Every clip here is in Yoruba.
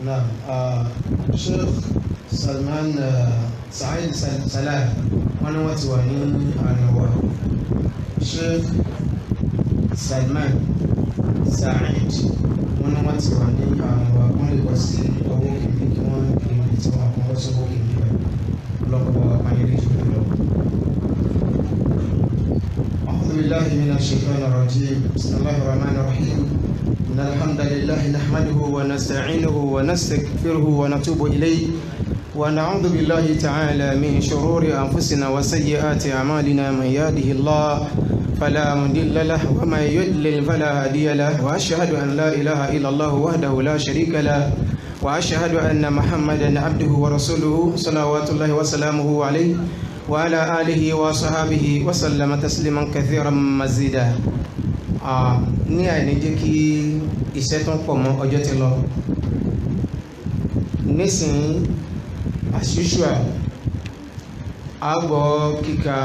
نعم. الشيخ سلمان سعيد سلام وانا واتواني انا الشيخ سلمان سعيد وانا واتواني انا وانا واسي اوو كيمي كمان كيمي توا كمان سو كيمي لو بابا مايري شو أعوذ بالله من الشيطان الرجيم. بسم الله الرحمن الرحيم. إن الحمد لله نحمده ونستعينه ونستغفره ونتوب إليه ونعوذ بالله تعالى من شرور أنفسنا وسيئات أعمالنا. من يهده الله فلا مضل له ومن يضلل فلا هادي له وأشهد أن لا إله إلا الله وحده لا شريك له وأشهد أن محمدا عبده ورسوله صلوات الله وسلامه عليه وعلى آله وصحبه وسلم تسليما كثيرا مزيدا. ní àìní jẹ́ kí iṣẹ́ tó ń pọ̀ mọ́ ọjọ́ ti lọ nísìnyí as usual a gbọ́ kíka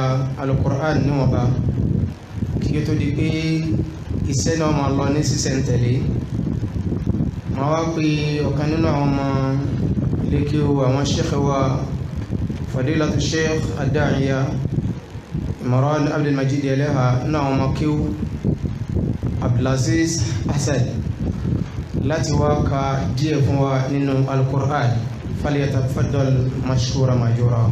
alukur'an níwọ̀nba kí ó tó di pé iṣẹ́ náà máa lọ ní sísẹ̀ntẹ̀lé. máa wá pé ọ̀kan nínú àwọn ọmọ ilé kí o àwọn sheikh wa fadilatu sheikh ad-da'iya Imran Abdul Majid Eleha náà àwọn ọmọ kí o Abdulaziz Hasan láti wá ka díẹ̀ fún wa nínú al-Qur'an. falyatafaddal mashkura majura.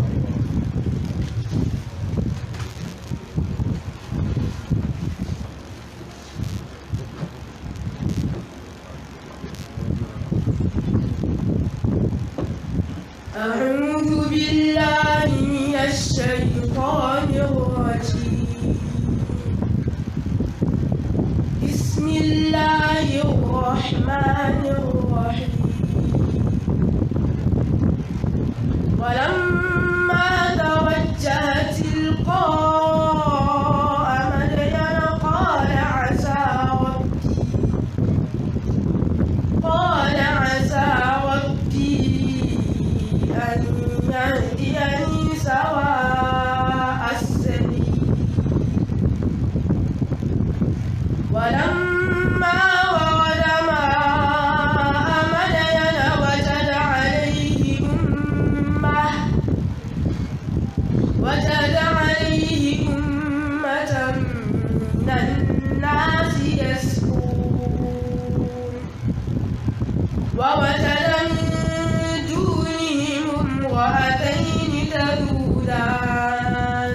أعوذ بالله من الشيطان الرجيم. بسم الله الرحمن الرحيم. ولما توجه تلقاء مدين قال عسى ربي أن يهديني سواء السبيل. ولما ورد ماء مدين وجد عليه أمة من الناس يسقون ووجد من دونهم امرأتين تذودان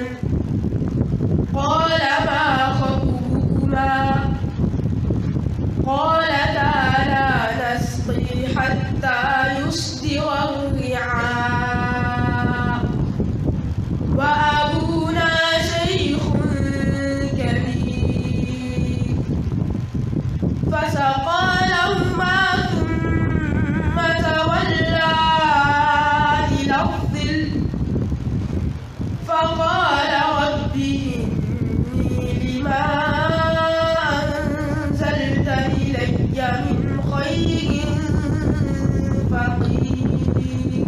قال ما خطبكما قالتا لا نسقي حتى يصدر الرعاء وأبونا شيخ كبير. فسقى لهما ثم تولى إلى الظل فقال رب إني لما أنزلت إلي من خير فقير.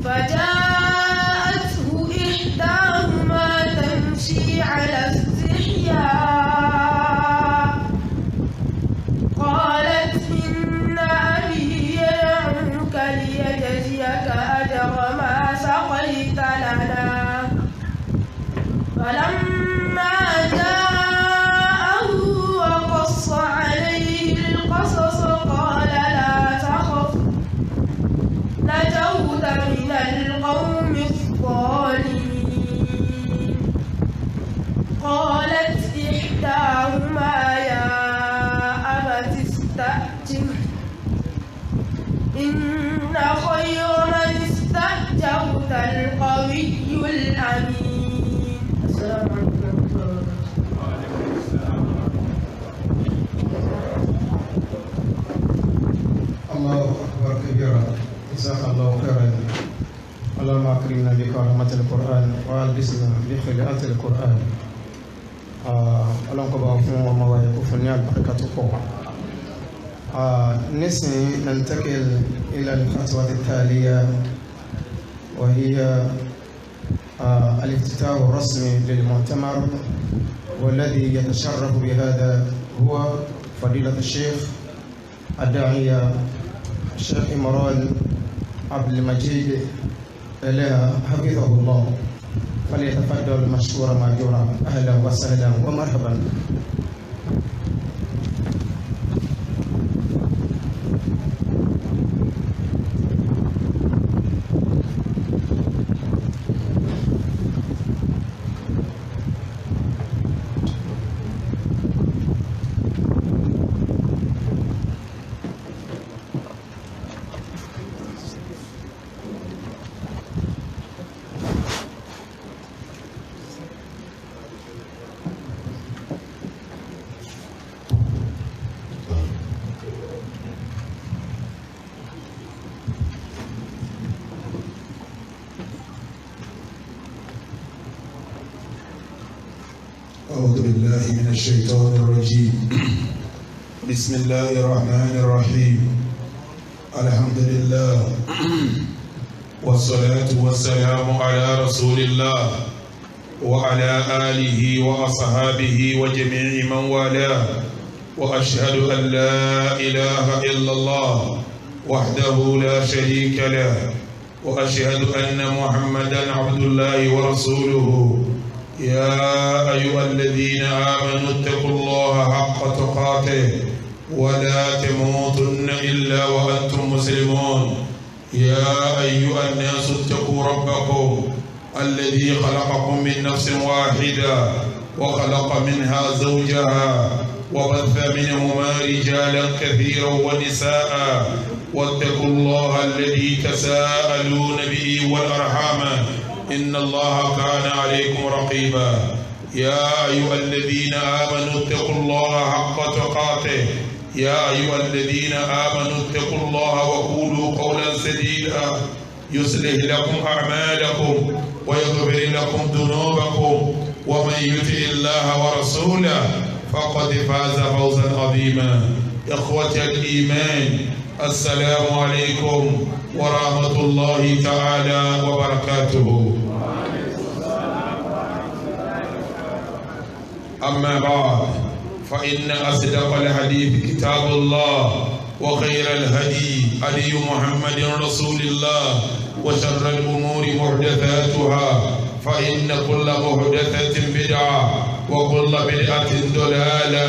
فجاءته إحداهما تمشي على استحياء قالت إن أبي يدعوك ليجزيك أجر ما سقيت لنا. فلما جاءه وقص عليه القصص قال لا تخف نجوت من القوم الظالمين. قالت إحداهما يا أبت استأجره إن خير من استأجرت القوي الأمين. السلام عليكم ورحمة الله وبركاته. الله أكبر كبيرا. جزاك الله خيرا. اللهم أكرمنا بكرامة القرآن وألبسنا بخلاءة القرآن. اللهم كبر فún ọmọ wa yẹ kó fún ní àlùbáríkà tó pọ̀. nísìnyí ننتقل إلى الخطوة التالية وهي الافتتاح الرسمي للمؤتمر والذي يتشرف بهذا هو فضيلة الشيخ الداعية الشيخ إمران عبد المجيد إليها حفظه الله، فليتفضل مشكورا ماجورا. أهلا وسهلا ومرحبا. أعوذ بالله من الشيطان الرجيم. بسم الله الرحمن الرحيم. الحمد لله والصلاة والسلام على رسول الله وعلى آله وأصحابه وجميع من والاه، وأشهد أن لا إله إلا الله وحده لا شريك له، وأشهد أن محمدا عبد الله ورسوله. يا أيها الذين آمنوا اتقوا الله حق تقاته ولا تموتن إلا وأنتم مسلمون. يا أيها الناس اتقوا ربكم الذي خلقكم من نفس واحدة وخلق منها زوجها وبث منهما رجالا كثيرا ونساء، واتقوا الله الذي تساءلون به والأرحام إن الله كان عليكم رقيبا. يا أيها الذين آمنوا اتقوا الله حق تقاته يا أيها الذين آمنوا اتقوا الله وقولوا قولا سديدا يصلح لكم أعمالكم ويغفر لكم ذنوبكم، ومن يطع الله ورسوله فقد فاز فوزا عظيما. إخوة الإيمان، السلام عليكم ورحمة الله تعالى وبركاته. أما بعد، فإن أصدق الحديث كتاب الله، وخير الهدي هدي محمد رسول الله، وشر الأمور محدثاتها، فإن كل محدثة بدعة وكل بدعة ضلالة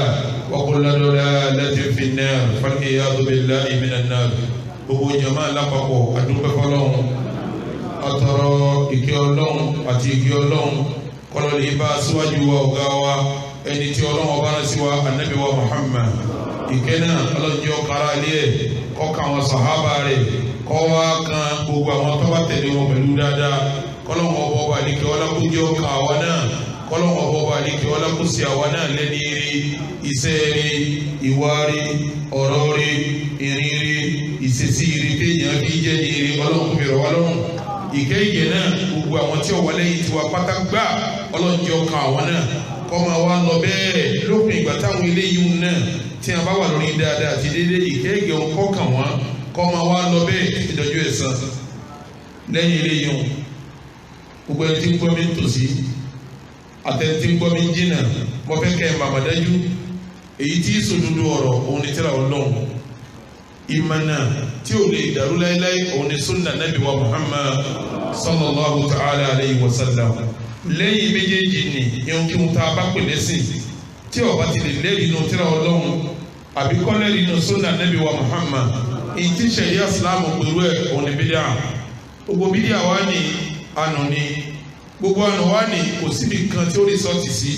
وكل ضلالة في النار، فالعياذ بالله من النار. gbogbo jama lápapọ̀ adúpẹ́ fọ́lọ́run, atọrọ ìkẹ́ Ọlọ́run àti ìkẹ́ Ọlọ́run kọlọlẹ bá síwájú wa ọ̀gá wa ẹni tí Ọlọ́run ọba rán sí wa anabi wa Muhammad. ìkẹ́ náà ọlọ́njẹ́ ọkàrà ilé ẹ̀ kọ́ka àwọn sàhábà rẹ̀ kọ́ wá kan gbogbo àwọn tó bá tẹ̀lé wọn pẹ̀lú dáadáa. kọ́lọ́run ọba ọba àdìkẹ́ ọlákùnjẹ́ ọkà àwa náà, kọ́lọ́run ọba ọba àdìkẹ́ ọlákùnsí àwa náà lẹ́ni rí, iṣẹ́ rí, ìwà rí, ọ̀rọ̀ rí, ìrìn rí, ìṣesí rí téèyàn fi jẹ́ ní rí. Ọlọ́run fi rọ̀ wá lọ́rùn. ìkẹ́ ìyẹ́ náà gbogbo àwọn tí ó wà lẹ́yìn tiwa pátá gbà ọlọ́njẹ́ ọkàn àwọn náà kọ́ máa wá lọ bẹ́ẹ̀ lópin ìgbà táwọn eléyìí náà tí a bá wà lórí dáadáa àti déédéé ìkẹ́ ìgẹ̀ òun kọ́ kàn wọ́n kọ́ máa wá lọ bẹ́ẹ̀ ìdọ́jú ẹ̀san. lẹ́yìn eléyìí gbogbo ẹni tí ń gbọ́ mi ń tòsí àtẹni tí ń gbọ́ mi ń jìnnà mo fẹ́ kẹ́ ẹ̀ màmá dájú èyí tí sòdodo ọ̀rọ̀ òun ni tírà Ọlọ́run, ìmọ̀nà tí ò lè dàrú láéláé òun ni sunna nabi wa Muhammad sallallahu ta'ala alayhi wa sallam. lẹ́yìn méjèèjì ni ihun kí n ta bá pè lẹ́sìn tí ó bá ti lè lẹ́rìí inú tírà Ọlọ́run àbí kọ́ lẹ́rìí inú sunna nabi wa Muhammad, èyí tí sẹ̀ríà Ìsìlámù pẹ̀lú ẹ̀ òun ni bídíà. gbogbo bídíà wá ní àná ni, gbogbo àná wá ní kò síbi kan tí ó rí sọ́ọ̀tì sí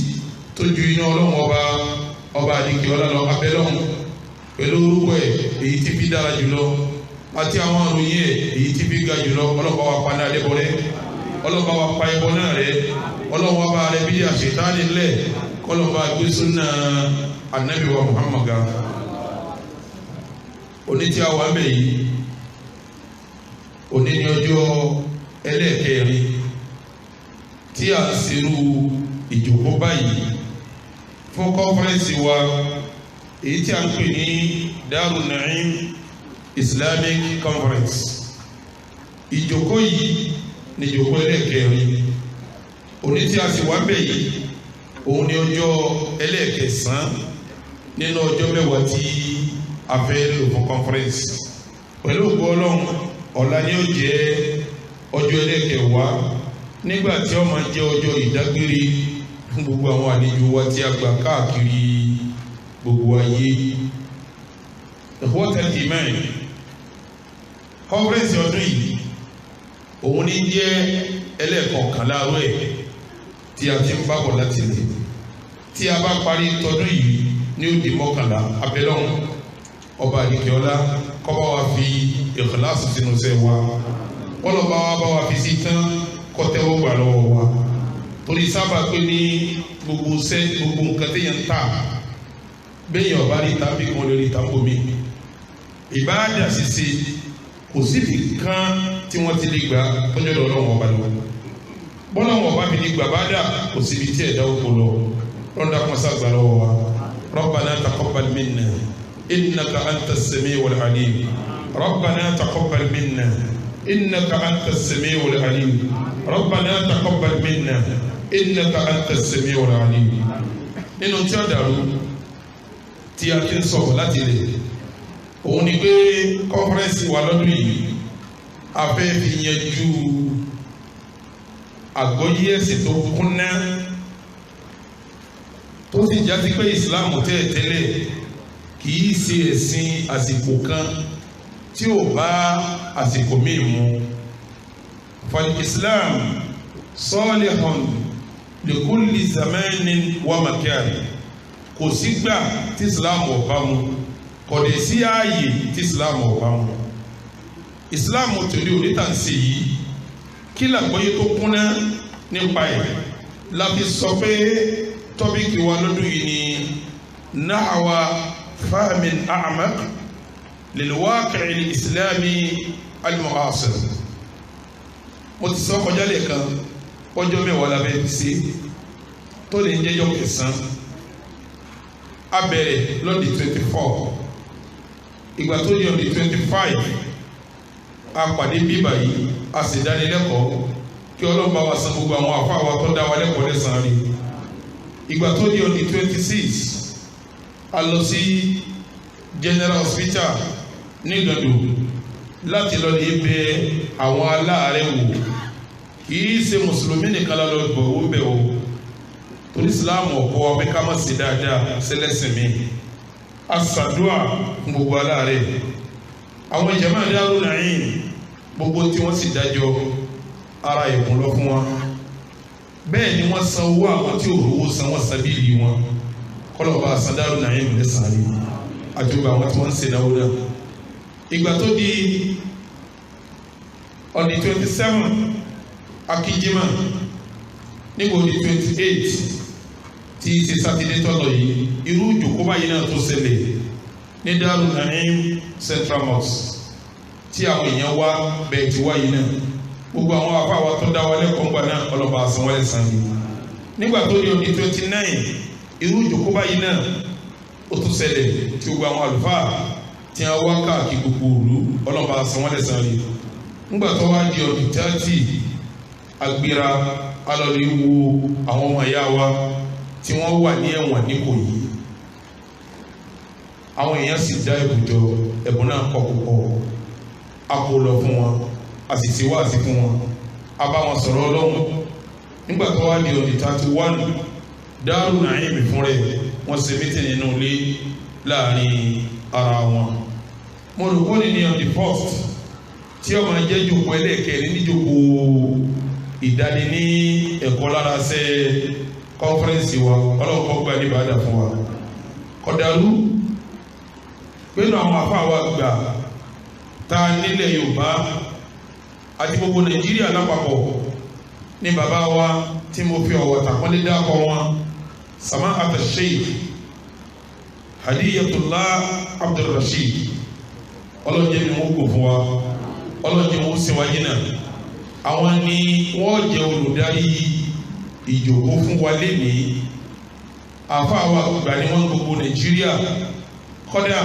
tó ju iná Ọlọ́run ọba àdìkẹ́ ọlọ́lọ́ abẹ́lọ́hùn pẹ̀lú orúkọ ẹ̀ èyí tí fi dára jùlọ àti àwọn àròyìn ẹ̀ èyí tí fi ga jùlọ. ọlọ́pàá wa pa náà lẹ́bọ̀ rẹ, ọlọ́pàá wa pa ẹbọ náà rẹ, ọlọ́pàá wa bá rẹ bí àṣetánì lẹ̀, kọlọ́pàá gbé súnà ànábì wa Muhammad ga. òní tí a wà ń bẹ̀ yìí, òní ní ọjọ́ ẹlẹ́ẹ̀kẹrin tí a ń ṣerú ìjókòó báyìí fún kọ́fẹ́rẹ́nsì wa èyí tí a ń pè ní Darul Naim Islamic Conference. ìjókòó yìí ní ìjókòó ẹlẹ́ẹ̀kẹrin. òní tí a sì wá bẹ̀ yìí òun ni ọjọ́ ẹlẹ́ẹ̀kẹsàn nínú ọjọ́ mẹ́wàá tí a fẹ́ lò fún conference. pẹ̀lú ògo Ọlọ́run ọ̀la ni ó jẹ́ ọjọ́ ẹlẹ́kẹ̀wàá nígbà tí ó máa jẹ́ ọjọ́ ìdágbére fún gbogbo àwọn àlejò wa tí a gbà káàkiri gbogbo ayé. Ikhwatal iman, conference ọdún yìí òun ní jẹ́ ẹlẹ́ẹ̀kọ̀ọ̀kànlá rẹ̀ tí a ti ń bábọ̀ láti lè tí a bá parí tọdún yìí ní ó di mọ́kànlá abẹ́lọ́hún ọba àdìkẹ́ọ́lá kó bá wa fi ìkìláàsì sínú iṣẹ́ wa kọ́lọ́ba wa bá wa fi sí tán kó tẹ́wọ́ gbà lọ́wọ́ wa torí sábà pé ní gbogbo nǹkan téèyàn ń tà béèyàn ọba rí tàbí kan lórí tàbí mi ìbáàdà ṣíṣe kò síbi kan tí wọ́n ti lè gbà tọ́jọ́ lọ́wọ́ ọba lọ́wọ́ bọ́lá wọn ọba mi lè gbà bá dà kò síbi tí ẹ̀dá òkú lọ lọ́dà kan sàgbà lọ́wọ́ wa rabbana taqabbal minna innaka antas sami'ul alim rabbana taqabbal minna innaka antas sami'ul alim rabbana taqabbal minna innaka antas sami'ul alim. nínú tí a dàrú tí a ti ń sọ̀rọ̀ láti lè òun ni pé kọ́fẹ́rẹ́nsì wa lọ́dún yìí a fẹ́ fi yanjú àgbọ́yé ẹ̀sìn tó kúnná tó sì jásí pé ìsìláàmù tẹ́lẹ̀ kì í ṣe ẹ̀sìn àsìkò kan tí ò bá àsìkò míì mu. fal islam salihun li kulli zamanin wa makan, kò sígbà tí ìsìláàmù ò bá mu kò dé sí ààyè tí ìsìláàmù ò bá mu. ìsìláàmù tòlí onítàǹsì yìí kí làgbọ́yé tó kúnná nípa ẹ̀ la fi sọ pé tọ́bíkì wa lọ́dún yìí ni nahwa fahmin a'maq lil waqi' al-islami al-mu'asir. mo ti sọ kọjá lẹ́ẹ̀kan ọjọ́ mẹ́wàá la bẹ́ẹ̀ sí tó lè ń jẹ́jọ́ kẹsàn-án a bẹ̀rẹ̀ lọ́dí 24 ìgbà tó di ọdí 25 a pàdé bíbà yìí a sì dánilẹ́kọ̀ọ́ kí Ọlọ́run bá wa san gbogbo àwọn àfáà wa tó dá wa lẹ́kọ̀ọ́ lẹ́sàn-án rí. ìgbà tó di ọdí 26 a lọ sí General Hospital ní Igando láti lọ lè bẹ àwọn aláàárẹ̀ wò kìí ṣe mùsùlùmí nìkan lọ gbọ̀ owó bẹ̀ o torí Islam ọ̀pọ̀ ọmọ ká má ṣe dáadáa sẹlẹ̀sìn mi asàdúà fún gbogbo aláàárẹ̀ àwọn ìjàmbá Daaru Naim gbogbo tí wọ́n sì dájọ́ ara ìkún lọ fún wọn bẹ́ẹ̀ ni wọ́n san owó àwọn tí ò rówó san wọ́n san bíìlì wọn kọlọ́ba san Daaru Naim lẹ́sàn-án rí àjọba àwọn tí wọ́n ń ṣe náwó náà. ìgbà tó di ọdí 27 akíjímà nígbà ọdí 28 tí ṣe sátidé tọ́lọ̀ yìí irú ìjòkó báyìí náà tó ṣẹlẹ̀ ní Daaru Naim Central Mosque tí àwọn èèyàn wá bẹ́ẹ̀ ti wáyé náà gbogbo àwọn afáwa tó dá wọlé kọ́ńgbà náà ọlọ́ba àsanwó-ẹ̀lẹ̀ sanni. nígbà tó di ọdún 29 irú ìjòkó báyìí náà ó tún ṣẹlẹ̀ tí gbogbo àwọn àlùfáà tí wọ́n wá káàkiri gbogbo òlu ọlọ́ba àsanwó-ẹ̀lẹ̀ sanni. nígbà tó wá di ọdún 30 agbéra alọ́lẹ̀ wo àwọn ọmọ ìyá wa tí wọ́n wà ní ẹ̀wọ̀n n'Ìkòyí àwọn èèyàn sì dá ẹ̀bùjọ ẹ̀bùn náà kọ́ púpọ̀ a kò lọ fún wọn a sì ṣe wáàsí fún wọn a bá wọn sọ̀rọ̀ Ọlọ́run. nígbà tó wá di ọdún 31 Daaru Naim fún rẹ̀ wọ́n ṣe mítìn nínú ilé láàrin ara wọn. mo rò wọ́n ní ọdún 1st tí ọmọ jẹ́ jòkó ẹlẹ́ẹ̀kẹ́rin níjòkó ìdáni ní ẹ̀kọ́ lára ṣe kọ́nfẹ́rẹ́nsì wa Ọlọ́run kọ́ gba níbàdà fún wa kọ́dàlú pẹ̀lú àwọn afá wa gbà ta nílẹ̀ Yorùbá àti gbogbo Nàìjíríà lápapọ̀ ní bàbá wa tí mo fi ọ̀wọ̀ tàpọ́nlé dákọ̀ wọn Sama'at al-Sheikh Hadiyatullah Abdul Rashid ọlọ́jẹ́ ni wọ́n kò fún wa ọlọ́jẹ́ wọ́n sì wáyé náà àwọn ni wọ́n jẹ́ olùdarí ìjòkó fún wa lénìí àfáà wa gbà ní wọ́n gbogbo Nàìjíríà kọ́dà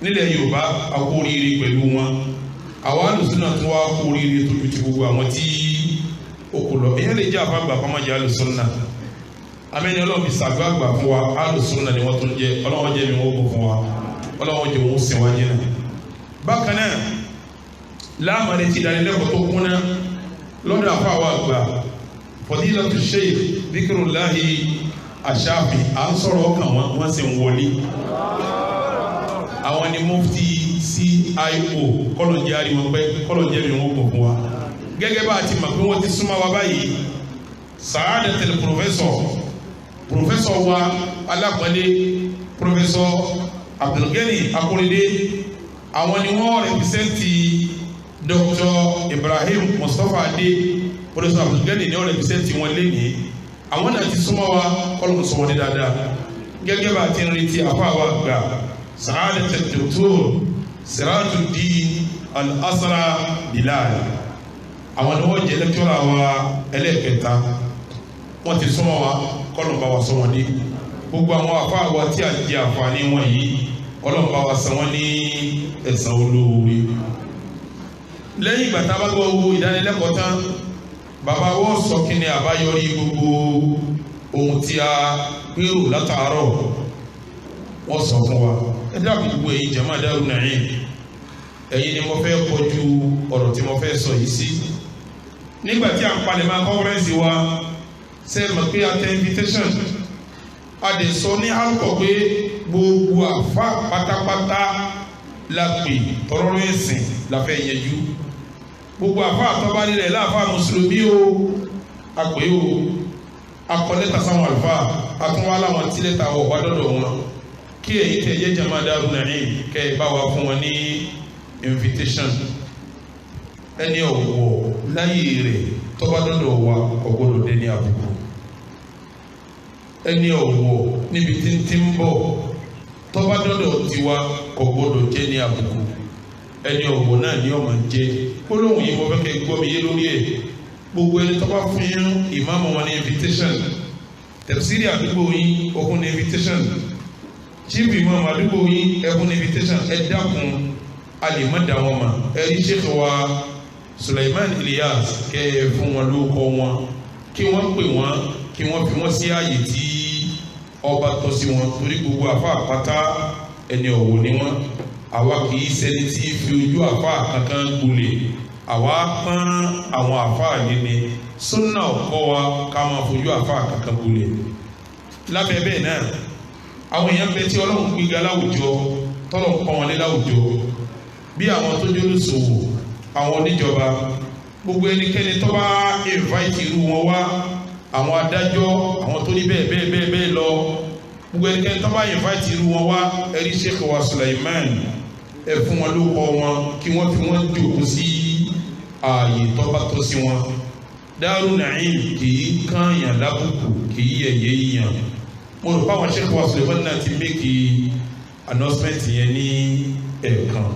nílẹ̀ Yorùbá àkóríire pẹ̀lú wọn àwọn alùsùnà tó wá kóríire tó ju ti gbogbo àwọn tí ó kò lọ èyàn lè jẹ́ àfàgbà kọ́mọ́jẹ́ alùsùnà amẹ́ni Ọlọ́run fi sàgbà àgbà fún wa alùsùnà ni wọ́n tó ń jẹ́ Ọlọ́run jẹ́ mi wọ́n kò fún wa Ọlọ́run jẹ́ òun sìn wáyé náà bákan náà láàmàlẹ́ ti ìdánilẹ́kọ̀ọ́ tó kúnná lọ́dọ̀ àfáwà àgbà Fadilatu Sheikh Dhikrullahi Ashafi à ń sọ̀rọ̀ ọkàn wọ́n sì ń wọlé àwọn ni mufti CIO kọ́lọ̀jẹ́ àríwọ̀n pẹ́ kọ́lọ̀jẹ́ mi wọ́n kò fún wa gẹ́gẹ́ bá a ti mọ̀ pé wọ́n ti súnmọ́ wa báyìí Sa'adatul Professor wa alápọ̀lé Professor Abdulgani Akorede àwọn ni wọ́n rẹpísẹ́ntì Dr. Ibrahim Mustapha Ade Professor Abdulgani ni wọ́n rẹpísẹ́ntì wọn lẹ́nìí àwọn náà ti súnmọ́ wa kọ́lọ̀ sọ wọn ní dáadáa gẹ́gẹ́ bá a ti ń retí àfáwà gbà Sa'adatul Doctor Sirajuddin Al-Asra Bilal àwọn ni wọ́n jẹ́ lẹ́kítọ́rà wa ẹlẹ́ẹ̀kẹta wọ́n ti súnmọ́ wa kọ́lọ̀ bá wa sọ wọn ní gbogbo àwọn àfáwà tí a jẹ àǹfààní wọn yìí kọ́lọ̀ bá wa sọ wọn ní ẹ̀san olóore lẹ́yìn ìgbà tá a bá gbọ́ owó ìdánilẹ́kọ̀ọ́ tán bàbá wọ́n sọ kí ni àbáyọrí gbogbo ohun tí a gbèrò látàárọ̀ wọ́n sọ fún wa ẹ dábò gbogbo èyí jama Daaru Naim ẹ̀yin ni mo fẹ́ kọjú ọ̀rọ̀ tí mo fẹ́ sọ yìí sí nígbà tí a ń palẹ̀ máa kọ́fẹ́rẹ́nsì wa ṣe mọ̀ pé a tẹ invitation a dẹ̀ sọ ní àlùkò pé gbogbo àfa pátápátá la pè tọrọ ẹ̀sìn la fẹ́ yẹjú gbogbo àfa àtọ́ba nílẹ̀ láàfa mùsùlùmí o àpè o akọ̀lẹ́ta sáwọn àlùfà àtúnwá láwọn tí lẹ́ta wọ̀ wá dọ́dọ̀ wọn kí èyí tẹ̀ yẹ jama Daaru Naim kẹ́ ẹ bá wa fún wọn ní invitation ẹni ọ̀wọ̀ láyé rẹ̀ tọ́ba dọ́dọ̀ wa ọgbọ́dọ̀ dé ní àbùkù ẹni ọ̀wọ̀ níbi tí ń bọ̀ tọ́ba dọ́dọ̀ tiwa ọgbọ́dọ̀ jẹ́ ní àbùkù ẹni ọ̀wọ̀ náà ni ọmọ jẹ́ gbólóhùn yìí mo fẹ́ kẹ́ gbọ́ mi yé lórí ẹ̀ gbogbo ẹni tọ́ba fún yín ìmáàmù wọn ní invitation tẹ̀síìrì àdúgbò yín ọkùn ní invitation chief imam àdúgbò yín ẹkùn ní invitation ẹ dákun alẹ́ má dá wọn mà ẹ rí Sheikh wa Suleiman Ilyas kẹ́ ẹ fún wọn lóko wọn kí wọ́n pè wọ́n kí wọ́n fi wọ́n sí ààyè tí ọba tọ́ sí wọn torí gbogbo àfa àpáta ẹni ọ̀wọ̀ ni wọ́n àwa kì í ṣẹni tí fi ojú àfa kankan gbolẹ̀ àwa pọ́n àwọn àfa yìí ni sunna ọkọ wa ká máa fojú àfa kankan gbolẹ̀ lábẹ́ bẹ́ẹ̀ náà àwọn èèyàn bẹ tí Ọlọ́run gbéga láwùjọ tọ́lọ̀ pọ́n wọn lé láwùjọ bí àwọn tó jẹ́ olùsòwò àwọn oníjọba gbogbo ẹnikẹ́ni tó bá invite irú wọn wá àwọn adájọ́ àwọn tó ní bẹ́ẹ̀ lọ gbogbo ẹnikẹ́ni tó bá invite irú wọn wá ẹ̀rí Sheikh wa Suleiman ẹ fún wọn lóko wọn kí wọ́n fi wọ́n jókòó sí ààyè tó bá tọ́ sí wọn Daaru Naim kì í kànyàn lábùkù kì í yẹ̀yẹ́ yàn mo rò báwọn Sheikh wa Suleiman náà ti make announcement yẹn ní ẹ̀ẹ̀kan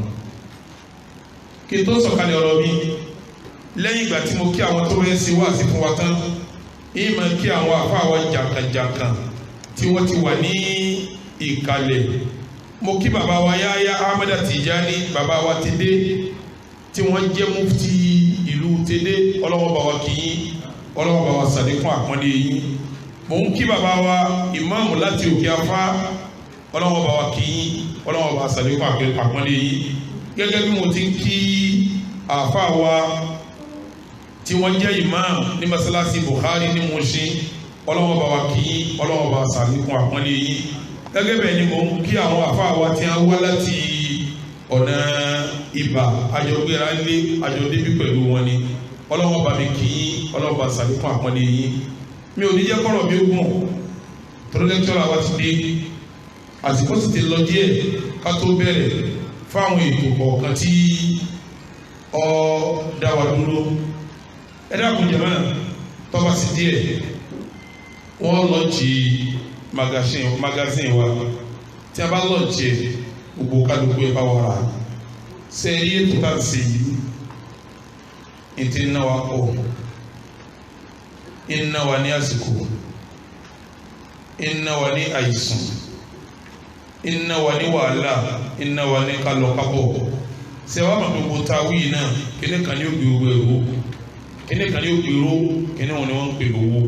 kí n tó sọ̀kalẹ̀ ọ̀rọ̀ mi lẹ́yìn ìgbà tí mo kí àwọn tó rẹ́ sí wá sí fún wa tán ìmọ̀ kí àwọn àfáà jàǹkànjàǹkàn tí wọ́n ti wà ní ìkàlẹ̀ mo kí bàbá wa Yahya Ahmada Tijani bàbá wa Tede tí wọ́n jẹ́ mufti ìlú Tede ọlọ́wọ́ bá wa kí yín ọlọ́wọ́ bá wa sàlékún àpọ́nlé yín mo ń kí bàbá wa ìmáàmù láti Òkè Afá ọlọ́wọ́ bá wa kí yín ọlọ́wọ́ bá wa sàlékún àpọ́nlé yín gẹ́gẹ́ bí mo ti ń kí àfáà wa tí wọ́n jẹ́ imam ní masalasi Bukhari ní Mushin ọlọ́wọ́ bá wa kí ọlọ́wọ́ bá wa sàlékún àpọ́nlé yín gẹ́gẹ́ bẹ́ẹ̀ ni mo ń kí àwọn àfáà wa tí wọ́n wá láti ọ̀nà ibà àjọgbéra lé àjọdébí pẹ̀lú wọn ni ọlọ́wọ́ bá mi kí ọlọ́wọ́ bá sàlékún àpọ́nlé yín mi ò ní jẹ́ kọ́rọ̀ mi gùn torí lẹ́kítọ́rà wa ti dé àsìkò sì ti lọ díẹ̀ ká tó bẹ̀rẹ̀ fáwọn ètò kọ̀ọ̀kan tí ọ dá wa dúró ẹ dákun jẹ̀mọ́ tọ́ba sí díẹ̀ wọ́n lọ́ọ̀jì magazine wa tí a bá lọ́ọ̀jì gbogbo kálukú ẹ bá wà rà sẹ́ẹ̀rí ètò tá à ń ṣe yìí ètò iná wa pọ̀ iná wa ní àsìkò iná wa ní àìsàn iná wa ní wàhálà iná wa ní kálọ kábọ̀ ṣe wá mọ̀ gbogbo táwí náà kíní kan ní ògbé owó ẹ̀rọ kíní kan ní ògbé owó kíní wọn ni wọ́n ń pè owó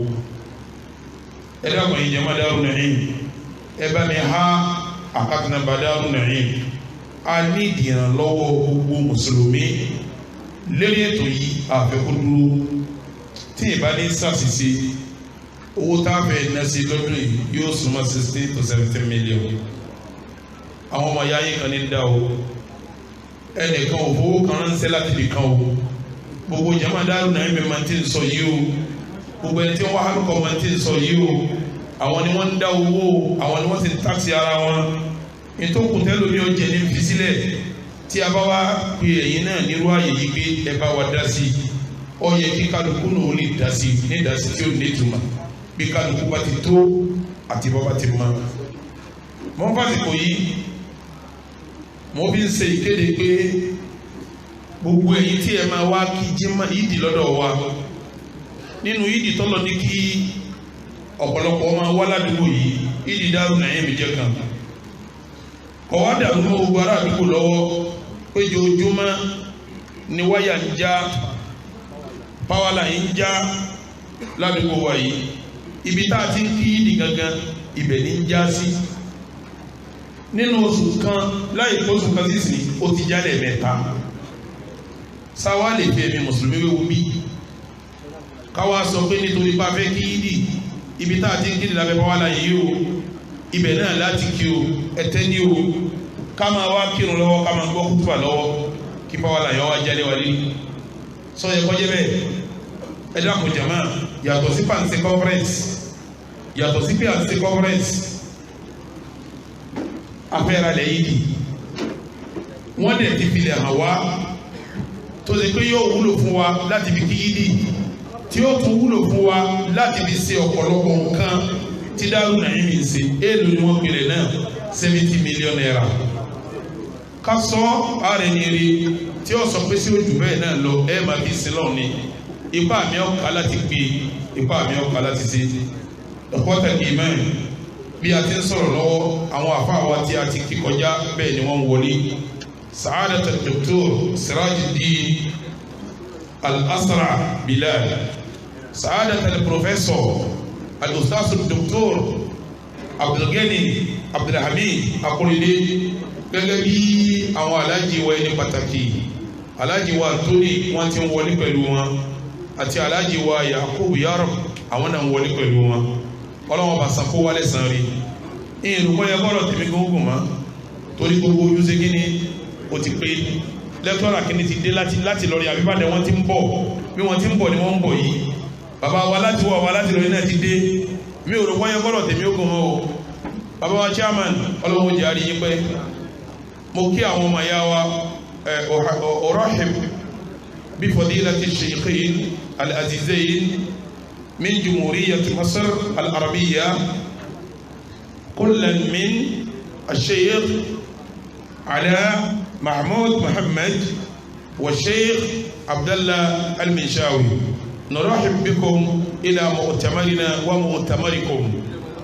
ẹ dákun yìí jẹ́mọ́ Daaru Naim ẹ bá mi há àkáàtì nàmbà Daaru Naim a ní ìdìrànlọ́wọ́ gbogbo mùsùlùmí lérí ètò yìí àfẹ́kọ́ dúró tí ìbá ní sàṣìṣe owó tá a fẹ́ ná sí lọ́dún yìí yóò súnmọ́ 60 to 70 million. àwọn ọmọ ìyá yìí kan ní dá o ẹnìkan ò fowó kan ránṣẹ́ láti lè kan o gbogbo jama Daaru Naim máa ti ń sọ yìí o gbogbo ẹni tí wọ́n wá hálùkọ́ máa ti ń sọ yìí o àwọn ni wọ́n ń dá owó àwọn ni wọ́n ti ń táksì ara wọn ìtòkùn tẹ́lómi ọ̀jẹ̀ ní fi sílẹ̀ tí a bá wá pe ẹ̀yin náà nírú ààyè yìí pé ẹ bá wa dá sí ó yẹ kí kálukú náà lè dá sí ní dá sí tí ó ní ìtumọ̀ bí kálukú bá ti tó àti bá bá ti mọ. mo ń fàsìkò yìí mo fi ń ṣe ìkéde pé gbogbo ẹ̀yin tí ẹ máa wá kí jímọ̀ yídì lọ́dọ̀ wa nínú yídì tọ́lọ ní kí ọ̀pọ̀lọpọ̀ máa wá ládùúgbò yìí yídì Daaru Naim jẹ́ kan ọwọ́ dàrú mọ́ gbogbo ará àdúgbò lọ́wọ́ pé ojoojúmọ́ ni wáyà ń já pàwọ́là ń já ládùúgbò wa yìí ibi tá a ti ń kí yídì gangan ibẹ̀ ní ń já sí nínú oṣù kan láì tó oṣù kan sísìn ó ti jálẹ̀ mẹ́ta sáwá lè fi ẹ̀mí mùsùlùmí wéwu bí káwá sọ pé nítorí bá fẹ́ kí yídì ibi tá a ti ń kí yídì lábẹ́ pàwọ́là yìí o ibẹ̀ náà láti kí o ẹ̀tẹ́ ní o ká máa wá kírun lọ́wọ́ ká máa gbọ́ kútùbà lọ́wọ́ kí pàwọ́là yọ wá jáde wálé sọ yẹ kọjá bẹ́ẹ̀ ẹ dákun jàmá yàtọ̀ sí pàǹsẹ̀ conference yàtọ̀ sí pàǹsẹ̀ conference afẹ́ra lẹ̀ yìí wọ́n dẹ̀ ti filẹ̀ hàn wá tó ṣe pé yóò wúlò fún wa láti fi kí yídì tí yóò tún wúlò fún wa láti fi ṣe ọ̀pọ̀lọpọ̀ nǹkan tí Daaru Naim ń ṣe èèlò ni wọ́n pèlè náà 70 million naira ká sọ ààrẹ ní rí tí ó sọ pé sí ojú bẹ́ẹ̀ náà lọ ẹ máa fi sin lọ́ọ̀ ni ipá mi ọ̀ka láti gbé ipá mi ọ̀ka láti ṣe ọ̀pọ̀tà kì í mẹ́rin bí a ti ń sọ̀rọ̀ lọ́wọ́ àwọn àfáà wa tí a ti kí kọjá bẹ́ẹ̀ ni wọ́n wọlé Sa'adat al-Doktor Sirajuddin Al-Asra Bilal Sa'adat al-Professor Al-Ustaz al-Doktor Abdulgani Abdulhamid Akorede gẹ́gẹ́ bí àwọn aláàjì wa ẹni pàtàkì aláàjì wa tóní wọ́n ti ń wọlé pẹ̀lú wọn àti aláàjì wa Yakubu Yarab àwọn náà ń wọlé pẹ̀lú wọn ọlọ́wọ́n bá sàkó wálé sàn rí ìrùkọ́ yẹ kọ́rọ̀ tèmi gbogbo ma torí gbogbo ojúṣe kí ni ó ti pé lẹ́tọ́rà kí ni ti dé láti lọ́rí àbíbàdẹ̀ wọ́n ti ń bọ̀ bí wọ́n ti ń bọ̀ ni wọ́n ń bọ̀ yìí bàbá wa láti wọ̀ wá láti lọ́rí náà ti dé mi ò rùkọ́ yẹ kọ́rọ̀ tèmi gbogbo ma o bàbá wa chairman ọlọ́wọ́ jẹ́ àrí yí pẹ́ mo kí àwọn ọmọ ya wa ọ̀rọ̀hìm bí fadilati shaykhayn al-azizayn من جمهورية مصر العربية كل من الشيخ علاء محمود محمد والشيخ عبد الله المنشاوي نرحب بكم إلى مؤتمرنا ومؤتمركم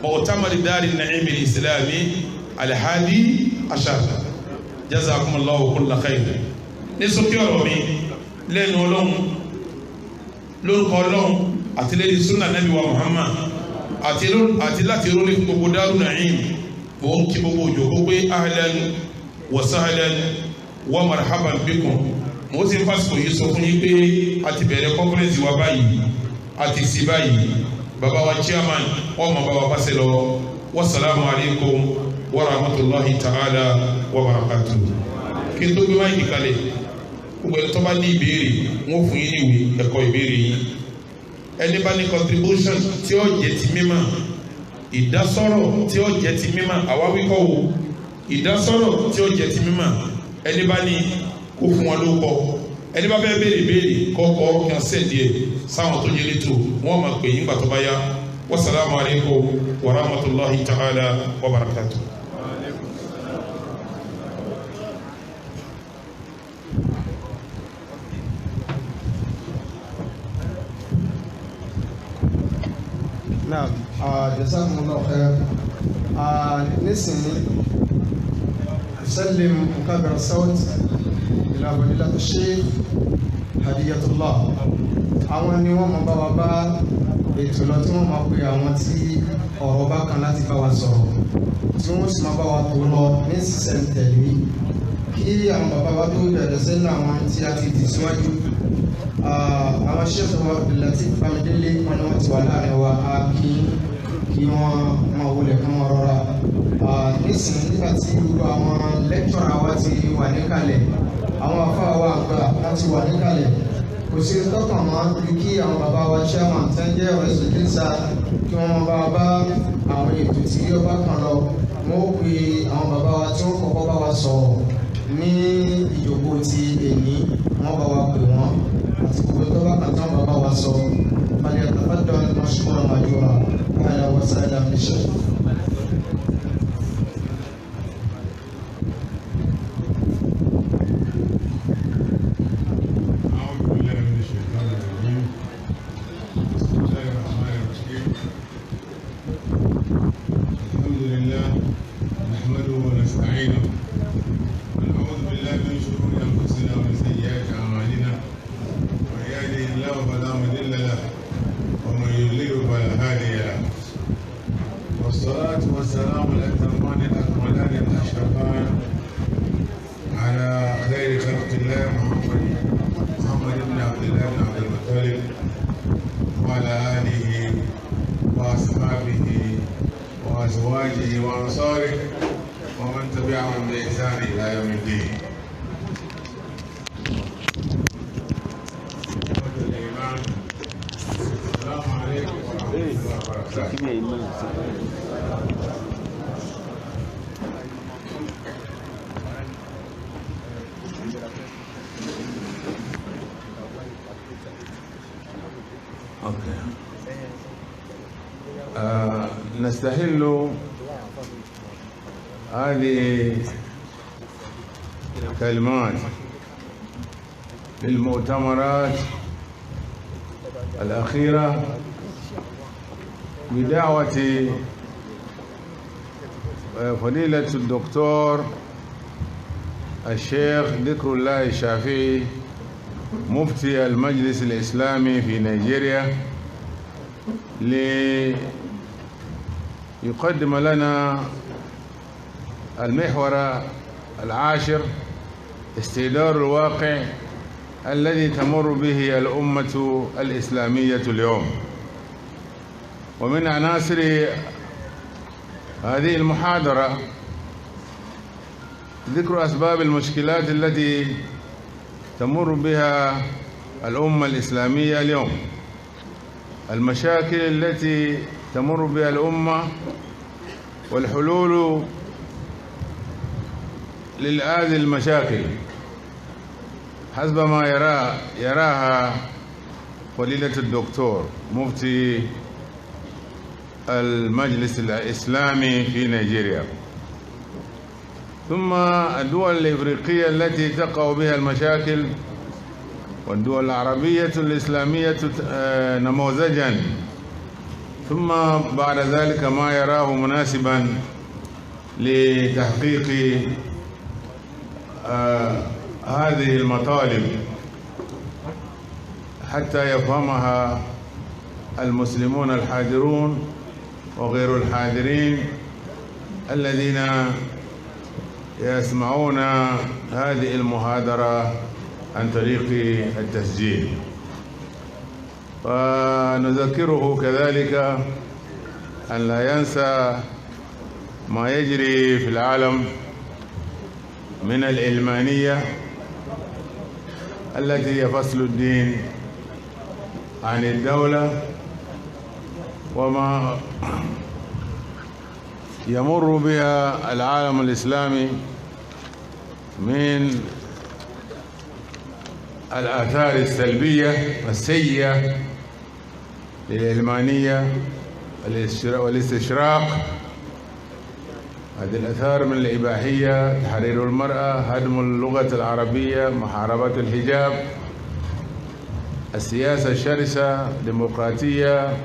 مؤتمر دار النعيم الإسلامي الحادي عشر جزاكم الله كل خير نسوك يومي لأنه لون قولون àti lẹ́yìn sunna nabi wa Muhammad àti láti rólé fún gbogbo Daaru Naim mo ń kí gbogbo òjò gbogbo ahlan wa sahlan wa marhaban bikum mo sì ń fásitì yìí sọ fún yín pé a ti bẹ̀rẹ̀ conference wa báyìí àti sí báyìí bàbá wa chairman wọ́n mọ̀ bàbá pàṣẹ lọ wasalaamu alaykum wa rahmatulahi ta'ala wa barakatuh kí n tó gbé máìkì kalẹ̀ gbogbo ẹni tó bá ní ìbéèrè wọ́n fún yín níwèé ẹ̀kọ́ ìbéèrè yín ẹni bá ní contribution tí ó jẹ́ ti mímọ̀ ìdásọ̀rọ̀ tí ó jẹ́ ti mímọ̀ àwáwíkọ́ wo ìdásọ̀rọ̀ tí ó jẹ́ ti mímọ̀ ẹni bá ní kó fún wọn ló kọ ẹni bá fẹ́ béèrè béèrè kọ́kọ́ kí wọ́n sẹ́ẹ̀dì ẹ̀ sáwọn tó jẹ́ létò wọ́n máa pè yín gbà tó bá yá wasalaamu alaykum wa rahmatulahi ta'ala wa barakatuh. Naam, jazakumullahu khairan. Nísìnyí سلم مكبر الصوت إلى فضيلة الشيخ هدية الله. àwọn ni wọ́n máa bá wa bá ètò lọ tí wọ́n máa pe àwọn tí ọ̀rọ̀ bá kan láti bá wa sọ̀rọ̀ tí wọ́n sì máa bá wa tó lọ ní sísẹ̀ntẹ̀lé kí àwọn bàbá wa tó bẹ̀rẹ̀ sínú àwọn tí a ti tì síwájú. Àwọn Sheikh wa Abdul-Lateef Bámidélé wọn ni wọ́n ti wà láàrin wa kí wọ́n máa wọlé kí wọ́n rọra. Nísìnyí nígbà tí gbogbo àwọn lẹ́kítọ̀rà wa ti wà níkàlẹ̀, àwọn afáà wa àgbà wọ́n ti wà níkàlẹ̀, kò sí tọ́kàn mọ́ bí kí àwọn bàbá wa chairman tẹ́ ń jẹ́ ọ̀rẹ́ sojúṣà kí wọ́n bá àwọn ètò tí ó bá kàn lọ. Wọ́n ó pe àwọn bàbá wa tí wọ́n kọ́kọ́ bá wa sọ̀rọ̀ ní ìjókòó ti èní, wọ́n bá wa pè wọ́n àti gbogbo tó bá kàn tí wọ́n bá wa sọ. Balẹ̀ àtàbàdàn mashkuran majura ala wa sallam ní ṣe. والصلاة والسلام الأتمان الأكملان الأشرفان على خير خلق الله محمد بن عبد الله بن عبد المطلب وعلى آله وأصحابه وأزواجه وأنصاره ومن تبعهم بإحسان إلى يوم الدين. السلام عليكم ورحمة الله وبركاته. نستهل هذه الكلمات للمؤتمرات الأخيرة بدعوة فضيلة الدكتور الشيخ ذكر الله الشافعي مفتي المجلس الإسلامي في نيجيريا ليقدم لنا المحور العاشر استدار الواقع الذي تمر به الأمة الإسلامية اليوم. ومن عناصر هذه المحاضرة ذكر أسباب المشكلات التي تمر بها الأمة الإسلامية اليوم، المشاكل التي تمر بها الأمة والحلول لهذه المشاكل حسب ما يراها فضيلة الدكتور مفتي المجلس الإسلامي في نيجيريا، ثم الدول الإفريقية التي تقع بها المشاكل، والدول العربية الإسلامية نموذجا، ثم بعد ذلك ما يراه مناسبا لتحقيق هذه المطالب حتى يفهمها المسلمون الحاضرون وغير الحاضرين الذين يسمعون هذه المحاضرة عن طريق التسجيل. ونذكره كذلك أن لا ينسى ما يجري في العالم من العلمانية التي هي فصل الدين عن الدولة، وما يمر بها العالم الإسلامي من الآثار السلبية السيئة للعلمانية والاستشراق. هذه الآثار من الإباحية، تحرير المرأة، هدم اللغة العربية، محاربة الحجاب، السياسة الشرسة، ديمقراطية،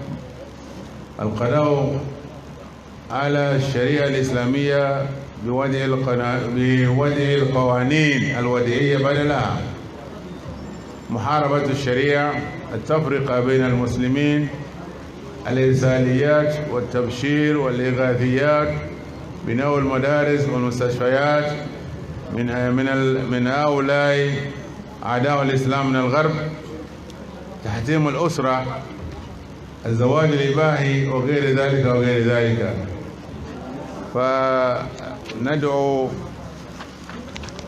القضاء على الشريعة الإسلامية بوضع القوانين الوضعية بدلها، محاربة الشريعة، التفرقة بين المسلمين، الإرساليات والتبشير والإغاثيات بناء المدارس والمستشفيات من هؤلاء أعداء الإسلام من الغرب، تحطيم الأسرة، الزواج الإباحي وغير ذلك وغير ذلك. فندعو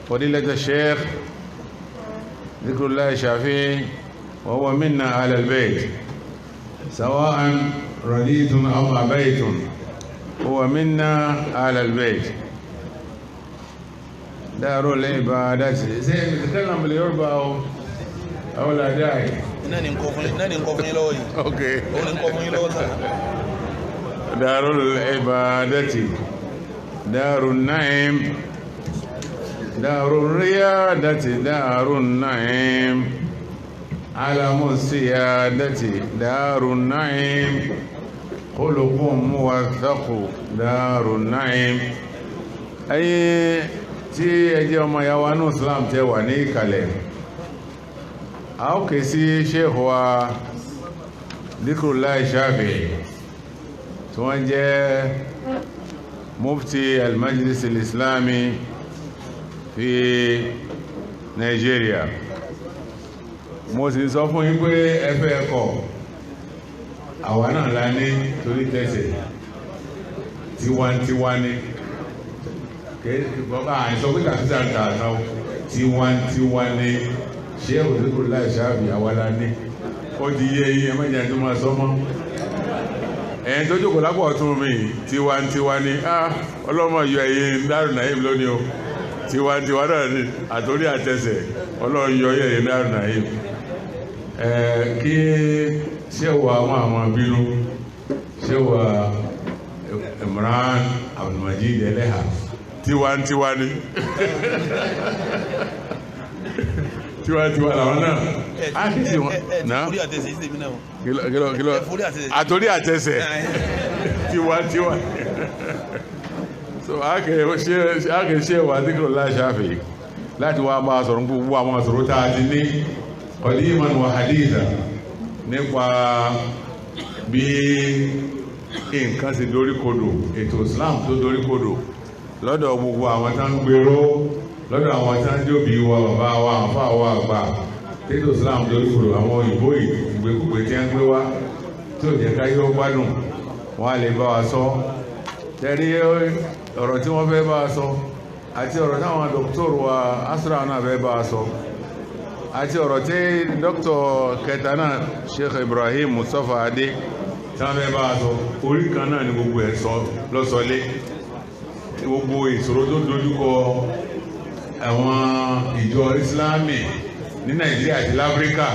فضيلة الشيخ ذكر الله الشافعي وهو منا أهل البيت، سواء رضيتم أم أبيتم، هو منا أهل البيت. دار العبادة. زين نتكلم باليوربا أو لا داعي؟ أوكي. دار العبادة، دار النعيم، دار الريادة، دار النعيم، علم السيادة، دار النعيم، خلق موثق، دار النعيم. أي tí ẹjẹ́ ọmọ ìyàwó ní Islam tẹ́ wà ní ìkàlẹ̀, a ó kè sí Sheikh wa Dhikrullah Shafi'i tí wọ́n jẹ́ mufti al-Majlis al-Islami fi Nigeria. Mo sì sọ fún yín pé ẹfẹ́ ẹkọ̀ àwa náà la ní torí tẹ́sẹ̀ tiwantiwa ní bọ́bá àìsọ pé kàtíjà ń tààtà tiwantiwa ní Sheikh Dhikrullah Shafi'i àwa la ní. Ó di yé yín ẹmẹ́jà tó máa sọmọ́ ẹ̀yìn tó jókòó lápò ọ̀tún mi tiwantiwa ní ọlọ́mọ yọ ẹ̀yìn Darul Naim lónìí o, tiwantiwa náà ní àtòrí àtẹsẹ̀ ọlọ́run yọ ẹ̀yìn Darul Naim. Kí ṣẹ́wà àwọn bínú, ṣẹ́wà Imran Abdulmajid Eleha tiwantiwa ní tiwantiwa làwọn náà á kì í sí wọn náà àtòrí àtẹsẹ̀ tiwantiwa. So á kì í ṣe wà Dhikrullah Shafi'i láti wá bá a sọ̀rọ̀ gbogbo àwọn àsọ̀rọ̀ tá a ti ní qadiman wa hadithan nípa bí nǹkan ti doríkodò, ètò Islam tó doríkodò lọ́dọ̀ gbogbo àwọn tán gbèrò, lọ́dọ̀ àwọn tán jóbi wa bàbá wa àfà wa àgbà. Ètò Islam doríkodò, àwọn òyìnbó ìgbékúgbé tí ń gbé wá tí ò jẹ́ káyé ó gbádùn, wọ́n á lè bá wa sọ. Tẹ́rí ọ̀rọ̀ tí wọ́n fẹ́ bá wa sọ àti ọ̀rọ̀ táwọn dókítọ̀rù wa Asra náà fẹ́ bá wa sọ àti ọ̀rọ̀ tí dókítọ̀ kẹta náà Sheikh Ibrahim Mustapha Adé tí wọ́n fẹ́ bá wa sọ, orí kan náà ni gbogbo ẹ̀ sọ lọ́sọlé. Gbogbo ìṣòro tó dojúkọ àwọn ìjọ Islami ní Nàìjíríà àti láfíríkà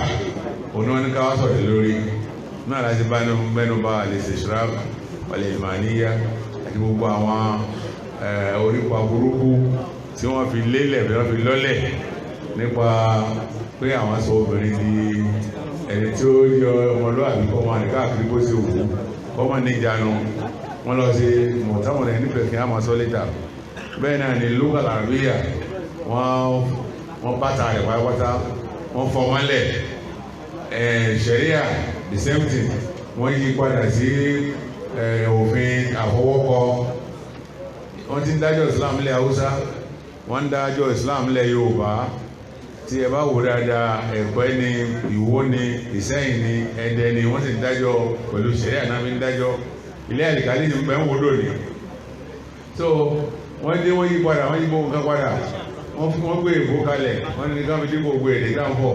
òun náà ní ká wá sọ̀rọ̀ lórí náà láti bá mẹ́nu bá al-Istishraq wal-Ilmaniyya àti gbogbo àwọn orípa burúkú tí wọ́n fi lélẹ̀ bí wọ́n fi lọ́lẹ̀ nípa pé àwọn sọ obìnrin di ẹni tí ó yọ ọmọlúwàbí kọ́ wọn káàkiri bó ṣe wù kọ́ wọn níjànú. Wọ́n lọ sí mọ̀tàmọ̀lẹ̀ nífẹ̀ẹ́ kí á máa sọ lẹ́tà. Bẹ́ẹ̀ náà ni lugha al-arabiyya wọ́n bàtà rẹ̀ pátápátá, wọ́n fọ́ mọ́lẹ̀. Sharia the same thing, wọ́n yí padà sí òfin àfọwọ́kọ. Wọ́n ti ń dájọ́ Islam lẹ̀ Haúsá, wọ́n ń dájọ́ Islam lẹ̀ Yorùbá. Tí ẹ bá wò dáadáa, Ẹ̀pẹ́ ni, Ìwó ni, Ìṣẹ́yìn ni, Ẹdẹ ni, wọ́n sì ń dájọ́ pẹ̀lú Sharia náà fi ń dájọ́. Ilé àlìkálí ní bẹ́ ń wòdó ní. So wọ́n dé wọ́n yí padà, wọ́n yí gbogbo nǹkan padà, wọ́n gbé ìbò kalẹ̀, wọ́n ní ká fi dípò gbé èdè dáńpọ̀,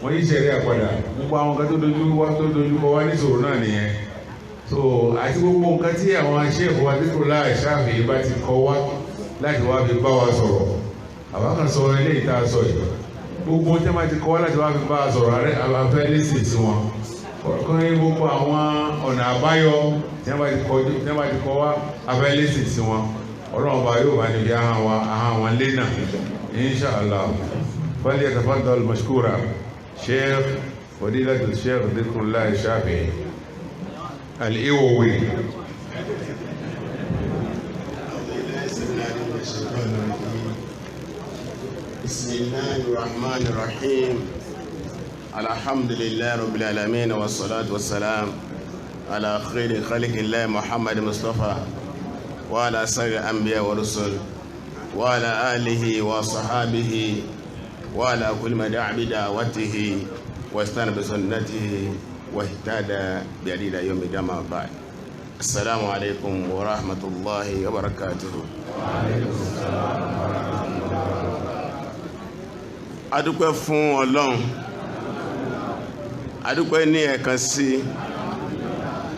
wọ́n yí Sharia padà. Gbogbo àwọn nǹkan tó dojú kọ wá níṣòro náà nìyẹn. So àti gbogbo nǹkan tí àwọn Sheikh wa Dhikrullah Shafi'i bá ti kọ wá láti wá fi bá wa sọ̀rọ̀, àwa kan sọ ilé ìta sọ yìí, gbogbo tí wọ́n ti kọ wá láti wá fi bá wa sọ̀rọ̀ afẹ́ lẹ́sìn sí wọn. Ọ̀kan gbogbo àwọn ọ̀nà àbáyọ tí wọ́n bá ti kọ́ wá abẹ́lẹ́sì sí wọn, Ọlọ́run bá yóò bá níbi ahọ́n wọn lé náà insha Allah. falyatafaddal mashkura Sheikh Fadilatu Sheikh Dhikrullah Shafi'i al-Iwawi. Bismillahir Rahmanir Rahim. Alhamdulillah Rabbil Alamin wassalatu wassalam ala khayri khalqillah Muhammad Mustafa وعلى سائر الأنبياء والرسل وعلى آله وصحابه وعلى كل من دعا بدعوته واستنى بسنته واهتدى بهديه إلى يوم الدين. بعد السلام عليكم ورحمة الله وبركاته. وعليكم السلام ورحمة الله وبركاته. adúpẹ́ fún Ọlọ́run, adúpẹ́ ní ẹ̀kan sí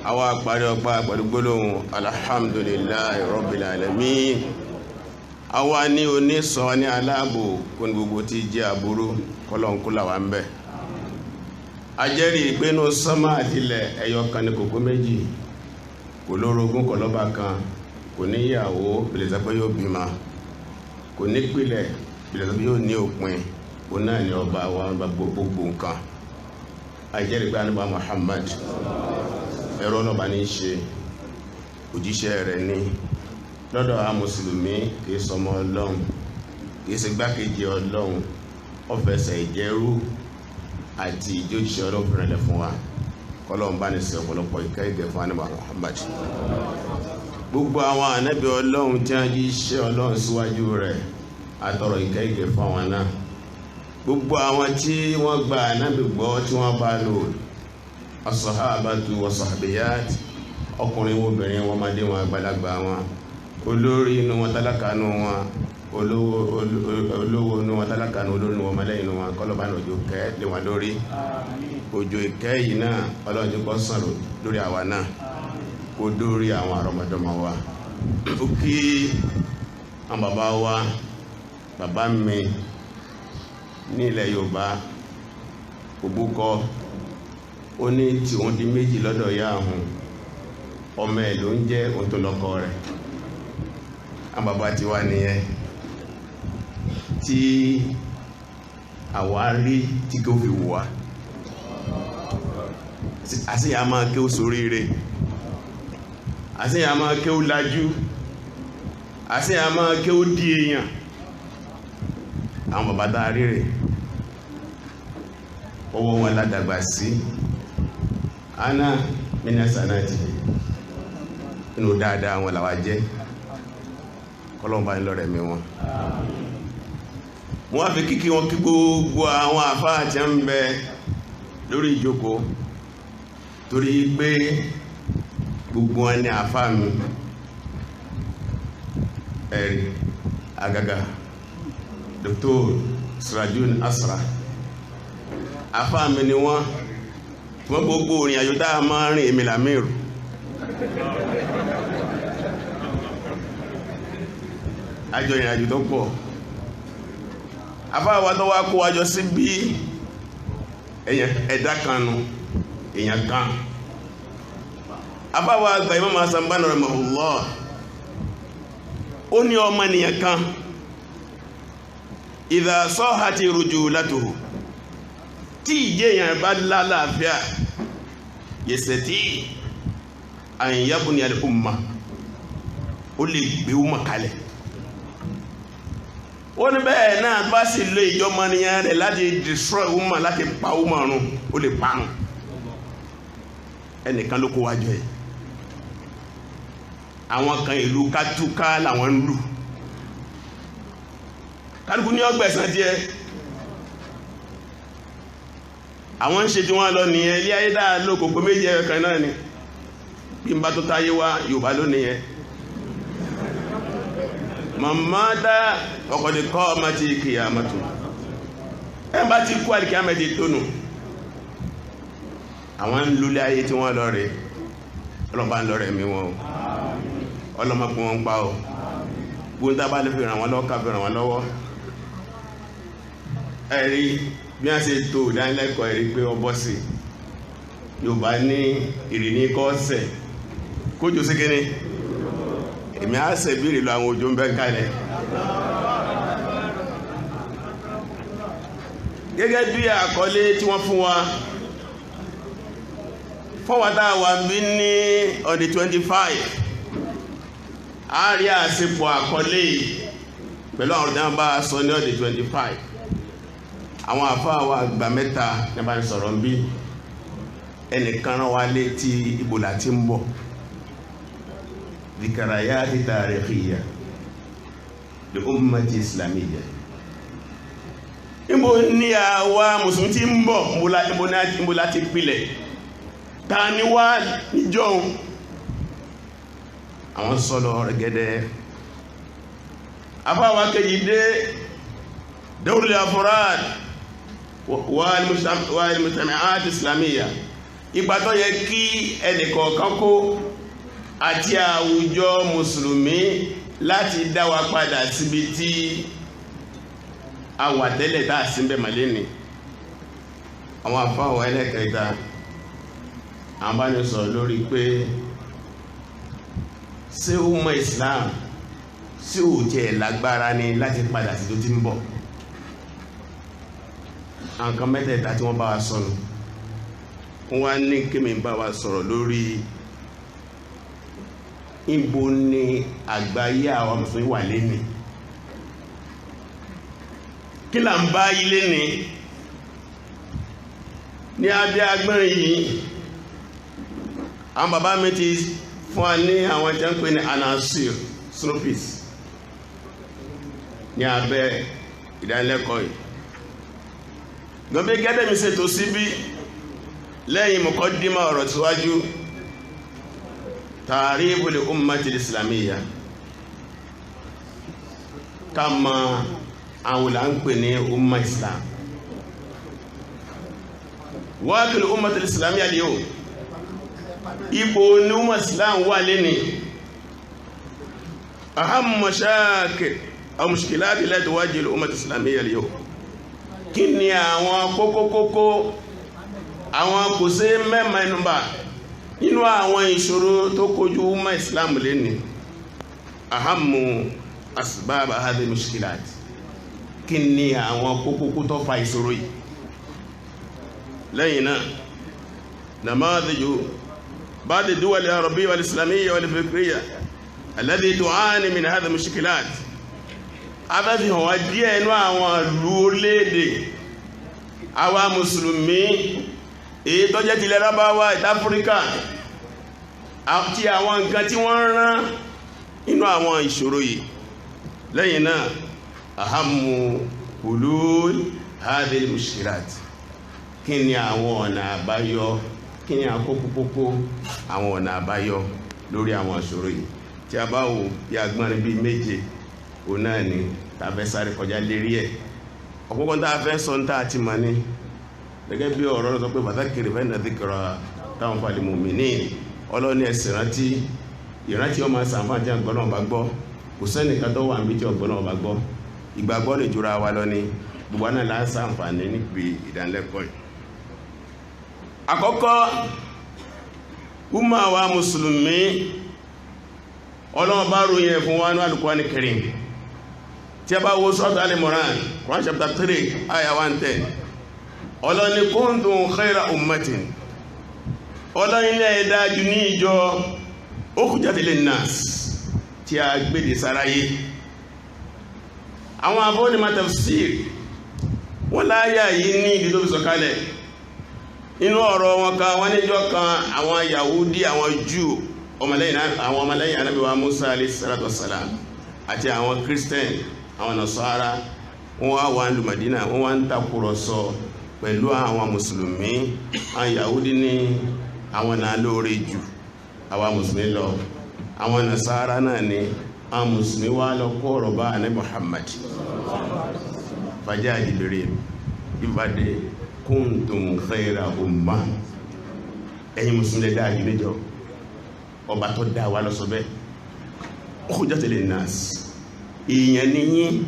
àwa àpàrí ọgbà pẹ̀lú gbólóhùn alhamdulillahi rabbil alamin. àwa ní onísọ ní aláàbò kò ní gbogbo tí jẹ́ àbúrú kọlọ̀nkúlà wà ń bẹ̀. ajẹ́rìí ìpinnu sánmà àtilẹ̀ ẹyọ kan ní kòkó méjì, kò lórogún kò lọ́ba kan, kò níyàwó bìlẹ̀sẹ̀pẹ́ yóò bímọ, kò ní pìlẹ̀ bìlẹ̀sẹ̀pẹ́ yóò ní òpin, kò náà ní ọba wa gbogbo nǹkan. ajẹ́rìí pé ànábì Muhammad ẹ̀rọ ọlọ́ba ní í ṣe, òjíṣẹ́ rẹ̀ ní lọ́dọ̀ àwọn mùsùlùmí, kìí sọmọ Ọlọ́run, kìí ṣe gbákejì Ọlọ́run, ó fẹsẹ̀ ìjẹ́rú àti ìjójíṣẹ́ Ọlọ́run rẹ̀ fún wa. Ọlọ́run bá ní ṣe ọ̀pọ̀lọpọ̀ ìkẹ́ ìgẹ̀ fún ànábì Muhammad. gbogbo àwọn ànábì Ọlọ́run tí wọ́n jíṣẹ́ Ọlọ́run síwájú rẹ̀ àtọrọ ìkẹ́ ìgẹ̀ fún àwọn náà. gbogbo àwọn tí wọ́n gba ànábì gbọ́ tí wọ́n bá lò, as-sahabatu wa sahabiyat, ọkùnrin wọn obìnrin wọn ọmọdé wọn àgbàlagbà wọn, olórí inú wọn tálákà inú wọn, olówó inú wọn tálákà inú olórí wọn ọmọlẹ́yìn inú wọn. kọ́lọ́bà ní òjò kẹ́ lé wọn lórí. òjò ìkẹ́ yìí náà Ọlọ́run jẹ́ kó sàn lórí àwa náà, kó dórí àwọn àrọmọdọ́mọ wa. ó kí àwọn bàbá wa, bàbá mi ní ilẹ̀ Yorùbá òbúkọ, ó ní tí òun di méjì lọ́dọ̀ ya ahùn, ọmọ ẹ̀ ló ń jẹ́ òun tó lọ́kọ rẹ̀. àwọn bàbá ti wá nìyẹn tí àwa rí tí kò fi wù wá. àṣeyà máa kí ó soríire, àṣeyà máa kí ó lajú, àṣeyà máa kí ó di èèyàn. àwọn bàbá tá a rí rẹ̀ ọwọ́ wọn ládàgbà sí. ana mínísà náà ti inú dáadáa wọn làwa jẹ́. kọ́lọ́mbà ń lọ́rẹ̀ mi wọn. wọ́n fi kíkí wọn kí gbogbo àwọn àfáà tí ń bẹ lórí ìjókòó, torí pé gbogbo wọn ní àfáà mi. ẹ̀rí àgàgà Dr. Sirajun Asra, àfáà mi ni wọ́n gbogbo òrìn àjò tá a máa rìn èmi làmírù. àjọ ìrìn àjò tó pọ̀. àfáà wa tó wá kó wájọ sí bí ẹ̀dá kan nù, èèyàn kan. àfáà wa àgbà Imam Hasan Banna rahimahullah, ó ní ọmọ nìyàn kan idha sahati rujulatuhu, tí ìjẹ́ èèyàn bá lálàáfíà, yastati an yabni al-umma, ó lè gbé umma kalẹ̀. ó ní bẹ́ẹ̀ náà bá sì lo ìjọmọnìyàn rẹ̀ láti destroy umma, láti pa umma run, ó lè parun. ẹnìkan ló kó wájọ ẹ̀. àwọn kan ìlú kátúká làwọn ń lù, kálukú ní ọgbẹ̀sán díẹ̀. àwọn ń ṣe tí wọ́n lọ nìyẹn. ilé ayé dáa ló kòkó méjì ẹ̀rọ kan náà ni. bí n bá tó táyé wá Yorùbá ló nìyẹn. màmá dá ọkọ̀dé kọ́ ọmọ tí kì í àmọ́tò. ẹ bá ti kú àdìkí àmẹ́tì tónù. àwọn ń lulẹ̀ ayé tí wọ́n lọ rẹ̀. ọlọ́ba ń lọ rẹ̀ mí wọn o. ọlọ́mọkùn wọn ń pa o. gbóńtà bá lè fi ràn wọ́n lọ́wọ́ ká fi ràn wọ́n lọ́wọ́. ẹ̀rí bí wọ́n ṣe tó ìdánilẹ́kọ̀ọ́ ẹ̀rí pé ọ bọ́ sí. Yorùbá ní ìrìní kọ́ ọ̀sẹ̀ kójò sí kíní. èmi á ṣe bí ìrìlọ àwọn òjò ń bẹ́ kalẹ̀. gẹ́gẹ́ bí àkọlé tí wọ́n fún wa fọ́wọ́dá wa bí ní on the 25 a rí àṣepọ̀ àkọlé pẹ̀lú àwọn ọ̀dá bá sọ ní on the 25. àwọn àfáà wa àgbà mẹ́ta ní bá ń sọ̀rọ̀ bí ẹnìkan rán wa létí ibo la ti ń bọ̀ ذكريات تاريخية لأمة إسلامية. Níbo ni àwa Mùsùlùmí tí ń bọ̀, níbo láti pilẹ̀, ta ni wá níjọ́un. Àwọn sọ́lọ̀ rẹ̀gẹ́dẹ́. Afáwa kejì dé Dawrul Afrad wal Mujtami'at Islamiyya. Ipa tó yẹ kí ẹnìkọ̀ọ̀kan kó àti àwùjọ Mùsùlùmí láti dá wa padà síbi tí a wà tẹ́lẹ̀ tá a sí bẹ̀ màlẹ́ ni. Àwọn afáwa ẹlẹ́kẹta àwọn bá ní sọ̀rọ̀ lórí pé ṣé umma Islam sí ò jẹ́ lágbára ní láti padà sí tó ti ń bọ̀. Nǹkan mẹ́tẹ̀ẹ̀ta tí wọ́n bá wa sọ̀rọ̀ wọ́n wá ní kémi bá wa sọ̀rọ̀ lórí ìbò ní àgbáyé àwọn Mùsùlùmí wà lẹ́ni, kí là ń bá ilé ní abẹ́ agbẹ́rin yìí. Àwọn bàbá mi ti fún wa ní àwọn tí wọ́n ń pè ní anasir snopis ní abẹ́ ìdánilẹ́kọ̀ọ́ yìí. Gọ́bí gẹ́gẹ́ mi ṣètò síbí lẹ́yìn muqaddima ọ̀rọ̀ síwájú ta'riful ummatil islamiyya, ká mọ àwọn là ń pè ní umma Islam. Waqil ummatil islamiyya al-yawm, ipò ní umma Islam wà lẹ́ni. Aham mashakil aw mushkilat allati tuwajjihu al-ummatil islamiyya al-yawm, kí ni àwọn kókókókó àwọn kò sí mẹ́mẹ́nubà nínú àwọn ìṣòro tó kojú umma Islam lẹ́ni. Ahammu asbab hadhihi mushkilat, kí ni àwọn kókókó tó fa ìṣòro yìí. lẹ́yìn náà namadhiju ba'd ad-duwal al-arabiyya wal-islamiyya wal-fikriyya alladhi tu'ani min hadhihi al-mushkilat. Abẹ́fi hàn wá díẹ̀ inú àwọn ìlú orílẹ̀-èdè àwa Mùsùlùmí èyí tó jẹ́ tilẹ̀ Lárúbáwá Áfíríkà àti àwọn nǹkan tí wọ́n rán inú àwọn ìṣòro yìí. lẹ́yìn náà ahammu hulul hadhihi al-mushkilat, kí ni àwọn ọ̀nà àbáyọ, kí ni àkókòkókó àwọn ọ̀nà àbáyọ lórí àwọn ìṣòro yìí. Tí a bá wò bí agbọ́nrin bíi méje òun náà ni tàbẹ́ sáré kọjá lérí ẹ̀. ọ̀pọ̀pọ̀ tá a fẹ́ sọ ń tá a ti mọ̀ ní gẹ́gẹ́ bí ọ̀rọ̀ sọ pé fadhakkir fa inna dhikra tanfa'ul mu'minin. Ọlọ́ni ẹ̀sìn ìrántí ọmọ sàǹfààní tí ọgbọ́n náà bá gbọ́. Kò sẹ́nìkan tó wà níbi tí ọgbọ́n náà bá gbọ́. Ìgbàgbọ́ lè jura wa lọ ní gbogbo náà láń sàǹfààní níbi ìdánilẹ́kọ̀ọ́ yìí. Àkọ́kọ́, umma wa Mùsùlùmí Ọlọ́run bá ròyìn ẹ̀ fún wa ní Al-Qur'an Karim. Tí a bá wo Surah Al-Imran, Quran chapter 3 ayah 110, Ọlọ́run ní kuntum khayra ummatin, Ọlọ́run ilẹ̀ ìdájú ní ìjọ ukhrijat lin-nas tí a gbèdè sáráyé. Àwọn afọ́nimọ̀ tafsir wọ́n láyà yìí ní ìdí tó fi sọ̀kalẹ̀. Inú ọ̀rọ̀ wọn kan wọ́n níjọ́ kan àwọn Yahudi, àwọn Júù, àwọn ọmọlẹ́yìn Ànábì wa Musa alayhi salatu wassalam àti àwọn Christian, àwọn Nasara, wọ́n wá wà ní Madina, wọ́n wá ń takùrọ̀sọ pẹ̀lú àwọn Mùsùlùmí. Àwọn Yahudi ní àwọn náà lóore jù àwa Mùsùlùmí lọ, àwọn Nasara náà ní àwọn Mùsùlùmí wá lọ kó ọ̀rọ̀ bá Ànábì Muhammad. Fàjá Jibril ìbàdé kuntum khayra umma, ẹ̀yin Mùsùlùmí lè dáa jù níjọ. Ọba tó dá wa lọ sọ bẹ́ẹ̀. Ukhrijat lin-nas, èèyàn ní yín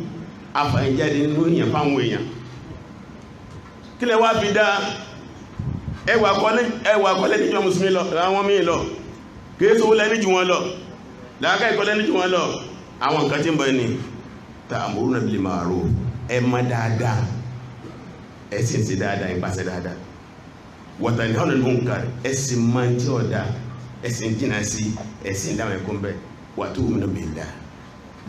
afàyíjáde nínú èèyàn fáwọn èèyàn. Kí lẹ wá fi dá ẹwà kọ́lẹ́ níjọ Mùsùlùmí lọ àwọn míì lọ, kéèsò ó lẹ́ní jù wọn lọ, làákà ìkọ́lẹ́ ní jù wọn lọ. Àwọn nǹkan tí ń bọ̀ ní ta'muruna bil ma'ruf, ẹ má dáadáa, ẹ sì ń ṣe dáadáa, ẹ pàṣẹ dáadáa. Wa tanhawna 'anil munkar, ẹ sì máa ń tí ọ̀dà, ẹ sì ń jìnnà sí, ẹ sì ń dáwọn ẹ̀kọ́ bẹ́ẹ̀. Wa tu'minu billah,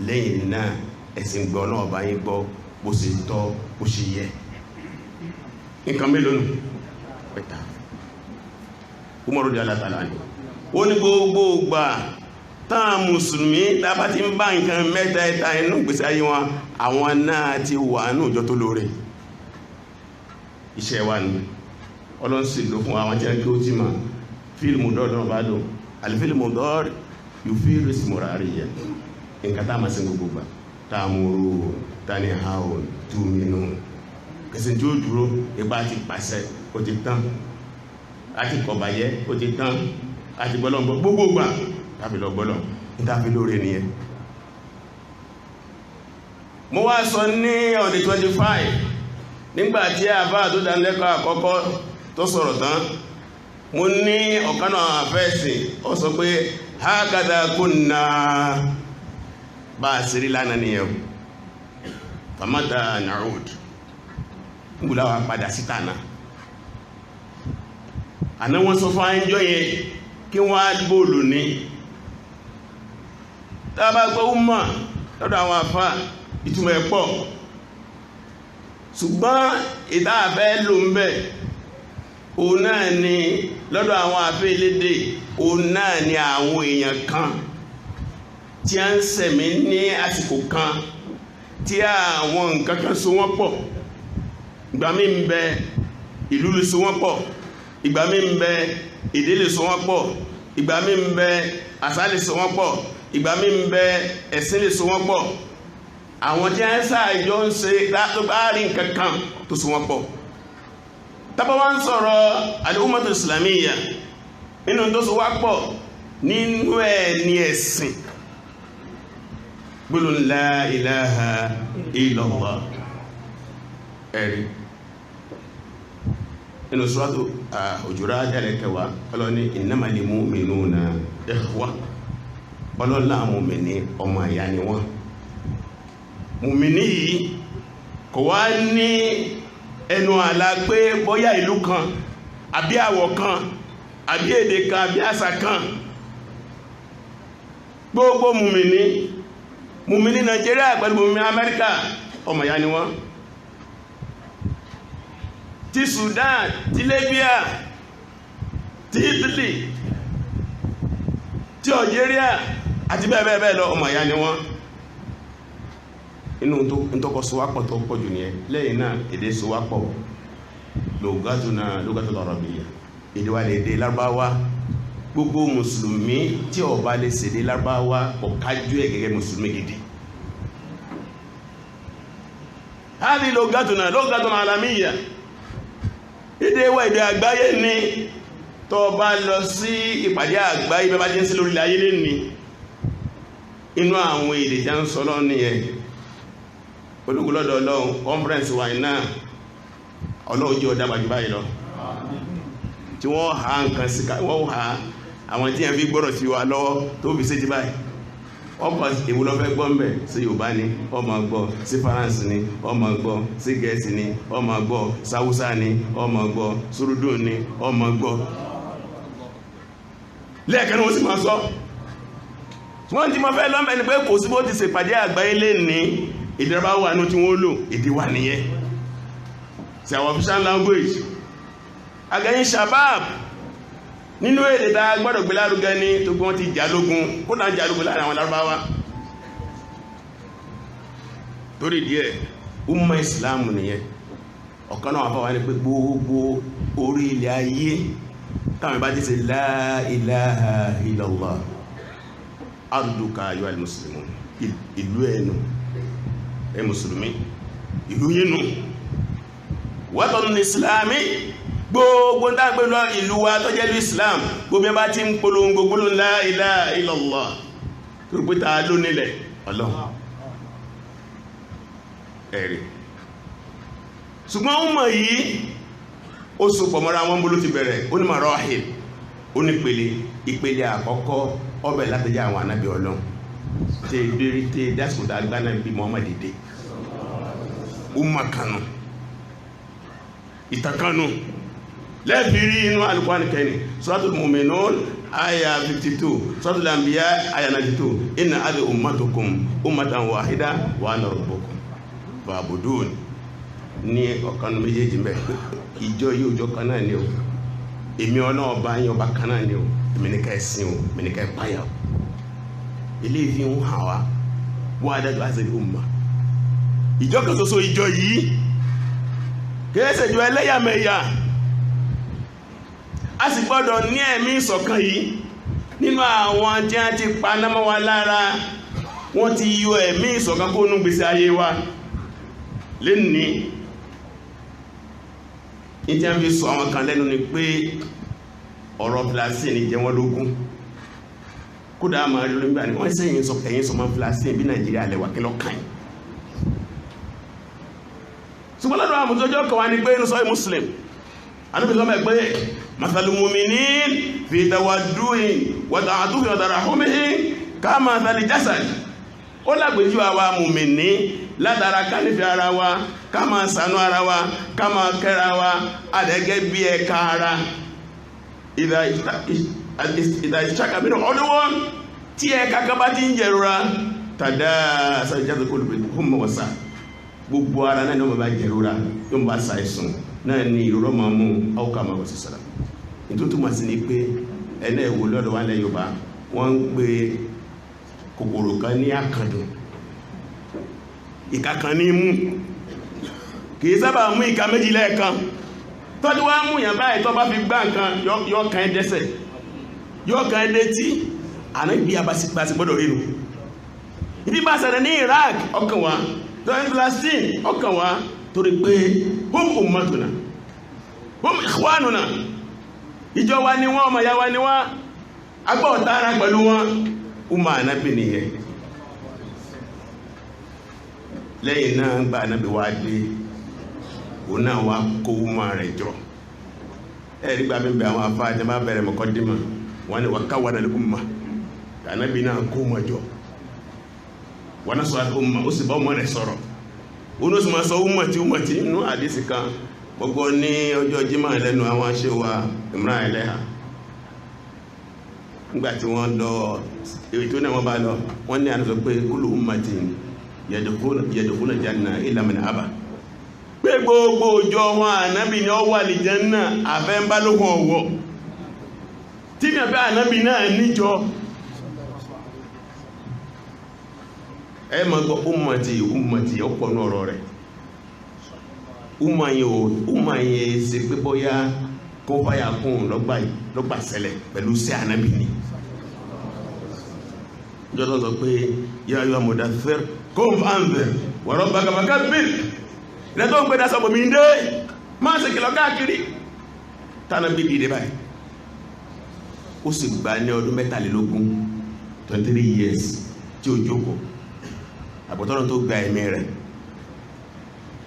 lẹ́yìn náà ẹ sì ń gbọ́ náà bá yín gbọ́ bó ṣe tọ́ bó ṣe yẹ. Nǹkan mélòó nù pẹ̀ta. Umaru di alátàlá ni ó ní gbogbo gbà tán mùsùlùmí tábà ti ń bá nǹkan mẹ́ta ẹ̀ta inú ìgbésí ayé wọn àwọn náà ti wà ní òjò tó lóore iṣẹ́ wa ni ọlọ́nsì ló fún àwọn tí wọ́n kí ó ti mọ̀ fíìlmù dọ́ọ̀dọ́ bá lò àlìfíìlmù dọ́ọ̀rì yóò fi rí sí mọ̀rọ̀ àrí yẹn nǹkan tá a máa ṣe gbogbo gbà tá a múrò tá ní àwọn tú mínú kẹsìn tí ó dúró ipá ti pàṣẹ ó ti tán láti kọ̀bàyẹ́ ó ti tán láti gbọ́lọ́gbọ́ gbogbo gbà tàbí lọ gbọ́lọ́ nítàbí lóore nìyẹn. mo wá sọ ní on the 25 nígbàtí àbá tó dánilẹ́kọ̀ọ́ àkọ́kọ́ tó sọ̀rọ̀ tán mo ní ọ̀kanà àfẹ́sì ó sọ pé hákàdà kunna bá a sírí lánàá nìyẹn famata na'ud ngbùláwà padà síta náà àná wọ́n sọ fún àyíjọ́ yẹn kí wọ́n á bóòlù ní tàbá gbọ́ ọmọ lọ́dọ̀ àwọn àfá ìtumọ̀ ẹ̀pọ̀ ṣùgbọ́n ìdáàbẹ́ ló ń bẹ̀ òun náà ni lọ́dọ̀ àwọn àfẹ́ ilédè òun náà ni àwọn èèyàn kan tí a ń ṣẹ̀mí ní àsìkò kan tí àwọn nǹkan kan so wọ́n pọ̀ ìgbà mí ń bẹ ìlú lè so wọ́n pọ̀ ìgbà mí ń bẹ èdè lè so wọ́n pọ̀ ìgbà mí ń bẹ àṣà lè so wọ́n pọ̀ ìgbà mí ń bẹ ẹ̀sìn lè so wọ́n pọ̀ àwọn tí a ń sáàjọ ń ṣe láàrin nǹkan kan tó so wọ́n pọ̀ tábà wá ń sọ̀rọ̀ al-ummatu islamiyya nínú tó so wá pọ̀ nínú ẹ̀ ní ẹ̀sìn gbólóhùn la ilaha illallah ẹ̀rí nínú suratu Hujurat kẹwàá ọlọ́ni innamal mu'minuna ikhwa ọlọ́lá mùmìnì ọmọ ìyá ni wọ́n mùmìnì yìí kò wá ní ẹnu àlà pé bóyá ìlú kan àbí àwọ̀ kan àbí èdè kan àbí àṣà kan gbogbo mùmìnì Nàìjíríà pẹ̀lú mùmìnì Amẹ́ríkà ọmọ ìyá ni wọ́n ti Sudan ti Libya ti Italy ti Algeria àti bẹ́ẹ̀ lọ ọmọ ìyá ni wọ́n inú tó sọwápọ̀ tó pọ̀ jù nìyẹn lẹ́yìn náà èdè sọwápọ̀ lughatul arabiyya èdè wa lè dé Lárúbáwá gbogbo mùsùlùmí tí ó bá lè ṣèdè Lárúbáwá ọ̀kájú ẹ̀ gẹ́gẹ́ mùsùlùmí gidi hadi lughatun alamiyya èdè wa èdè àgbáyé ni tó bá lọ sí ìpàdé àgbáyé bẹ́bá jẹ́ sí lórílẹ̀ ayé lè ní inú àwọn èdè jẹ́ ń sọ lọ ní ẹ̀ olúgbùlọ́dọ̀ ọlọ́run conference wà náà ọlọ́run jẹ́ ọdá gbàjú báyìí lọ tí wọ́n ha nǹkan sí wọ́n ha àwọn tí yẹn fi gbọ́rọ̀ sí wa lọ́wọ́ tó fi sí ti báyìí ọkọ̀ ìwúlọ́fẹ́ gbọ́ mbẹ̀ sí Yorùbá ni ọmọ gbọ́ sí Faransé ni ọmọ gbọ́ sí Gẹ̀ẹ́sì ni ọmọ gbọ́ sáwúsá ni ọmọ gbọ́ sùrùdù ni ọmọ gbọ́ lẹ́ẹ̀kan wọ́n sì máa sọ wọ́n ti mọ́ fẹ́ lọ́mẹ́ ni pé kò sí bó ti ṣèpàdé àgbáyé lè ní ìdẹ́rẹ́bá wà ní tí wọ́n lò èdè wà nìyẹn sí our official language agẹ́yìn shabab nínú èdè tá a gbọ́dọ̀ gbé lárugẹ ní tó gbọ́n ti jàlógún kó náà jàlógún láàrin àwọn Lárúbáwá torí díẹ̀ umma Islam nìyẹn ọ̀kan náà wà fáwọn ní pé gbogbo orí ilẹ̀ ayé táwọn ìbá ti ṣe la ilaha illallah arduka ayyuha al-muslimun ìlú ẹnu ẹ mùsùlùmí ìlú yínú wọ́tọ̀nù Islami gbogbo ń dágbé lọ ìlú wa tó jẹ́ ìlú Islam gbogbo ẹbá tí ń polongo gbogbo la ilaha illallah tó rú pítà ló nílẹ̀ Ọlọ́run ẹ̀rẹ̀ ṣùgbọ́n ó mọ̀ yìí ó so pọ̀ mọ́ra wọn bó ló ti bẹ̀rẹ̀ ó ní marahil ó ní ìpele àkọ́kọ́ ọbẹ̀ látẹjá àwọn ànábì Ọlọ́run tẹ́ dásìkò tá gbá náà bí Muhammad dé umma kanu ìtàkanu lẹ́bìrí inú Al-Qur'an kẹni Suratul Mu'minun aya 52 Suratul Anbiya aya 92 inna hadhihi ummatukum ummatan wahida wa ana rabbukum fa'budun ní ọ̀kanu méjèèjì mẹ́ ìjọ yìí òjò kan náà ni o èmi Ọlọ́run bá yín ọba kan náà ni o èmi ní ká ẹ̀sìn o èmi ní ká ẹ̀páyà o ilé ìfi ń hàn wá wọ́n adájọ́ àṣẹ umma ìjọ kan ṣoṣo ìjọ yìí kìí jọ ẹlẹ́yàmẹ̀yà a sì gbọ́dọ̀ ní ẹ̀mí ìṣọ̀kan yìí nínú àwọn tí a ti paná mọ́ wa lára wọ́n ti yọ ẹ̀mí ìṣọ̀kan kó nú gbèsè ayé wa lẹ́ni ní tí a fi sọ àwọn kan lẹ́nu ni pé ọ̀rọ̀ plastin jẹ́ wọ́n lógún kódà a máa rí olóńgbà ní wọ́n sẹ́yìn sọ ẹ̀yìn sọmọ plastin bí Nàìjíríà lẹ́wà kí lọ́kàn yìí ṣùgbọ́n lọ́dọ̀ àmùsọ́jọ́ kan wá ní pé inú sọ́yí Muslim anúbí sọ́mọ̀ pé mathalul mu'minin fi tawadduhim wa ta'atufihim wa tarahumihim kama mathali jasad ó lágbèjú àwa mùmìní látara ká nífẹ̀ẹ́ ara wa ká máa ṣàánú ara wa ká máa kẹ́ra wa àdẹ́gẹ́ bí ẹ̀ka ara ìdá ìṣàkà mìíràn ọdúnwọ́n tí ẹ̀ka kan bá ti ń jẹ̀rora tàdá sàjáde kó lùbẹ̀ fún mọ̀wọ̀sá gbogbo ara náà ni wọ́n bá jẹ̀rora yóò bá ṣàìsùn náà ni ìrọ̀rọ̀ máa mú ọkà máa wọ̀ sí sọ́la nítorí tó máa sí ni pé ẹ̀nà ẹ̀wò lọ́dọ̀ wa lẹ́ Yorùbá wọ́n ń gbé kòkòrò kan ní àkàndùn ìka kan ní mú kìí sábà mú ìka méjì lẹ́ẹ̀kan tọ́jú wá mú yàn báyìí tó bá fi gbá nǹkan yọ kan ẹ́ dẹ́sẹ̀ yọ kan ẹ́ létí àná ìbí abasígbàsí gbọ́dọ̀ rínu ìdí bá ṣẹlẹ̀ ní Iraq ọkàn wa lọ́yìn Palestine ọkàn wa torí pé hum ummatuna hum ikhwanuna ìjọ wa ni wọ́n ọmọ ya wa ni wọ́n agbọ́ ọ̀tara pẹ̀lú wọn umma Ànábì nìyẹn lẹ́yìn náà gba Ànábì wá dé òun náà wá kó umma rẹ̀ jọ ẹ̀rí gba bíbẹ̀ àwọn afá àti bá bẹ̀rẹ̀ muqaddima wọ́n ni wakawana al-umma Ànábì náà kó umma jọ wọ́n náà sọ umma ó sì bá umma rẹ̀ sọ̀rọ̀ ó ní ó sì máa sọ ummati inú àdísì kan gbogbo ní ọjọ́ Jímọ̀ lẹ́nu àwọn aṣẹ́ wa Imran Eleha nígbàtí wọ́n lọ èyí tó náà wọ́n bá lọ wọ́n ní àná sọ pé kullu ummatin yadkhuluna janna illa man aba pé gbogbo ọjọ́ wọn Ànábì ni ó wà ní Janna àfẹ́ ń bá lókun ọ̀wọ́ tí ní àfẹ́ Ànábì náà níjọ ẹ ma gbọ́ ummati ọ̀pọ̀ ní ọ̀rọ̀ rẹ̀ umma yẹn ṣe pé bóyá kó báyà kún lọ́gbà ṣẹlẹ̀ pẹ̀lú sí Ànábì ni jọ́tọ̀ sọ pé ya ayyuhal mudaththir qum fa'anzir wa rabbaka fakabbir lẹ́tọ́ ń pẹ́ dá sọ́bọ̀ mi ń dé máa ṣe kìlọ̀ káàkiri tánàbí dìde báyìí ó sì gbà ní ọdún 23 years tí ó jókòó àbọ̀tọ́rọ̀ tó gba ẹ̀mí rẹ̀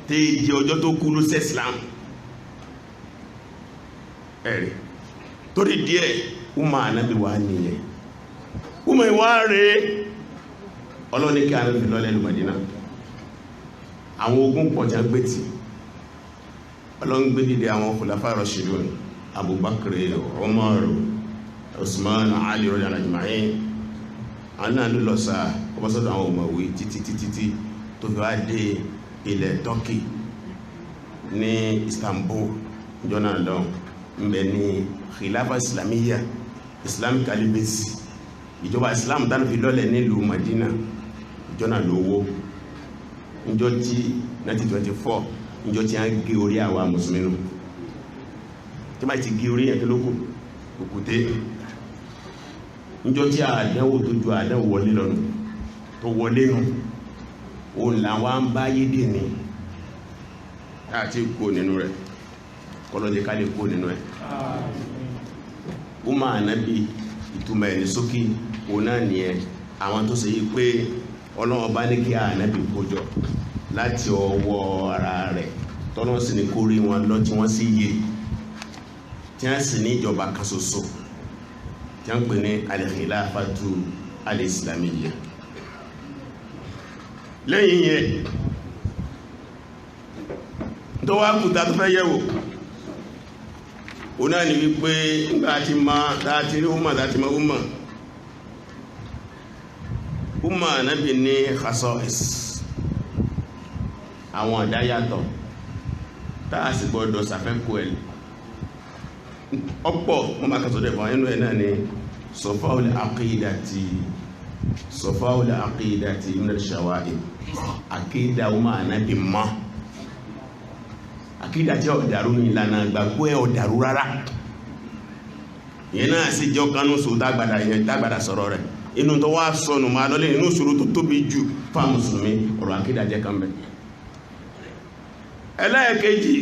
tí jẹ ọjọ́ tó kú ló ṣe Islam ẹ̀rẹ̀ torí díẹ̀ umma Ànábì wà nìyẹn umma ìwà rẹ̀ ọlọ́ni kí Ànábì lọ́lẹ̀ lù Mádínà àwọn ogun pọ̀ tí a gbé tí ọlọ́n gbé dìde àwọn khulafa rashidun Abubakar Umar Usman Ali radiyallahu ajma'in àwọn náà ló lọ sáà ọmọsọ́dọ̀ àwọn ọmọwé títí tó fi wá dé ilẹ̀ Turkey ní Istanbul jọna lọ mbẹ ní khilafa islamiyya Islamic caliphate ìjọba Islam tánà fi lọ́lẹ̀ nílùú Madina jọna lówó níjọ́ tí 1924 níjọ́ tí a ń gé orí àwa mùsùlùmí nù tí máa ti gé orí yẹn tó lókù òkúté níjọ́ tí àdánwò tó ju àdánwò wọlé lọ́nà tó wọlé nù o làwọn ń bá yédè ní àti kó nínú rẹ̀ kọlọ́dé ká lè kó nínú ẹ̀ umma Ànábì ìtumọ̀ ẹni sókè òun náà nìyẹn àwọn tó ṣe yí pé Ọlọ́run bá ní kí Ànábì kójọ láti ọwọ́ ara rẹ̀ tọ́lọ́ sì ní kó rí wọn lọ tí wọ́n sì yé tí wọ́n sì ní ìjọba kan ṣoṣo tí wọ́n pè ní al-khilafatu al-islamiyya lẹ́yìn yẹn tó wá kùtà tó fẹ́ yẹ̀wò o náà ni wípé nígbà tí ma dáti rí umma Ànábì ní khasa'is àwọn àdáyàtọ̀ táà sì gbọ́dọ̀ sàfẹ́kù ẹ̀ ọ̀pọ̀ wọ́n máa kàtọ̀ dẹ̀bọ̀ nínú ẹ̀ náà ni sọfáwọlẹ̀ aqidati sọfáwọlẹ àkídà ti ìmìnira ṣàwáì àkídà ọmọ ànábì mọ́ àkídà tí ọ̀dàrú ní ìlànà gbàgbọ́ ẹ̀ ọ̀dàrú rárá ìyẹn náà sì jọ kanú sọ dágbàdà sọ̀rọ̀ rẹ̀ inú tó wá sọnù máa lọ́lẹ̀ inú ìṣòro tó tóbi jù fáwọn mùsùlùmí ọ̀rọ̀ àkídà jẹ́ kan bẹ̀. ẹlẹ́ẹ̀kejì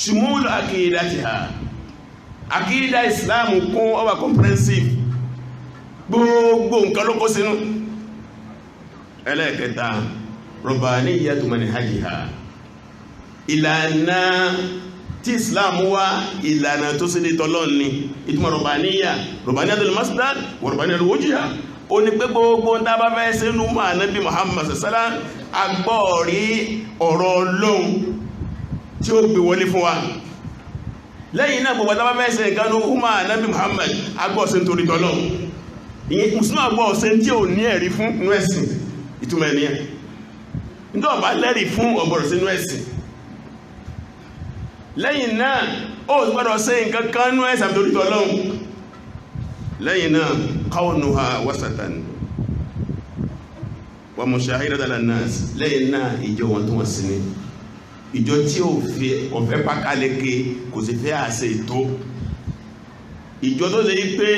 ṣùmúlù àkídà ti hà àkídà ìsìláàmù kún over comprehensive gbogbo nǹkan ló kó sínú. ẹlẹ́ẹ̀kẹta rọ̀bàníyàtu manhajiha ìlànà tí islam wá ìlànà tó sí ní tọ́lọ́n ni ìtumọ̀ rọ̀bàníyàtul masdar wa rọ̀bàníyàtul wujha ó ní pé gbogbo ń dábá fẹ́ sínú máa nábì Muhammad sallá agbọ́ọ̀rí ọ̀rọ̀ Ọlọ́hun tí ó gbé wọlé fún wa lẹ́yìn náà gbogbo dábá fẹ́ sí nǹkan ní máa nábì Muhammad agbọ́ọ̀sẹ̀ nítorí tọ́lọ́hun ìyẹn musulman agbọ́ọ̀sẹ̀ tí ò ní ẹ̀rí fún inú ẹ̀sìn ìtumọ̀ ẹ̀ní ẹ̀ ní ọ̀bá lẹ́rìí fún ọ̀gbọ̀rọ̀ sínú ẹ̀sìn lẹ́yìn náà ó gbọ́dọ̀ ṣe nǹkan kan nú ẹ̀sìn àbí torítọ̀ Ọlọ́run lẹ́yìn náà kaunuha wasatan wa mushahidatan linnas lẹ́yìn náà ìjọ wọn tó wọ́n sí ní ìjọ tí ó fi ọ̀fẹ́ pákáleke kò sì fẹ́ àṣẹ ètò ìjọ tó lè pé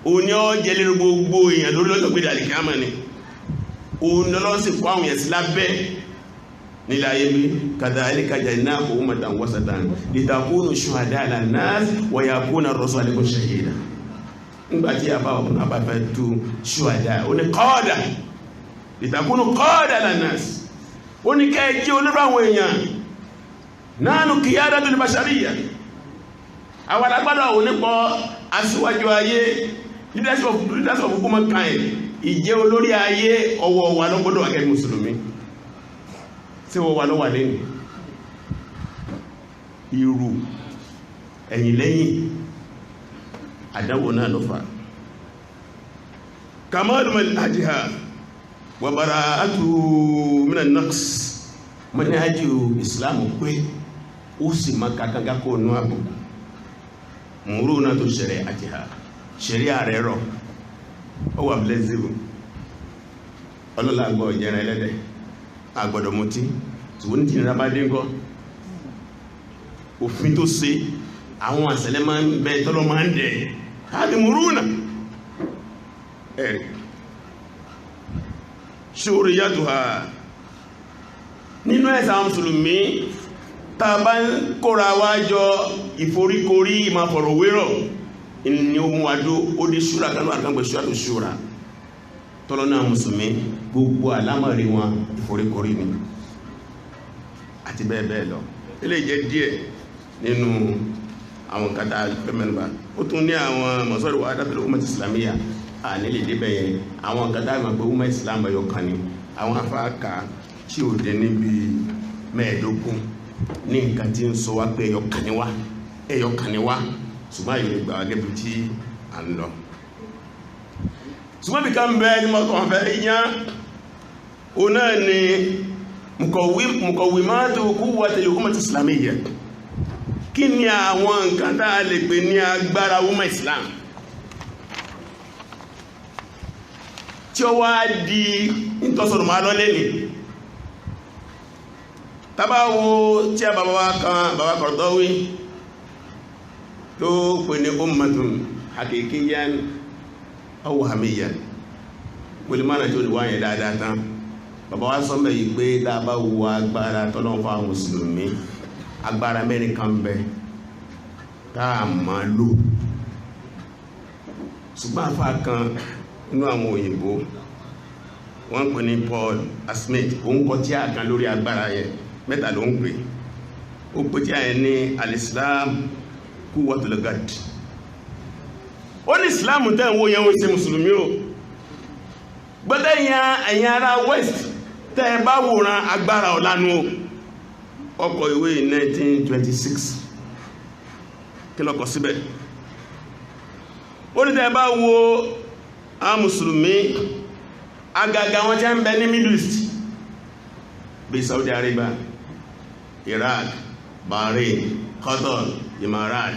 òun ni ó jẹ́ lérò gbogbo èèyàn lórí lọ́jọ́ gbé dàlì kíámà ni òun lọ́lọ́ sì kó àwọn èèyàn sí lábẹ́ nílẹ̀ ayé bí kadhalika ja'alnakum ummatan wasatan litakunu shuhada 'ala an-nas wa yakuna ar-rasulu 'alaykum shahida nígbàtí àbáfẹ́ tó shuhada ó ní qada litakunu qada 'ala an-nas ó ní kẹ́ẹ̀kí olóòrò àwọn èèyàn nahnu qiyadatul bashariyya àwọn agbádọ̀ òun nípọ̀ aṣíwájú ayé leadership of humankind ìjẹ́ olórí ayé ọwọ́ wa lọ́gbọ́dọ̀ akẹ́ mùsùlùmí tí wọ́n wà lọ́wà lẹ́yìn irú ẹ̀yìn lẹ́yìn àdáwò náà lọ́fà kamalu manhajiha wa bara'atu minan naqs manhaju islamu pé ó sì má kankan kó nú àbò murunatu shari'atiha sharia rẹ̀ rọ̀ ó wà flexible ọlọ́lá àgbọ̀ ìjẹrin ẹlẹ́dẹ̀ àgbọ̀dọ̀ mutí ṣùgbọ́n tí ìrìnà bá dé ńkọ́ òfin tó ṣe àwọn àṣẹlẹ̀ máa ń bẹ tọ́lọ máa ń dẹ̀ káàdì múrúnà ẹ̀rì ṣóòrò yàtò ha nínú ẹ̀sà mùsùlùmí tá bá ń kóra wájọ ìforíkorí ìmàfọ̀rọ̀wérọ̀ ni ó mú adó ó dé ṣúra kanú àkàngbẹ̀ ṣúra tọ́lọ́nà mùsùlùmí gbogbo àlámọ̀rí wọn ìforíkorí ni àti bẹ́ẹ̀ bẹ́ẹ̀ lọ ilé jẹ́ díẹ̀ nínú àwọn kàtà pẹ́mẹ́lúbà ó tún ní àwọn mọ̀sọ́rọ̀ wà dábìlì umar islamiyya à nílé débẹ̀ yẹn àwọn kàtà ìmọ̀ pé umar islam ẹ̀yọ kan ni àwọn afáàkà tí ò dé níbi mẹ́ẹ̀ẹ́dógún ní nǹkan tí ń sọ wá pé ẹ̀yọ kan ni wá ṣùgbọ́n àyè lè gbà gẹ́bí tí à ń lọ ṣùgbọ́n bí ká ń bẹ́ ní mọ́kàn fẹ́ yá o náà ni mukọ̀wìmátò quwwatil ummati islamiyya kí ni àwọn nǹkan tá a lè pè ní agbára umma islam tí ó wá di ìtọ́sọ̀rọ̀ máa lọ lẹ́ni tàbáwo tí a bàbá Qaradawi tó pè ní ummatun haqiqiyyan aw hamiyyan wòlí máa nàíjọ́ ìwá yẹn dáadáa tán bàbá wá sọ́mọ̀ yìí pé dábá wo agbára tọ́lọ́run fún àwọn mùsùlùmí agbára mẹ́rin kan bẹ táà máa lò ṣùgbọ́n àfá kan inú àwọn òyìnbó wọ́n pè ní Paul Smith òun kọ tí a kan lórí agbára yẹn mẹ́ta ló ń pè ó pè tí a yẹn ní al-Islam quwwatul gad ó ní ìsìláàmù tẹ́ ìwò yẹn ó ṣe mùsùlùmí o gbọ́dẹ̀ ẹ̀yìn ará west tẹ́ bá wòran agbára ọ̀lánú ọkọ̀ ìwé 1926 kí lọ́kọ̀ síbẹ̀ ó ní tẹ́ bá wo a mùsùlùmí agaga wọn jẹ́ ń bẹ ní Middle East bí Saudi Arabia, Iraq, Bahrain, Qatar, Imarat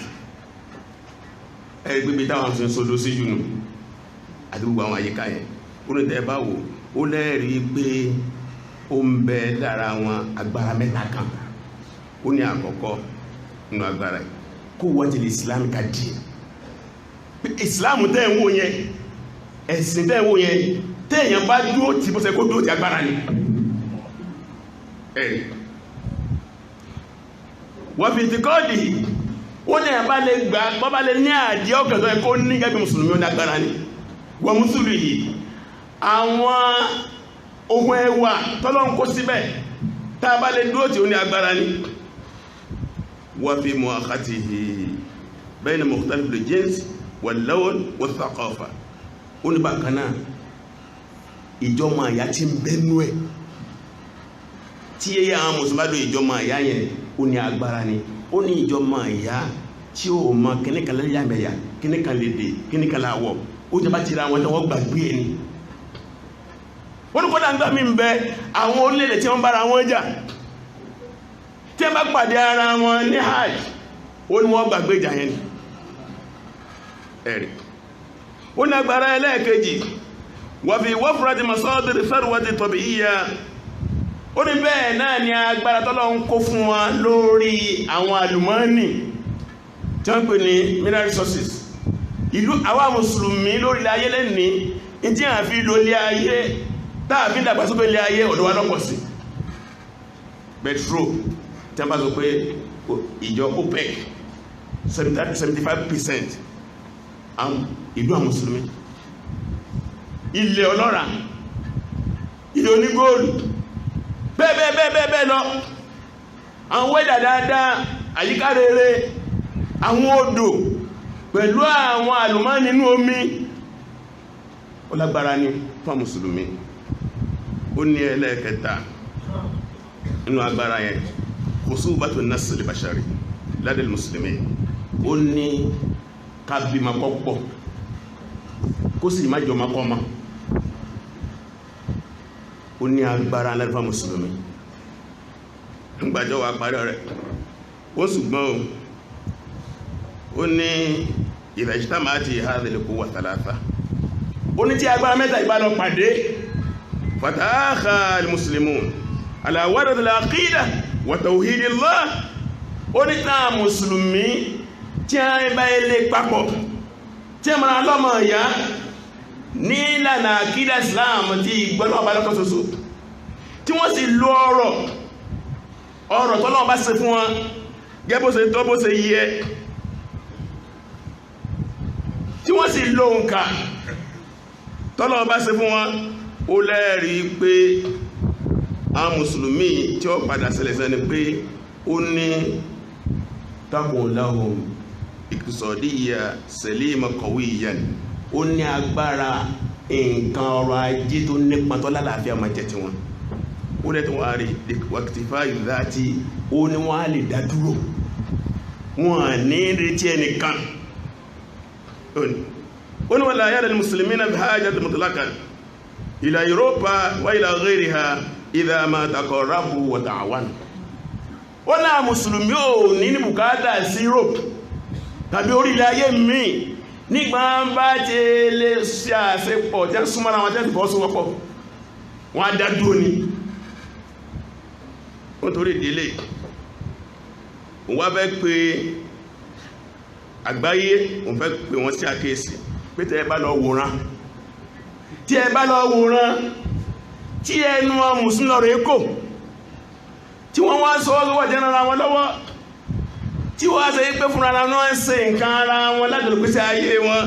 ẹgbẹ́gbẹ́ táwọn fi ń sódó sí jùnú àti gbogbo àwọn àyíká yẹn ó ní tẹ́ bá wò ó lẹ́rìí pé ó ń bẹ lára wọn agbára mẹ́ta kan ó ní àkọ́kọ́ nínú agbára yìí kó wọ́n ti lè Islam ká di Islam tẹ́ ń wò yẹn ẹ̀sìn tẹ́ ń wò yẹn téèyàn bá dúró tí bó ṣe kó dúró ti agbára ni ẹ̀rì wọ́n fi ti kọ́ọ̀dì ó ní ẹ̀bá lè gbà bọ́bá lè ní àjẹ́ ọ̀kẹ̀tọ́ ẹ̀kọ́ ní gẹ́gẹ́ mùsùlùmí ó ní agbára ni wọ́n mùsùlùmí yìí àwọn ohun ẹwà tọ́lọ́ ń kó síbẹ̀ tá a bá lè dúró tí ó ní agbára ni wọ́n fi mọ̀ àkàtì bayna mukhtalif al-jins wal-lawn wath-thaqafa ó ní bákan náà ìjọmọ̀ àyà tí ń bẹ́nu ẹ̀ tí yẹ àwọn mùsùlùmí ìjọmọ̀ àyà yẹn ó ní agbára ni ó ní ìjọmọ̀ àyà tí ó mọ kíníkan lẹ́yàmẹ̀yà kíníkan lédè kíníkan láwọ̀ ó jẹba ti ra àwọn tẹ́wọ́ gbàgbé ẹni wọ́n ní kọ́dá ń gbà mí ń bẹ àwọn orílẹ̀-èdè tí wọ́n bára wọn jà tí wọ́n bá pàdé ara wọn ní hajj ó ní wọ́n gbàgbé ìjà yẹn ni ẹ̀rì ó ní agbára ẹlẹ́ẹ̀kejì wàfi wọ́fúrádì masọ́dìrì fẹ́rùwádìí tọ̀bí yíya ó ní bẹ́ẹ̀ náà ni agbára tọ́lọ́ ń kó fún wa lórí àwọn àlùmọ́ọ́nì tí wọ́n pè ní mineral resources ìlú àwa mùsùlùmí lórí ayé lẹ́ni tí a fi lò lé ayé táà fi dàgbàsókè lé ayé ọ̀dọ̀ wa lọ́pọ̀ sí petro tí a bá sọ pé ìjọ OPEC 75% ìlú àwọn mùsùlùmí ilẹ̀ ọlọ́ràá ilẹ̀ onígóòlù bẹ́ẹ̀ lọ àwọn wẹ́dà dáadáa àyíká rere àwọn odò pẹ̀lú àwọn àlùmọ́ọ́nì nínú omi ó lágbára ní fún mùsùlùmí ó ní ẹlẹ́ẹ̀kẹta nínú agbára yẹn khusubatu nasl al-bashari ládé mùsùlùmí ó ní kábímọ pọ́pọ̀ kó sì má jọ makọ́mọ́ ó ní agbára lẹ́fà mùsùlùmí nígbàjọ́ wà parí rẹ̀ ó ṣùgbọ́n ó ní ìrẹ̀ṣítà máa ti hadhihi al-quwwa thalatha ó ní tí agbára mẹ́ta ìbá lọ pàdé fataakha al-muslimun ala warad al-aqida wa tawhid Allah ó ní táà mùsùlùmí tí a bá ilé papọ̀ tí a mara lọ́mọ ìyá ní ìlànà àkídà Islam tí ìgbọ́nà ọba lọ́kọ̀ ṣoṣo tí wọ́n sì lo ọ̀rọ̀ tọ́lọ́wọ́ bá ṣe fún wọn gẹ́bó ṣe tọ́ bó ṣe yẹ tí wọ́n sì lo nǹka tọ́lọ́wọ́ bá ṣe fún wọn ó lẹ́rìí pé àwọn mùsùlùmí tí ó padà ṣẹlẹ̀ sẹ́ni pé ó ní takun lahum iqtisadiyya salima qawiyyan ó ní agbára nǹkan ọrọ̀ ajé tó nípa tó lálàáfíà máa jẹ́ ti wọn ó lẹ́tọ̀ wọ́n rí wàkìtìfà ìdájí ó ní wọ́n á lè dá dúró wọ́n ní retí ẹnìkan ó ní wọ́n la yara al-muslimina bi hajati mutlaqan ila Europa wa ila ghayriha idha ma taqarrabu wa ta'awanu ó náà mùsùlùmí ò ní bùkátà sí Europe tàbí orílẹ̀ ayé míì nígbà bá ti lè ṣe àṣepọ̀ jẹ́ súnmọ́ra wọn jẹ́ ìfọ́sowọ́pọ̀ wọ́n á dá dúró ní ó torí ìdílé wọ́n fẹ́ pé àgbáyé wọ́n fẹ́ pé wọ́n sí àkéèsì pé tẹ́ ẹ bá lọ wòran tí ẹnu mùsùlùmí lọ rẹ̀ kò tí wọ́n wá sọ ọgbọ́ jẹ́ ara wọn lọ́wọ́ tí wọ́n ṣe pé fúnra ara wọn ṣe nǹkan ara wọn láti lè pèsè ayé wọn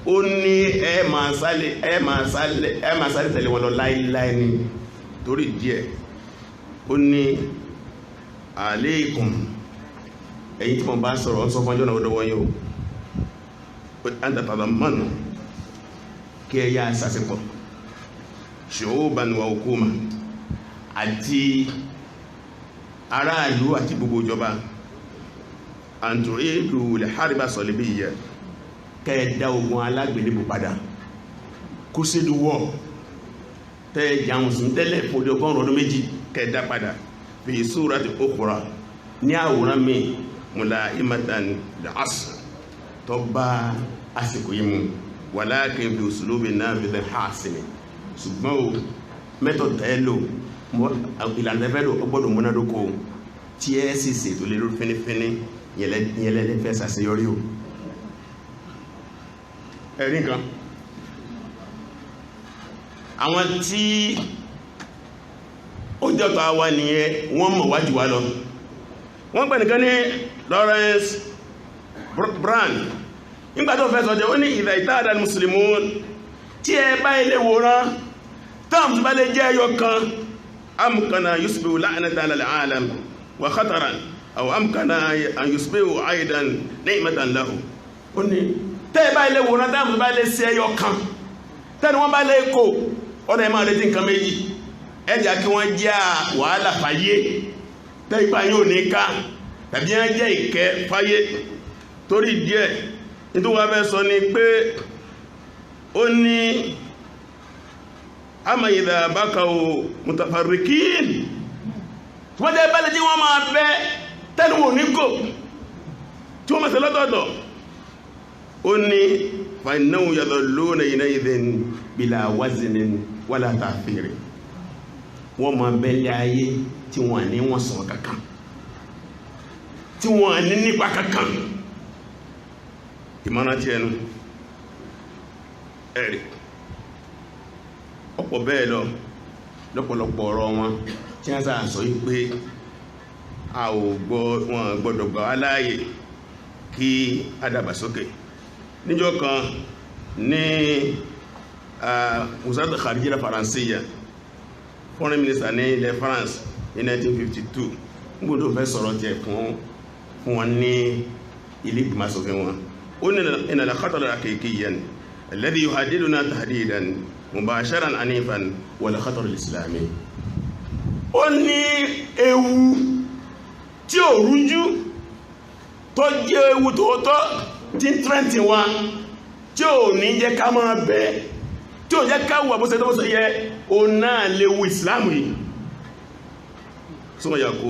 ó ní ẹ máa sálẹ̀ tẹ̀lé wọn lọ láíláí ni torí díẹ̀ ó ní alaykum ẹ̀yin tí wọ́n bá sọ̀rọ̀ ọ́n sọ fún ọjọ́ náà ọdọ́ wọn yóò àǹtàtàdà mọ́nà kí ẹ yá sàṣepọ̀ shu'uban wa hukuma àti aráàlú àti gbogbo ìjọba àǹtòrí ìlú lè hariba salibiyya kẹ́ẹ̀dá ogun alágbèlébù padà crusade war tẹ́ẹ̀jà mùsùlùmí tẹ́lẹ̀ fòdí ọgọ́rùn ọdún méjì kẹ́ẹ̀dá padà fi surati ukhra ní àwòrán mi mula'imatan li'asr tó bá àsìkò yìí mu walakin bi uslubin nafidhin hasin ṣùgbọ́n o method tẹ́ lò ìlànà tẹ́ fẹ́ lò ó gbọ́dọ̀ múnádóko tí ẹ sì ṣètò lè lórí fínífíní yẹn lẹ́fẹ́ ṣàṣeyọrí o ẹ̀rí nǹkan àwọn tí ó jọ́tọ̀ àwa nìyẹn wọ́n mọ̀ wájú wa lọ wọ́n pẹ̀ nìkan ní Lawrence Brand nígbà tó fẹ́ sọ́jọ́ ó ní idha ittahada al-muslimun tí ẹ bá ilé wòrán tọ́m tó bá lè jẹ́ ẹyọ kan amkana yusbihu la'natan ala al-alam wa khataran aw amkana an yusbihu aidan ni'matan lahu ó ní tẹ́ bá ilé wòrán tọ́m tó bá lè ṣe ẹyọ kan tẹ́ni wọ́n bá lè kó ọ̀nà ẹ̀mọ́ retí nǹkan méjì ẹ̀dà kí wọ́n jẹ́ wàhálà fàyé tẹ́ ipa yóò ní ká tàbí wọ́n jẹ́ ìkẹ́ fàyé torí díẹ̀ nítorí wọ́n fẹ́ sọ ni pé ó ní ama idha bakaw mutafarriqin wọ́n jẹ́ bẹ́lẹ̀ tí wọ́n máa bẹ́ tẹ́lú wò ní kò tí wọ́n máa ṣe lọ́tọ̀ọ̀tọ̀ ó ní fa innahum yadhulluna hina'idhin bila waznin wala ta'thir wọ́n máa bẹ́lẹ̀ ayé tí wọ́n ní wọ́n sọ kankan tí wọ́n ní nípa kankan ìmọ̀ràn tí ẹnu ẹ̀rì ọ̀pọ̀ bẹ́ẹ̀ lọ lọ́pọ̀lọpọ̀ ọ̀rọ̀ wọn tí wọ́n sáà sọ pé a ò gbọ́dọ̀ gbà wá láàyè kí a dàgbàsókè níjọ́ kan ní Wizara Kharijiyya Faransiyya foreign minister ní ilẹ̀ France ní 1952 gbọ́dọ̀ fẹ́ sọ̀rọ̀ tẹ̀ fún wọn ní ilé ìgbìmọ̀ aṣòfin wọn ó ní ìnàlá khatara hakikiyyan alladhi yuhaddiduna tahdidan mubasharan anifan wal khatar al-islami ó ní ewu tí ó rújú tó jẹ́ ewu tòótọ́ tí ń trẹ́ntì wa tí ó ní jẹ́ ká máa bẹ́ tí ó jẹ́ ká wà bó ṣe tó bó ṣe yẹ ó náà léwu ìsìláàmù yìí súnmọ̀ yàkó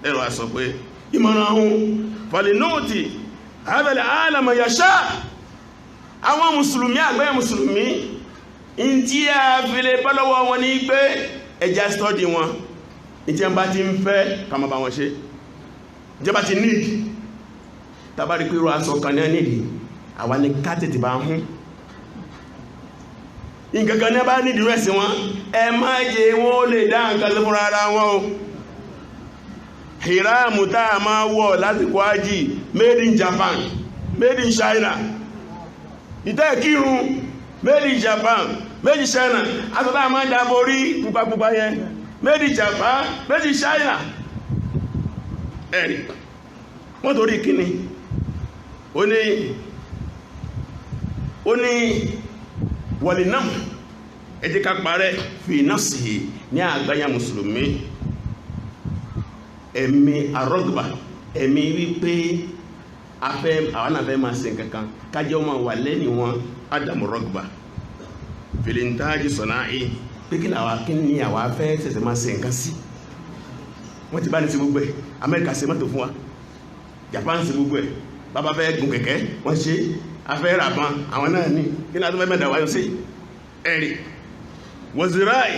ẹ̀rọ àsọ pé ìmọ̀ràn ahun falinóòtì hadha al-alama yasha àwọn mùsùlùmí àgbẹ̀yẹ mùsùlùmí in tí a fi lè bá lọ́wọ́ wọn ní pé ẹjá stọ́dì wọn ìjẹ́ bá ti ń fẹ́ kàmà bá wọn ṣe jẹ́ bá ti nídì tàbárí pé rọ aṣọ kan ní nídì àwa ní kátẹ̀tì bá hún ìgangan ní bá nídì rẹ̀ sí wọn ẹ má jẹ́ wọn ó lè dá nǹkan sí fúnra ara wọn o hìráàmù tá a máa wọ̀ lásìkò ájì made in Japan made in China ìtẹ́ kírun made in Japan made in China asọ́tá a máa dáborí pupapupa yẹn made in Japan made in China ẹ̀rì wọ́n torí kíni ó ní wọ̀lìnàmù ẹjẹ́ ká parẹ́ fi nafsihi ní àgbáyà mùsùlùmí ẹ̀mí arọ́gbà ẹ̀mí wípé àwọn àfẹ́ máa ṣe nǹkankan kájẹ́ ọmọ wà lẹ́ni wọn Adamu rọ́gbà filintaji sọ̀náì pé kí ní àwọn afẹ́ ṣẹ̀ṣẹ̀ máa ṣe nǹkan sí wọ́n ti bá ní sí gbogbo ẹ̀ Amẹ́ríkà ṣe mọ́tò fún wa Japan ṣe gbogbo ẹ̀ bàbá fẹ́ gùn kẹ̀kẹ́ wọ́n ṣe afẹ́ ràbọn àwọn náà ní kí ní àtúnfẹ́ mẹ́ta wáyọ́ sí ẹ̀rì wọ̀zíráì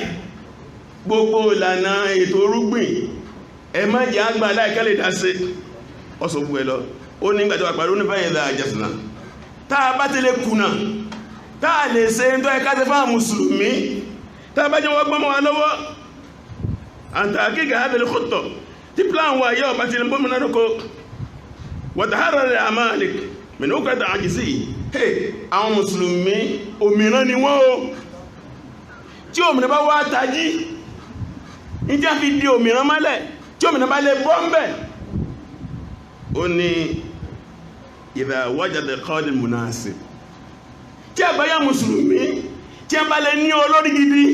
gbogbo ìlànà ètò orúgbìn ẹ má jẹ́ àgbà láìkẹ́ lè dá sí ọ̀sọ̀ gbogbo ẹ lọ ó ní ìgbàjọ́ àpàrí onífẹ́ ìlà àjẹsìnà táa bá tẹ́lẹ̀ kùnà táa lè ṣe ń tọ́ ẹ̀ká tẹ́ fáà mùsùlùmí táa bá jẹ́ wọ́n gbọ́mọ́ wa lọ́wọ́ àtàkíkà àbẹ̀lẹ̀ kọ́tọ̀ tí plan wà yẹ́ ọ̀bá ti lè bọ́mọ̀ náà kó wọ̀tàhárà rẹ̀ àmàlìk mìnúkàtà àjísí àwọn mùsùlùmí òmìnira ni wọ́n o tí òmìnira bá wá tají ìjá fi di òmìnira mọ́lẹ̀ tí òmìnira bá lè bọ́ ń bẹ̀ ó ní idha wajada qadil munasib tí àgbáyà mùsùlùmí tí a bá lè ní olórí gidi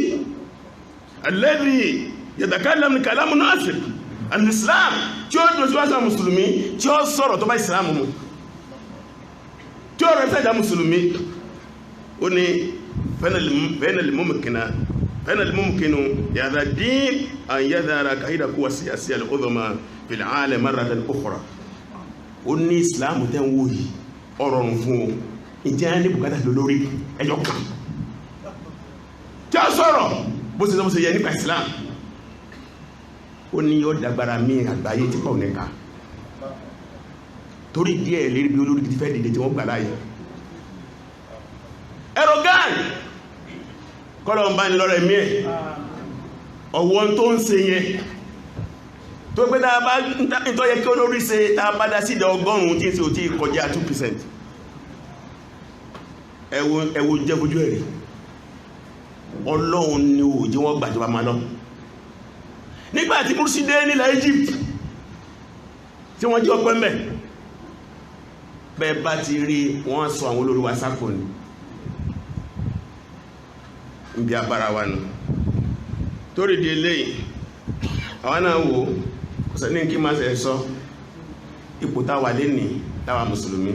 alladhi yatakallam kalam munasib al-islam tí ó dùn síwáṣà mùsùlùmí tí ó sọ̀rọ̀ tó bá ìsìlámù mu tí ó rẹ̀ sẹ́jà mùsùlùmí ó ní فإن الممكن لهذا الدين أن يظهر كيد القوى السياسية العظمى في العالم مرة أخرى ó ní ìsìláàmù tẹ́ ń wò yìí ọ̀rọ̀rùn fún o ìjẹ́ ní bùkátà lórí ẹjọ́ kan tí a sọ̀rọ̀ bó ṣe sọ yẹ nípa Islam ó ní yóò dàgbára mí àgbáyé tí pọ̀ nìka torí díẹ̀ lérí bí olórí ti fẹ́ dìde tí wọ́n gbà láyé Erdogan kọ́lọ̀ ń bá ní lọ́rọ̀ ẹ̀mí ẹ̀ ọ̀wọ́n tó ń ṣe yẹn tó pé tá a bá tó yẹ kí olórí ṣe tá a bá dá sí ìdá 100 tí ń ṣe ò tí kọjá 2%. ẹwọ jẹ́bójú ẹ̀rí Ọlọ́run ni ò jí wọ́n gbàjọba máa lọ nígbàtí Mursi dé nílẹ̀ Egypt tí wọ́n jẹ́ ọpẹ́ mẹ́ bẹ́ẹ̀ bá ti rí wọ́n sọ àwọn olórí wa sápò ní ibi abára wa nù torí di eléyìí àwọn náà wò ọ̀sẹ̀ ní kí máa sẹ̀ sọ ipò táwà lé ní táwà mùsùlùmí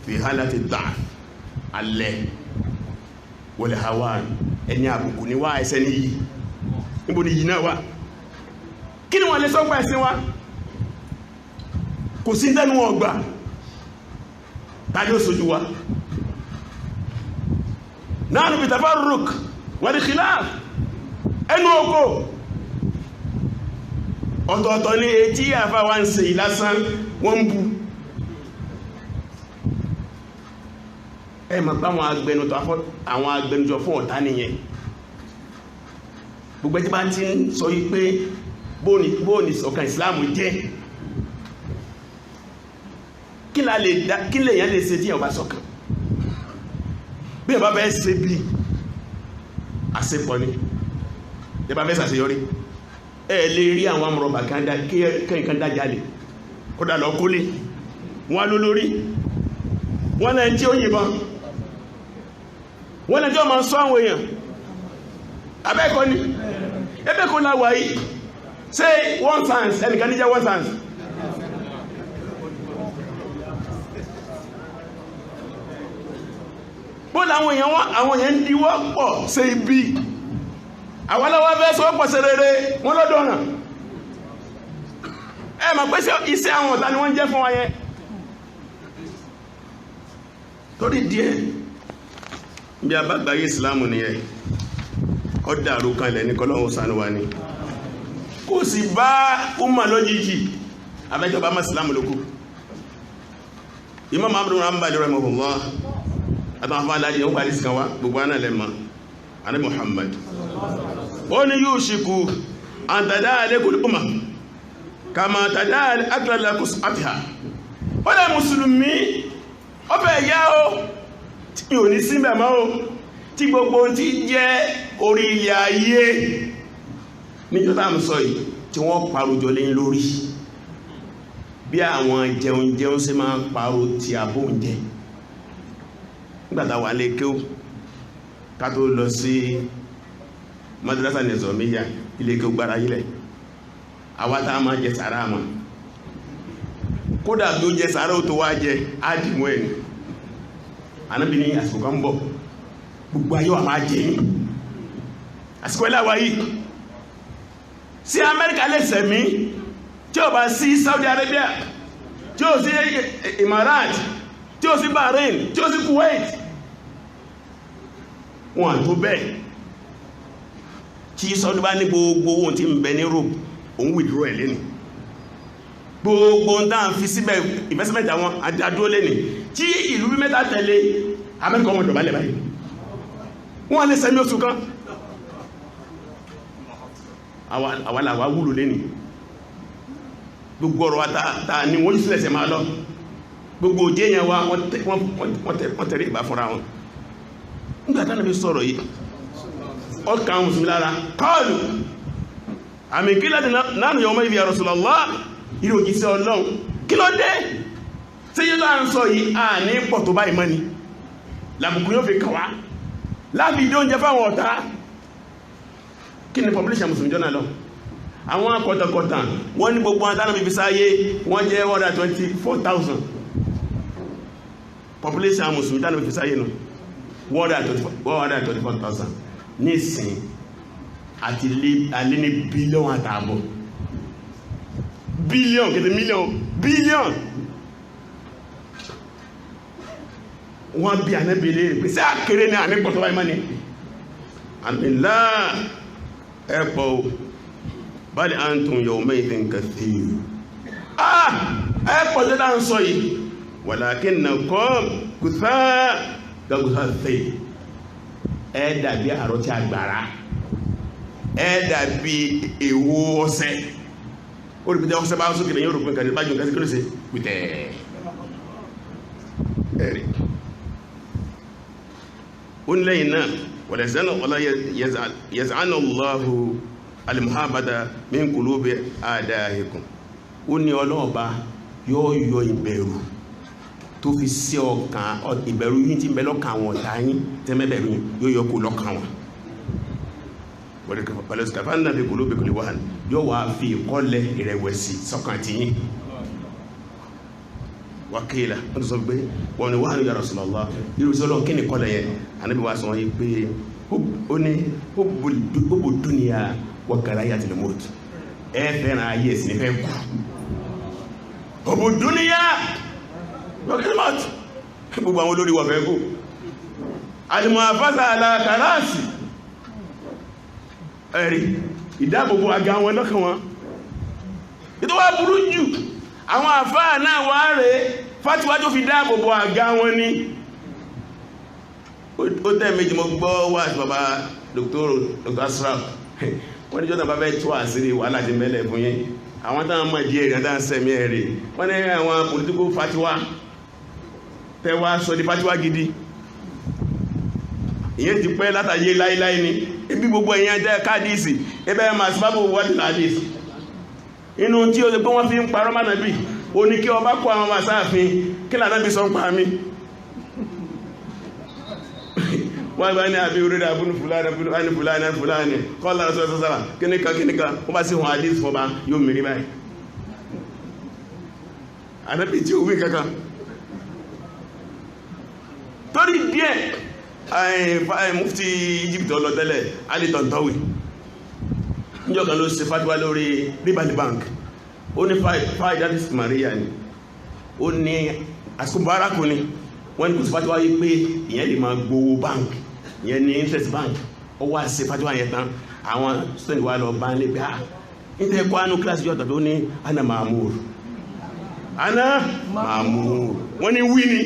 fi hálàtì dà alẹ́ wọlé hawa ẹni àbùkù ní wá ẹsẹ́ ní yìí níbo ni yìí náà wà kí ni wọ́n lè sọ́gbà ẹ̀sìn wa kò sí tẹ́nu wọn gbà tàbí ó sojú wa náà níbi tafarruq wal khilaf ẹnu oko ọ̀tọ̀ọ̀tọ̀ ní etí àfá wa ń ṣe ìlásán wọ́n ń bú ẹ ma bá àwọn agbẹnujọ fún ọ̀tá nìyẹn gbogbo ẹjí bá ti ń sọ yí pé bóòní ọ̀kan ìsìláàmù jẹ́ kí lè yẹn lè ṣe tí ẹ̀ bá sọ̀kan bí ẹ̀ bá bẹ́ẹ̀ ṣe bí àṣepọ̀ ni ẹ̀ bá bẹ́ẹ̀ ṣàṣeyọrí ẹ̀ lè rí àwọn amọ̀rọ̀bà kẹ́yìnkan dájálè ó dà lọ kólé wọ́n ló lórí wọ́n lẹ́yìn tí ó yìnbọn wọ́n lẹ́yìn tí ó máa sọ àwọn èèyàn abẹ́ẹ̀kọ́ ni ẹbẹ́ẹ̀kọ́ láwà yìí ṣe one chance ẹnìkan ní jẹ́ one chance bóòlù àwọn èèyàn ń diwọ́ pọ̀ ṣe ibi àwọn aláwọ̀ fẹ́ sọ pọ̀ ṣe rere wọ́n lọ́dọ̀ ọ̀nà ẹ mọ̀ pé iṣẹ́ àwọn ọ̀tá ni wọ́n jẹ́ fún wa yẹn torí díẹ̀ bí a bá gbáyé ìsìlámù nìyẹn ó dàrú kanlẹ̀ ní kọlọ́wọ́ sánú wa ní kò sì bá umma lójíjì abẹ́jọba má ìsìlámù lókù Imam Ahmad bin Hanbal rahimahullah àtàwọn afọ́ aláàdì ó parí síkan wá gbogbo aná lẹ́mọ̀ aná Muhammad ó ní yushiku an tad'a alaykum al-umam kama tad'a al-aklakus atiha ó lẹ́ mùsùlùmí ó fẹ́ yá o tí ò ní síbẹ̀ mọ́ o tí gbogbo tí jẹ́ orí ilẹ̀ ayé níjọ́ tá ń sọ yìí tí wọ́n parojọ lé lórí bí àwọn jẹun ṣe máa paro ti àbóúnjẹ nígbàtà wà lè kéw ká tó lọ sí madrasa nizamiya ilé kéw gbára yílẹ̀ àwátá máa jẹ sàárà mọ́ kódà bí ó jẹ sàárà ó tó wá jẹ ádìmú ẹ̀ ní Ànábì ní àsìkò kan bọ̀ gbogbo ayé wà máa jẹ ní àsìkò ẹláwà yìí sí Amẹ́ríkà lè sẹ̀mí tí ó bá sí Saudi Arabia tí ó sí Emirat tí ó sí Bahrain tí ó sí Kuwait wọn àtó bẹ́ẹ̀ tí Saudi bá ní gbogbo ohun tí ń bẹ ní Europe òun withdraw ẹ̀ lẹ́nu gbogbo ń dáa fi síbẹ̀ investment àwọn àdúró lẹ́nu tí ìlú bí mẹ́ta tẹ̀lé Amẹ́ríkà wọn dọ̀bálẹ̀ báyìí wọ́n lè sẹ́mi oṣù kan àwọn làwà wúlò lẹ́nu gbogbo ọ̀rọ̀ ta ni wọ́n sílẹ̀ sẹ máa lọ gbogbo òjé yẹn wá wọ́n tẹ̀lé ìbá fúnra wọn nígbàtá náà fi sọ̀rọ̀ yìí ọkà àwọn mùsùlùmí lára kọlù àmì kí láti nánú yọmọ ibi ya Rasulullah ìrò òjíṣẹ́ Ọlọ́run kí ló dé tí yíò láà ń sọ yìí a ní pọ̀ tó báyìí mọ́ni làbùkù yóò fi kàwá láàbí ìdí oúnjẹ fáwọn ọ̀tá kí ni population mùsùlùmí jọ́nà lọ àwọn akọ̀tàkọ̀tà wọ́n ní gbogbo àtàrà bíbí sáyé wọ́n jẹ́ 124,000 population mùsùlùmí tàbí bíbí sáyé nù 124,000 ní ìsìn àti alé ní bílíọ̀n àtààbọ̀ bílíọ̀n kẹtẹ mílíọ̀n bílíọ̀n wọ́n bí Ànábì lè pè sí àkéré ní ànípọ̀ tó bá ìmọ́ ni àmìlá ẹ̀pọ̀ bal antum yawmaidhin kathir ẹ̀pọ̀ tó dáa ń sọ yìí walakinnakum gùsáàtì ẹ dàbí àrọ́ tí a gbàrá ẹ dàbí èwo ọ̀sẹ̀ ó rí pé ọ̀sẹ̀ bá sókè lẹ́yìn òrùpín kàdé bá jù nǹkan sí kí ló ṣe pìtẹ́ ẹ̀rí ó ní lẹ́yìn náà wala yaz'anu Allahu al-muhabata min qulubi a'da'ikum ó ní ọlọ́ọ̀bá yóò yọ ìbẹ̀rù tó fi sí ọkàn ìbẹ̀rù yín tí ń bẹ lọ́kàn wọn ọ̀tá yín tẹ́mẹ́bẹ̀rù yóò yọ kó lọ́kàn wọn wàlẹ́sìkàfà ń dàbí kòlóbè kò lè wà yóò wá fi ìkọ́lẹ̀ ìrẹ̀wẹ̀sì sọ́kàn tí yín wákìlá wọ́n tó sọ pé wọ́n ni wà ní ya Rasulullah irú sí ọlọ́run kí ni kọ́lẹ̀ yẹn Ànábì wa sọ wọ́n yìí pé ó ní hubbu dunya wa karahiyatul maut ẹ fẹ́ràn ayé ẹ̀sìn fẹ́ kú hubbu dunya wọ́kìlmọ́t gbogbo àwọn olórí wọ̀fẹ́ kú alìmọ̀fásà alákàrásì ẹ̀rí ìdáàbòbò àga wọn lọ́kàn wọn ìtọ́ wá burú jù àwọn àfáà náà wá rẹ̀ fátíwájú fi dáàbòbò àga wọn ní ó tẹ́ méjì mọ́ gbọ́ wà sí bàbá Dr. Asraf wọ́n ní jọ́nà bá fẹ́ tó àṣírí wàhálà ti mẹ́lẹ̀ fún yín àwọn táwọn mọ̀ díẹ̀ ìrìn àtàwọn sẹ́mi ẹ̀rẹ̀ wọ́n ní àwọn political fatiwa tẹwa sọ di fatiwa gidi ìyẹn ti pẹ́ látàyé láíláí ni ibi gbogbo èyàn jẹ́ káàdìsì ẹbẹ́ ma sábàbò wọ́dí láàdìsì inú tí ó lè pé wọ́n fi ń parọ́ má nàbí o ní kí ọba kó àwọn masáàfin kí lànàbí sọ ń pa mí wọ́n gbá ní àbí orí àbúnú fúláni kọ́lá sọ́sọ́sára kíníkà wọ́n bá sí wọn àdìsì fọba yóò mìírí báyìí ànábì tí ó wí kankan torí díẹ̀ mufti Egypt ọlọ́tẹ́lẹ̀ alitan tọ́wì níjọ́ kan ló ṣe fatiwa lórí ribal bank ó ní fàídàtìsì Maria ni ó ní àsìkò bárakù ni wọ́n ní kò sí fatiwa yí pé ìyẹn lè máa gbowó bank ìyẹn ní interest bank ó wá ṣe fatiwa yẹn tán àwọn student wa lọ bá ń lé pé nítorí ẹ̀kọ́ anú kíláàsì yọ̀tọ̀ tó ní ana mahmur wọ́n ní wí ni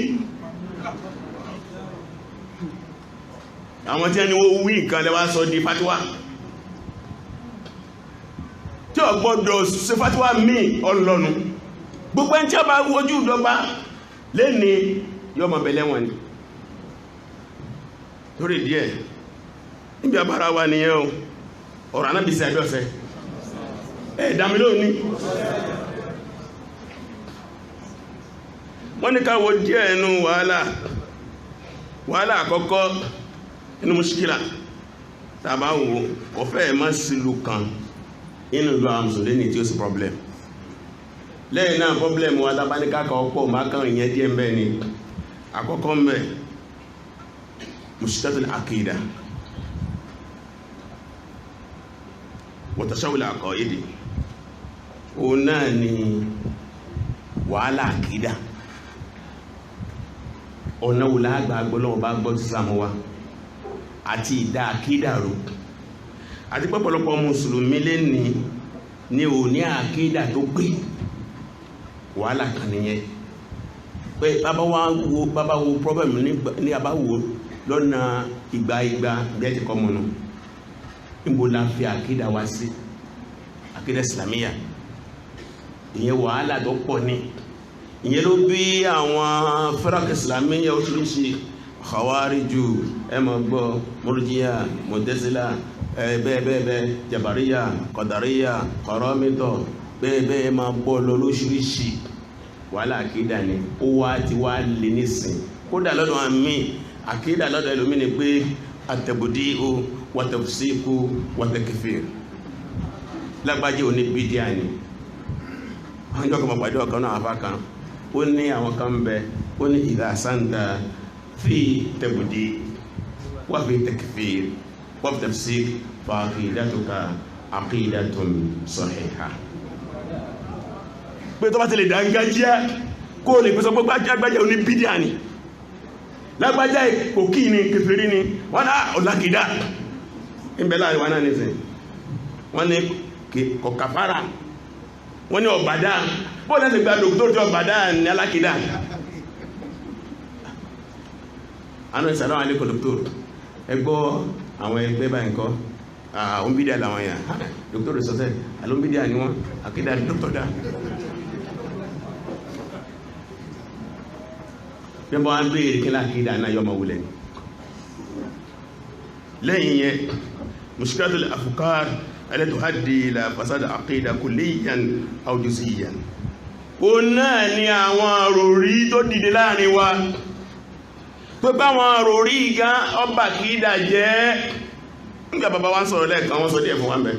àwọn tí ẹni wó wí nǹkan lẹ́wà sọ di fatiwa tí ó gbọ́dọ̀ ṣe fatiwa míì ọlọ́nu gbogbo ẹni tí ó bá wojú ìdọ́gba lè ní yọ mọ̀ bẹ̀lẹ̀ wọn ni torí díẹ̀ níbi àbára wa nìyẹn o ọ̀rọ̀ anábìsí àjọ́sẹ̀ ẹ̀dàmì lónìí wọ́n ní ká wo díẹ̀ ẹnu wàhálà àkọ́kọ́ inú mushkila tàbá wo ọ̀fẹ́ má sílù kan inú ìlú àwọn mùsùlùmí tí ó sì problem lẹ́yìn náà problem wa tàbá ní káàkà ọ̀pọ̀ má kàn ìyẹn díẹ̀ mbẹ́ ni àkọ́kọ́ mbẹ́ mushkilatul aqida wa tashawul aqaidi òun náà ni wàhálà àkídà ọ̀nà wò láàgbà gbọ́lọ́wọ́ bá gbọ́ sí sàmú wa àti ìdá àkídàrú àti pọ́pọ̀lọpọ̀ mùsùlùmí lè ní ò ní àkídà tó pé wàhálà kan nìyẹn pé bàbá wo problem ní àbáwò lọ́nà ìgbà bẹ́ẹ̀ ti kọ́ mọ́nà níbo la fi àkídà wá sí àkídà islamiyya ìyẹn wàhálà tó pọ̀ ní ìyẹn ló bí àwọn firaq islamiyya oríṣiríṣi khawariju ẹmọ gbọ́ murjiya mu'tazila bẹ́ẹ̀bẹ́ẹ̀bẹ́ jabariya qadariya qaramito bẹ́ẹ̀bẹ́ẹ̀ ma bọ́ lọ lóṣìíríṣìí wàhálà àkídà ni ó wá ti wá lè nísìn kódà lọ́dọ̀ àmì àkídà lọ́dọ̀ ẹlòmí ni pé at-tabdi'u wa tafsiqu wa takfir lágbájẹ́ òní bídíà ni wọ́n jọ́ kọmọ pàdé ọ̀kan náà afá kan ó ní àwọn kan bẹ ó ní idha santa في تبديع وفي تكفير وفي تفسير فعقيدتك عقيدة صحيحة pé tó bá ti lè dángájíá kó lè pèsè gbogbo agbájá oní bídíà ni lágbájá òkì ni kèfèrí ni wọ́n náà ọ̀làkìdá ìbẹ̀lá àríwá náà nìsìn wọ́n ní kọ̀kàfàrà wọ́n ní ọ̀bàdá bó láti gba dòkítọ́ tí ọ̀bàdá ní alákìdá anú ìsàlọ́ àlékò dòkítọ́ ẹgbọ́ àwọn ẹgbẹ́ báyìí kọ́ àwọn bídíà làwọn èèyàn dòkítọ́ rẹ̀ sọ́tẹ̀ àlọ́ bídíà ni wọ́n àkídà dòkítọ́ dá bí wọ́n á béèrè kí láàkídà náà yọ ọmọ wulẹ̀ lẹ́yìn yẹn mushkilatul afkar التي تؤدي إلى فساد عقيدة كليا أو جزئيا ó náà ni àwọn àròrí tó dìde láàrin wa tó bá àwọn àròrí gan ọba kìídà jẹ́ nígbà bàbá wa ń sọ̀rọ̀ lẹ́ẹ̀kan wọ́n sọ díẹ̀ fún wa mẹ́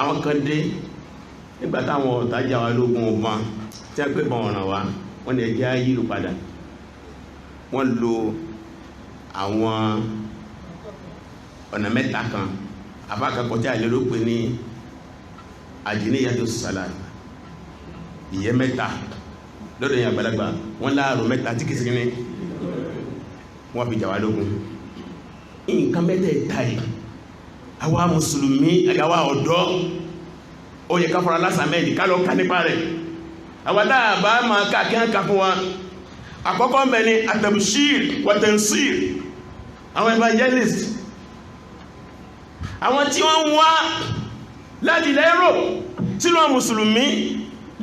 àwọn kan dé nígbà táwọn ọ̀tajà wa lógun ọba tí a pé bọ̀ ọ̀ràn wa wọ́n ní ẹjẹ́ ayílù padà wọ́n lo àwọn ọ̀nà mẹ́ta kan àbákakọ̀ tí a lè ló pè ní àjíníyàtò sàlá ìyẹ́ mẹ́ta lọ́dọ̀ yẹn àgbàlagbà wọ́n láàrùn mẹ́ta tí kìí sí ní wọ́n fi jà wá lógun nǹkan mẹ́tẹ̀ẹ̀ta yìí àwa mùsùlùmí àgbàwà ọ̀dọ́ ó yẹ ká fara lásàmẹ́ẹ̀dì ká lọ ká nípa rẹ̀ àwa dáàbá máa káàkiri ká fún wa àkọ́kọ́ mẹ́ ni àtẹ̀bùsír wàtẹ̀nsír àwọn evangelist àwọn tí wọ́n wá láti lẹ́rò sínú mùsùlùmí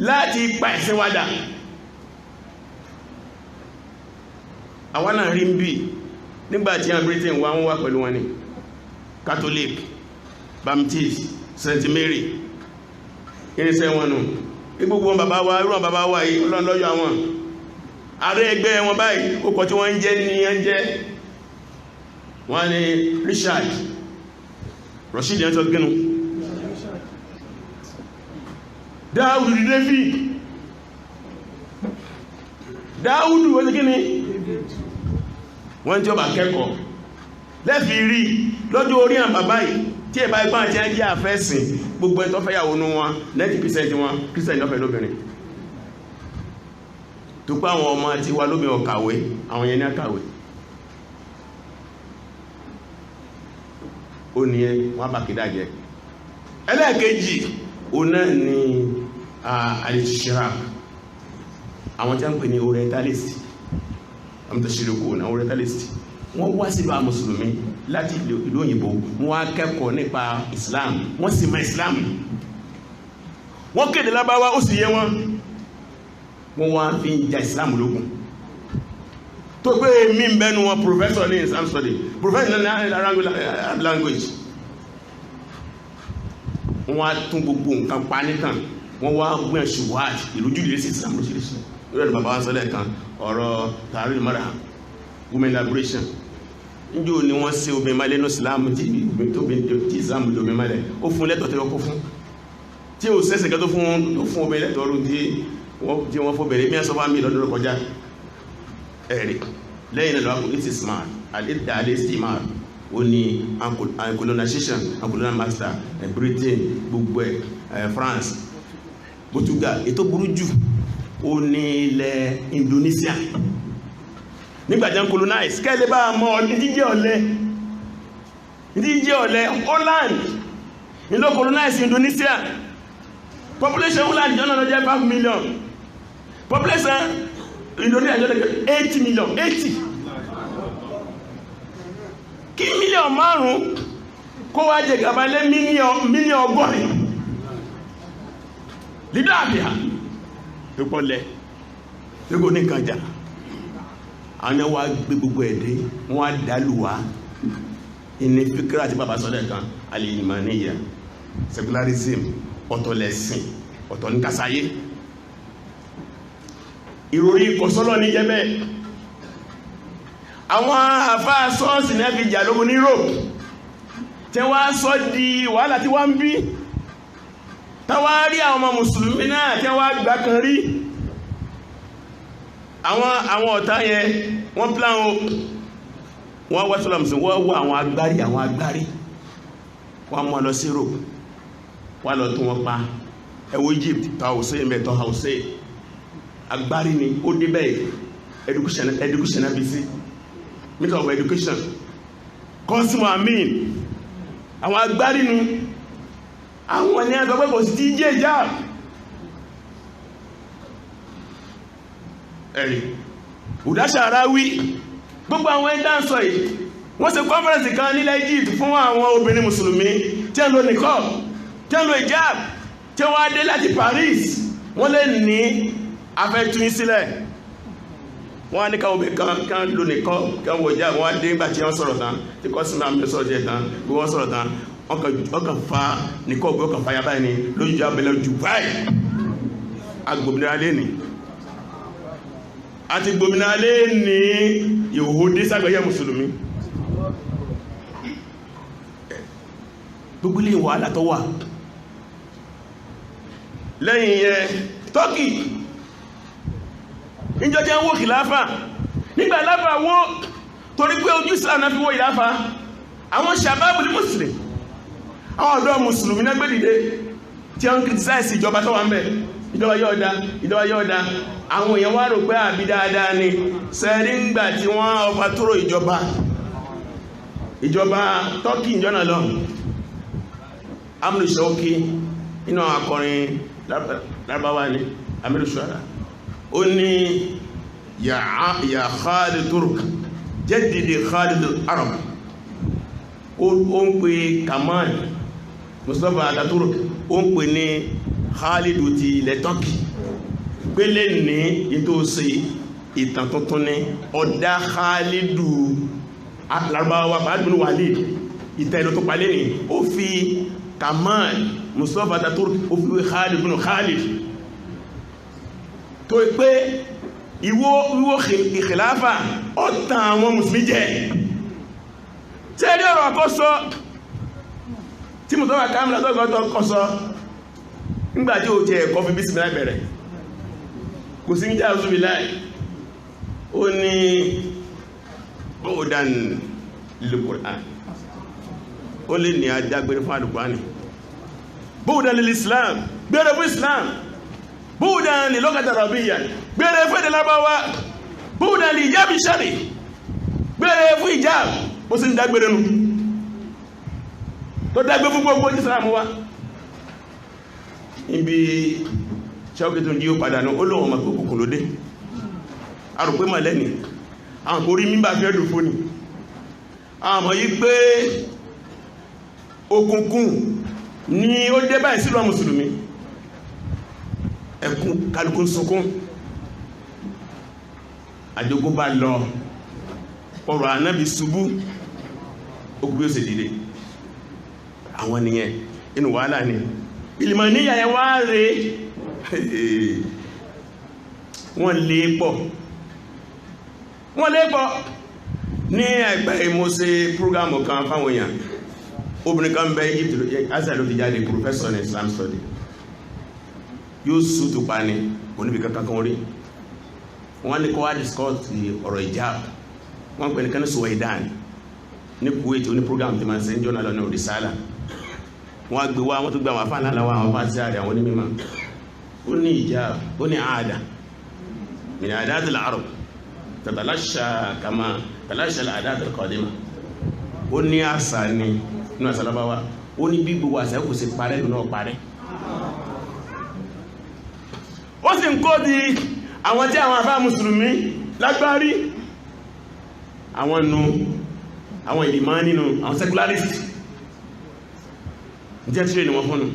láti pa ẹ̀sìn wádà àwọn náà rí ń bí nígbàtí àwọn Britain wá ń wá pẹ̀lú wọn ni Catholic Baptist St. Mary irinṣẹ́ wọn nù gbogbo wọn bàbá wa irú wọn bàbá wa yìí ọlọ́lọ́yọ̀ àwọn ààrẹ ẹgbẹ́ wọn báyìí ó kọ tí wọ́n ń jẹ́ ní ẹjẹ́ wọ́n ni Richard Rashid yẹn tó gínú Dáúdù di David Dáúdù wọ́n ti gíní wọ́n tí ó bá kẹ́kọ̀ọ́ lẹ́fì rí lọ́jọ́ orí àwọn bàbá yìí tí ẹ̀bá ipá àti ẹjẹ́ àfẹ́sìn gbogbo ẹ̀tọ́ fẹ́yàwó nú wọn 90% wọn Christian lọ́fẹ́ lóbìnrin tó pé àwọn ọmọ àti wa lóbìnrin ọ̀kàwé àwọn yẹn ní àkàwé ó ní ẹ wọ́n bá kìdá jẹ ẹlẹ́ẹ̀kejì ó náà ni alìṣìṣẹ́ra àwọn tí a ń pè ní orientalist amtashiriko na orientalist wọ́n wá sílùú àwọn mùsùlùmí láti ìlú òyìnbó wọ́n á kẹ́kọ̀ọ́ nípa Islam wọ́n sì mọ̀ Islam wọ́n kéde lábáwá ó sì yé wọn wọ́n wá fi ń ja Islam lógun tó pé mí ń bẹnu wọn professor ní Islam study professor ní Arab language wọ́n á tún gbogbo nǹkan pa nìkan wọ́n wá gbọ́n ṣùwáàdì ìlújúlé sí Islam lóṣìṣẹ́ lórí ẹ̀rọ bàbá wọn sọ́lẹ̀ kan ọ̀rọ̀ tààrí mọ́ra women liberation níjó ni wọ́n ṣe obìnrin malẹ́ ní Islam tí Islam lè obìnrin malẹ́ ó fún lẹ́tọ̀ tí wọ́n kó fún tí ó sẹ́sẹ̀ kẹ́ tó fún obìnrin lẹ́tọ̀ ọdún tí wọ́n fún bẹ̀rẹ̀ mìíràn sọ́fà mí lọ́dún kọjá ẹ̀rì lẹ́yìn náà lọ́wọ́ it is smart alẹ́ smart ó ní colonization colonial master Britain gbogbo France Portugal ètò burú jù ó ní ilẹ̀ Indonesia nígbàtí ń colonize kẹ́lẹ̀ bá mọ́ ìdíjẹ́ ọ̀lẹ́ Holland ìlò colonize Indonesia population Holland jọ́nà lọ jẹ́ 5 million population Indonesia jọ́nà jẹ́ 80 million 80 kí mílíọ̀n márùn-ún kó wá jẹ gàbà lé mílíọ̀n ọgọ́rin lídọ́ àbíhà ìpọ̀lẹ̀ lókò ní kànjà àwọn wá gbé gbogbo ẹ̀dẹ́ wọ́n á dálùwá ìní fíkírà àti bàbá sọ́lẹ̀ kan alìyìnmàníyà secularism ọ̀tọ̀lẹ̀sìn ọ̀tọ̀ ní kásáyé ìròrí ìkọ̀sọ́lọ̀ ní jẹ́bẹ̀ àwọn àfáà sọ́ọ̀sì ní ẹbí ìjà lógún ní Europe tí wọ́n sọ di wàhálà tí wọ́n ń bí táwà rí àwọn ọmọ mùsùlùmí náà tí wọ́n gbà kan rí àwọn ọ̀tá yẹn wọ́n plan o wọ́n wá sọ́lọ̀ mùsùlùmí wọ́n wọ́ àwọn agbárí wọ́n mọ́ lọ sí Europe wọ́n lọ tún wọ́n pa ẹwọ́ Egypt tàwọ̀sẹ́ mẹ́tọ́ hausẹ́ agbárí ni ó débẹ̀ education abc Minister of Education Kọ́símù Amin àwọn agbárínú àwọn ní àtọ́pẹ́ kò sí tí jẹ́ ìjà ẹ̀rì Udasharawi gbogbo àwọn ẹ̀dá ń sọ yìí wọ́n ṣe conference kan nílẹ̀ Egypt fún àwọn obìnrin mùsùlùmí tí ń lo niqab tí ń lo hijab tí wọ́n á dé láti Paris wọ́n lè ní afẹ́tún sílẹ̀ wọ́n á ní káwọn obìnrin kan lo niqab kan wọ hijab wọ́n á dé nígbà tí wọ́n sọ̀rọ̀ tán tí Kọ́símù Amin sọ̀rọ̀ jẹ́ tán bí wọ́n sọ̀rọ̀ tán ọkàn fa niqab ọkàn fa yaba ni lójú ìjà abẹ́lẹ̀ ojú báyìí agbòmìnira lé ní àti gbòmìnira lé ní ìhòòdé ságbẹ̀yẹ mùsùlùmí gbogbo ilé wàhálà tó wà lẹ́yìn yẹn Turkey níjọ́ jẹ́ ń wó kìláfà nígbà láfà wó torí pé ojú Islam náà fi wó ìláfà àwọn sàbábù ní Muslim àwọn ọ̀dọ́ mùsùlùmí náà gbẹ́dìde tí wọ́n criticize ìjọba tó wà ń bẹ̀ ìjọba yóò dá àwọn èèyàn wá rò pé àbí dáadáa ni sẹ́rí ńgbà tí wọ́n ọba tóró ìjọba Turkey ìjọ́nà lọ Amr Shawki inú akọrin Lárúbáwá ní Amir Shuara ó ní ya Khalid Turk jẹ́dìdì Khalid Arab ó ń pè Kamal Mustafa Ataturk ó ń pè ní Khalid ti ilẹ̀ Turkey pélé ní ètò ṣe ìtàn tuntun ní ọ̀dá Khalidu Lárúbáwá pàdánù Walid ìtàn ẹ̀nà tó palẹ́ ní ó fi Kamal Mustafa Ataturk ó fi wé Khalid bin Khalid tó pé ìwó ìkìláfà ọ̀tàn àwọn mùsùlùmí jẹ́ tí ẹni ọ̀rọ̀ àkọ́sọ́ tí Mustafa Kamal lọ́gọ́tọ̀ kọ́sọ́ nígbàtí ó jẹ́ ẹ̀kọ́ fi bísmìlá bẹ̀rẹ̀ kò sí ń já ọ̀sùn bíláì ó ní bóòdán lil-Qur'an ó lè ní adágbére fún Al-Qur'ani bóòdán lil-Islam gbére fún Islam bóòdán lil-lughati al-arabiyya gbére fún èdè Lárúbáwá bóòdán lil-hijab ash-shar'i gbére fún hijab ó sì ń dágbére nù tó dágbé fún gbogbo Islam wa ibi ṣọ́kì tó ń jí ó padà ní olóhùn ọmọ pé kòkò lóde arùpé mọ̀ lẹ́ni àwọn kò rí mímbà fẹ́ dùn fún ni àmọ́ yí pé òkùnkùn ni ó dé báyìí sílùú mùsùlùmí ẹkùn kálukú sunkún àjogún bá lọ ọ̀rọ̀ ànábì ṣubú ogun yóò sì dìde àwọn nìyẹn inú wàhálà ni ìlìmọ̀ níyà ẹ wá rèé wọ́n lè pọ̀ ní ẹgbẹ́ ìmọ̀ọ́sẹ̀ prógámù kan fáwọn èèyàn obìnrin kan bẹ Egypt Asia ló ti jáde professor in Islam study yóò sútù pa ní oníbi kankan rí wọ́n ní kọ́ wá discuss ọ̀rọ̀ hijab wọ́n pè ní kan ní Suwaidan ní Kuwait oní prógámù tí ma ń ṣe ń jọ́nà lọ ní Odisala wọ́n gbé wá wọ́n tó gbé àwọn afáàlá lọ́wọ́ àwọn fásitì àrẹ àwọn onímọ̀ ó ní hijab ó ní àádà min àdáàtì al-Arab tatalasha kama talasha al-àdáàtì al-qadima ó ní àṣà ní inú àṣà Lárúbáwá ó ní bí gbogbo àṣà kò sí parẹ́ nínú parẹ́ ó sì ń kó di àwọn tí àwọn afá mùsùlùmí lágbárí àwọn ìlìmọ́ nínú àwọn secularist jẹ́ tíre ni wọ́n fún un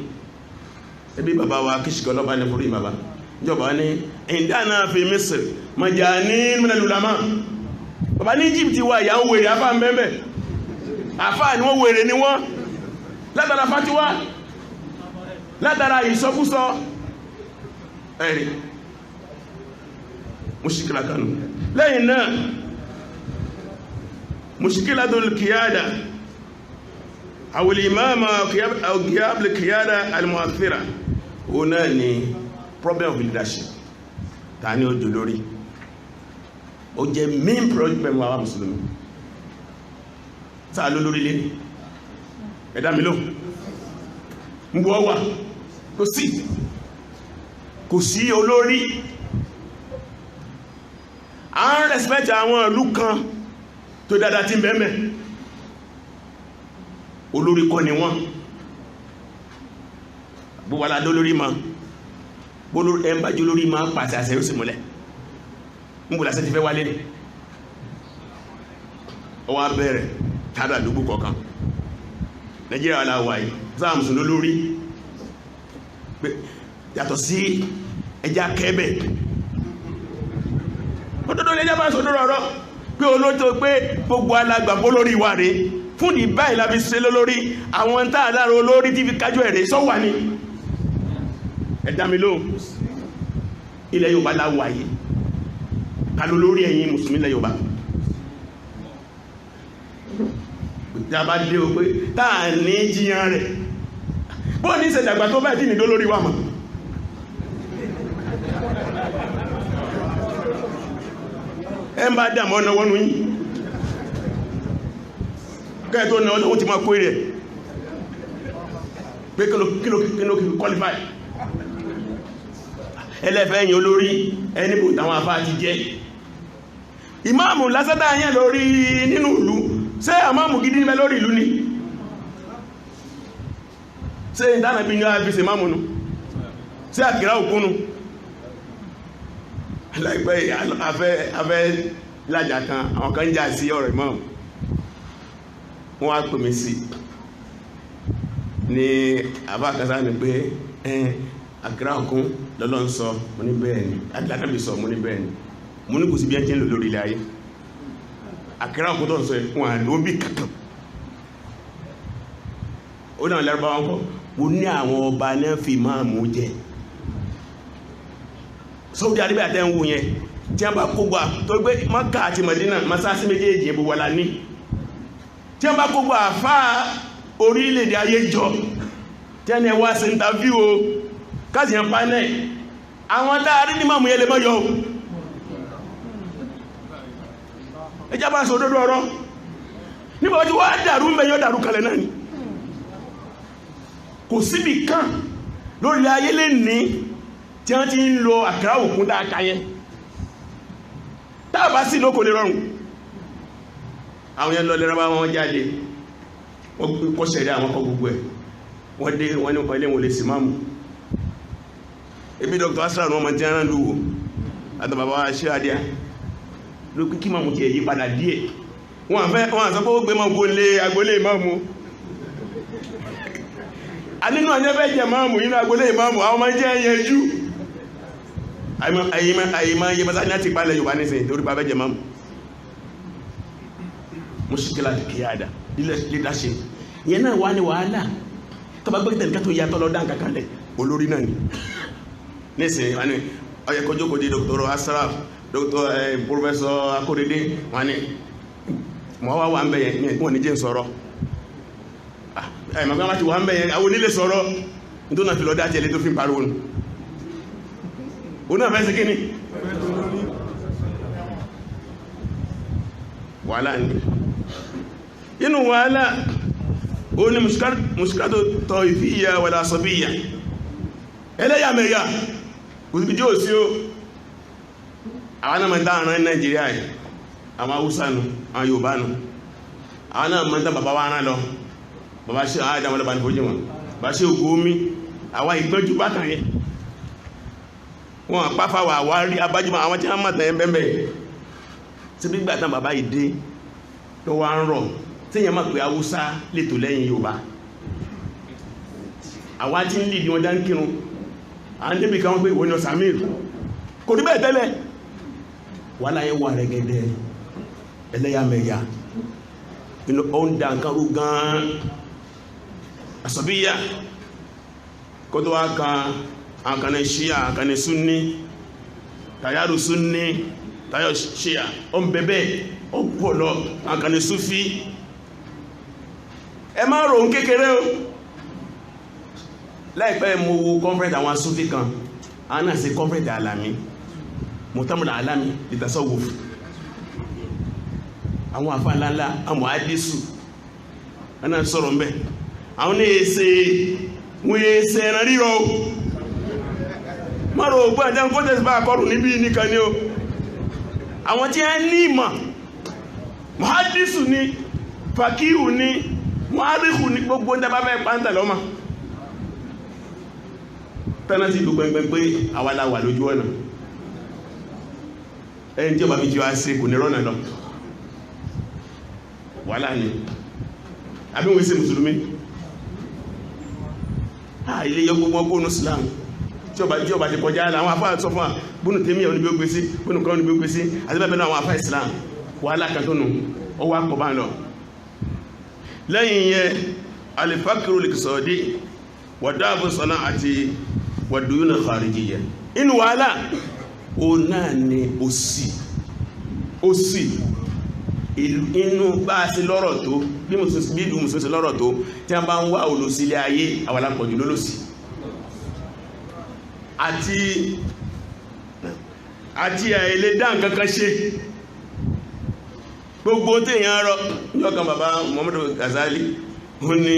ẹbí bàbá wa kíṣìkọ́ lọ́bàá ní fúrí bàbá ìjọba ní ìdáná fi Misr majani min al-ulama bàbá ní Egypt wà ìyàwó wèrè afá mẹ́mẹ́ afá ni wọ́n wèrè ni wọ́n látara fatiwa látara ìsọkúsọ ẹ̀rì mushkila kanu lẹ́yìn náà mushkilatul qiyada أو الإمامة أو غياب القيادة المؤثرة هنا ni problem of leadership tani ojo lórí ó jẹ́ main problem wa Mùsùlùmí ta ló lórí lé ẹ̀dá mi ló ń bọ́ wà kò sí olórí à ń respect àwọn ìlú kan tó tó dáadáa tí ń bẹ́ẹ̀mẹ́ olórí kọ́ ni wọ́n gbogbo aládó lórí ma ẹmbájú lórí ma pàṣẹ àṣẹ yóò sì múlẹ̀ níbo làṣẹ ti fẹ́ wálé ní ọwọ́ abẹ́rẹ̀ tàbí àdúgbò kọ̀ọ̀kan Nàìjíríà aláwà yìí sáà mùsùn lórí yàtọ̀ sí ẹjá kẹ́bẹ̀ ọdọ́dọ́ lẹ́já bá sọ́dọ́ rọ̀rọ̀ pé olóòtó pé gbogbo alágbàgbó lórí ìwà rẹ̀ fún ní báyìí lábí ṣe lórí àwọn tàà lára olórí tí fi kájú ẹ̀rẹ̀ sọ́wà ní ẹ̀dá mi lóhùn ilẹ̀ Yorùbá láwà yìí kálò lórí ẹ̀yin mùsùlùmí ilẹ̀ Yorùbá ìjàmbá dé o pé táà ní jíyàn rẹ̀ bóò ní ìṣẹ̀dàgbà tó báyìí nìdó lórí wà mọ̀ ẹ ń bá dàmọ́ ọ̀nà wọnú yìí kẹ́ẹ̀ tó náà ó ti máa kó rẹ̀ pé kílò qualify ẹlẹ́fẹ́ ẹ̀yìn olórí ẹni bò táwọn afá ti jẹ́ ìmáàmù lásátá yẹn lórí nínú ìlú ṣé àmáàmù gidi níbẹ̀ lórí ìlú ni ṣé ìdáná bí ní àbí ṣe máàmù nù ṣé àkìrá òkúnnù láìpẹ́ afẹ́ lájà kan àwọn kan jà sí ọ̀rọ̀ ìmáàmù wọ́n wá pè mí sí ní àbákasá ní pé àkìrá òkún lọ́lọ́ ń sọ mo ní bẹ́ẹ̀ ni adìlákàbí sọ mo ní bẹ́ẹ̀ ni mo ní kò sí bí ẹn jẹ́ lò lórí ilẹ̀ ayé àkìrá òkún tó ń sọ wọn àlọ́ bí kankan ó náà lẹ́rọ bá wọn kọ́ mo ní àwọn ọba náà fi máàmù jẹ Saudi Arabia tẹ́ ń wù yẹn tí a bá kógbà tó gbé Maka àti Madina masáàsí méjèèjì ẹbú wà láni tí a bá kógbà àfá orílẹ̀-èdè ayé jọ tí a ní ẹwà sí interview o káàsìyàn panel àwọn dáadé ní máàmù yẹn lè mọ́ yọ ẹjá bá sọ òdodo ọ̀rọ̀ nígbà tí wọ́n dàrú mẹ́yọ́ dàrú kalẹ̀ náà ni kò síbì kan lórí ayé lè ní tí wọ́n ti ń lo àkàrà òkun dáadáa yẹn táàbá sí ló kò lè rọrùn àwọn yẹn lọ lẹ́rọ bá wọn jáde wọ́n kọ́ ṣẹ̀rí àwọn kọ́ gbogbo ẹ̀ wọ́n dé wọ́n ní ọkọ̀ ilé wọn lè sì máàmù ebi Dr. Asra ní ọmọ tí wọ́n lù wò àti bàbá wa ṣe adíà ló kí máàmù ti ẹ̀yí padà díẹ̀ wọ́n àsọ pé ó gbé máàmù kó lé agbolé máàmù anínú àjẹ́fẹ́ jẹ máàmù inú agbolé máàmù àwọn ọmọ jẹ́ ẹyẹjú àyíma yẹ bátá ní àti ìpàlẹ̀ Yorùbá ní sẹ́yìn torí pàbẹ́ jẹ máàmù mùsùkílá kìíyàdá lídáṣe ìyẹn náà wà ní wàhálà tọba gbẹ́gbẹ́ nǹkan tó yàtọ̀ lọ dáǹkà kalẹ̀ olórí náà ni nísìn wọ́n ni ọyẹ́kọjókòdé Dr. Asraf Dr. Professor Akóredé wọ́n ni mọ́ wá wà ń bẹ̀yẹn wọ́n ni jẹ́ sọ̀rọ̀ ẹ̀mọ̀gbọ́n láti wà ń bẹ̀yẹn àwọn onílé sọ̀rọ̀ nítorí náà fi lọ dá tẹ́lẹ̀ tó fi ń pariwo nù ó náà fẹ́ sí kíní wàhálà ní inú wàhálà ó ní mùsùkátò tọ́ ìfíyà wàlá sọ́bíyà ẹlẹ́yàmẹ̀yà òsìbíjọ́ sí ó àwọn náà mẹ́ta àrán Nàìjíríà yìí àwọn Haúsá nù àwọn Yorùbá nù àwọn náà mẹ́ta bàbá wa rán lọ bàbá ṣe àádáwọn lọ́bàá ní fòjì wọn bàbá ṣe ògùn omi àwa ìgbẹ́jú bákan yẹn wọn pàfà wà wá rí abájúmọ̀ àwọn tí wọ́n mọ̀ tẹ̀yẹ bẹ́ẹ̀ tí bí gbàtàn bàbá ìdé tó wá ń rọ̀ tí èyàn mọ̀ pé Haúsá lè tò lẹ́yìn Yorùbá àwa tí ń lìdí wọn dá ń kírun à ń débi kan pé ìwọ ni Samir kò rí bẹ́ẹ̀ tẹ́lẹ̀ wà láyé wà rẹ̀ gẹ́gẹ́ ẹlẹ́yàmẹ̀yà inú ó ń da nǹkan rú gan-an àsọ̀bíyà kó tó wá kan àkànnì ṣíyà àkànnì súnní tàyàrù súnní tàyà ṣíyà ó ń bẹ̀bẹ̀ ó pọ̀ lọ àkànnì súfí ẹ má rò ń kékeré o láìpẹ́ mo wo conference àwọn súfí kan àwọn náà ṣe conference alami mọ̀tàmùlà alami ìtàsọ́wò àwọn àfàlálá àmọ̀ àdísù ẹ̀nà sọ̀rọ̀ mẹ́ àwọn ní èsè wọ́n èsè ẹ̀ràn ríro mọ́rọ̀ ògbọ́n àjẹ́ kó tẹ́sí bá akọrù níbi nìkan ni o àwọn tí a ní ìmọ̀ muhadisu ni fakihu ni muarihu ni gbogbo ń dábàá fẹ́ pàǹtà lọ́mọ tánà ti dùn gbẹngbẹng pé àwàlà wà lójú ọ̀nà ẹni tí ọba fi jí wá sí kò ní rọ́nà lọ wàhálà ni àbí wọ́n ṣe mùsùlùmí ilé yọ gbogbo ọgbọ́nù Islam tí ọba ti kọjá àwọn afá sọ fún wa bónú tèmi ọ̀nà bí ó gbé sí bónú kan ọ̀nà bí ó gbé sí àti bẹ́ẹ̀ náà àwọn afá Islam wàhálà kan tó nù ọwọ́ àpọ̀ bá ń lọ lẹ́yìn yẹn alifakiru likisọ̀ọ́dí wàdáàbò sọ́nà àti wàdúyúnà kharijiyya inú wàhálà ó náà ni òsì inú bá a sí lọ́rọ̀ tó bí ìlú mùsùlùmí sí lọ́rọ̀ tó tí a bá ń wá olùsílẹ̀ ayé àwọn alápọ̀jù lólòsì àti àìlè dá nǹkan kan ṣe gbogbo téèyàn rọ ní ọkàn bàbá Muhammadu Ghazali ó ní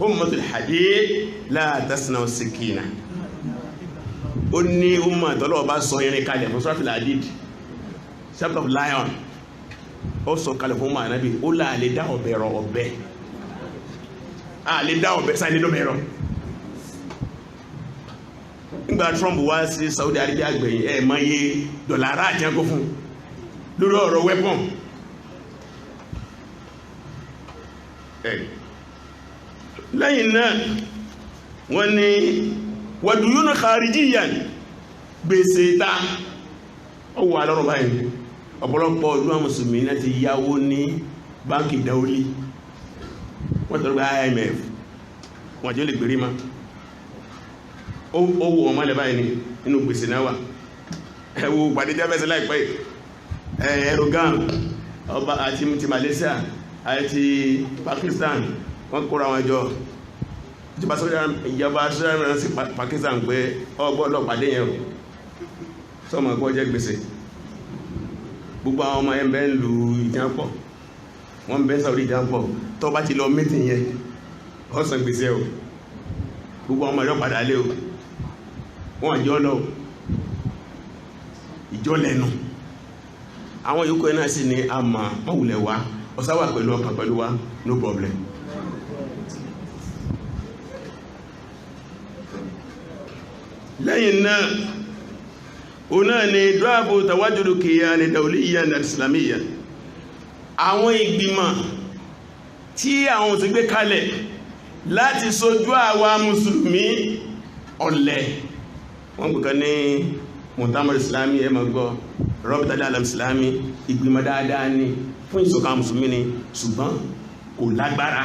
ummatul hadid la tasna sikina ó ní umma tọ́lọ́ bá sọ irin kalẹ̀ fún suratul hadid chapter of lion ó sọ kalẹ̀ fún ma nábi ó là lè dá ọ̀bẹ̀ rọ ọ̀bẹ̀ lè dá ọ̀bẹ̀ sáà lè lọ́bẹ̀ rọ nígbà Trump wá sí Saudi Arabia gbẹ̀yìn mọ́ iye dọ̀làrá àjẹ́kó fún lórí ọ̀rọ̀ weapon lẹ́yìn náà wọ́n ní wàdúyúnà kharijiyyan gbèsè ta ọwọ́ alọ́rọ̀ báyìí ọ̀pọ̀lọpọ̀ ọdún àwọn mùsùlùmí náà ti yáwó ní báńkì dáwólí wọ́n tọ́rọ IMF wọ́n jẹ́ lè gbèrí ma ó wò ọmọ lẹ́bàá ní inú gbèsè náà wà ẹwọ gbàdéjá fẹ́sẹ̀ láìpẹ́ Erdogan ọba àti ti Malaysia àti Pakistan wọ́n kóra wọn jọ ìjọba sọ́dọ̀ sí Pakistan pé ọgbọ́dọ̀ pàdé yẹn o sọmọ ẹ̀kọ́ jẹ́ gbèsè gbogbo àwọn ọmọ ẹ̀mbẹ́ ń lu ìjànpọ̀ wọ́n bẹ́ Saudi ìjànpọ̀ tó bá ti lọ mítìn yẹn ọ̀sán gbèsè o gbogbo ọmọ ẹ̀rọ padà lé o wọ́n àjọ lọ ìjọ lẹ́nu àwọn yòókù ẹ̀ náà sì ní àmà mọ́wùlẹ̀ wá ọ̀sáwà pẹ̀lú ọkàn pẹ̀lú wa no problem lẹ́yìn náà o náà ni dọ́àbò tàwájúdù kìíyà ní dawliya ní islamiyya àwọn ìgbìmọ̀ tí àwọn ti gbé kalẹ̀ láti sojú àwa mùsùlùmí ọ̀lẹ wọ́n gbùkan ní mọ̀tàmọ̀ islami ẹmọ̀ gbọ́ rọ́bìtàdà alam islami ìgbìmọ̀ dáadáa ní fún ìṣọ̀kan mùsùlùmí ni ṣùgbọ́n kò lágbára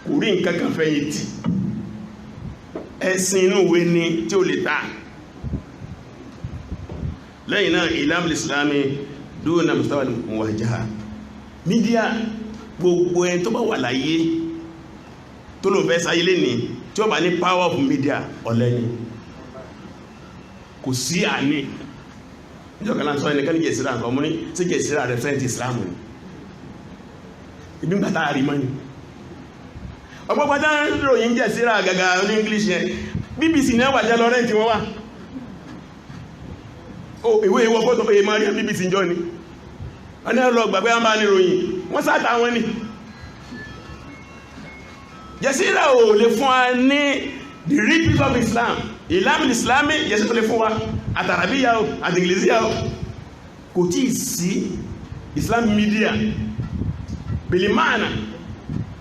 kò rí nǹkan kan fẹ̀yìntì ẹ̀sìn inú ìwé ni tí ó lè ta lẹ́yìn náà ìlàmù islami dúnà mustawa muwajjaha mídíà gbogbo ẹni tó bá wà láyé tó lò fẹ́ sáyé lé ní tí ó bá ní power of media ọ̀lẹ́ni kò sí àní ìjọkànlá sọ ẹnìkan ní jẹ̀síra nǹkan mú ní sí jẹ̀síra represent Islam ni ibi ń gbàtà àrímọ́ ni ọgbọ́gbọ́dá ròyìn jẹ̀síra àgàgà ní English yẹn BBC náà wà jẹ́ lọ́rẹ́ tí wọ́n wà ìwé ìwọ́ fọ́tọ̀ èyí máa rí BBC jọ ni wọ́n ní ọlọ́ gbàgbé àmà ní ròyìn wọ́n sáta wọn ni jẹ́síra ò lè fún wa ní the real people of Islam ìlàmì Islami jẹ́sí tó lè fún wa àtàràbíyà o àtìngìlìsíyà o kò tí ì sí Islam media bilimana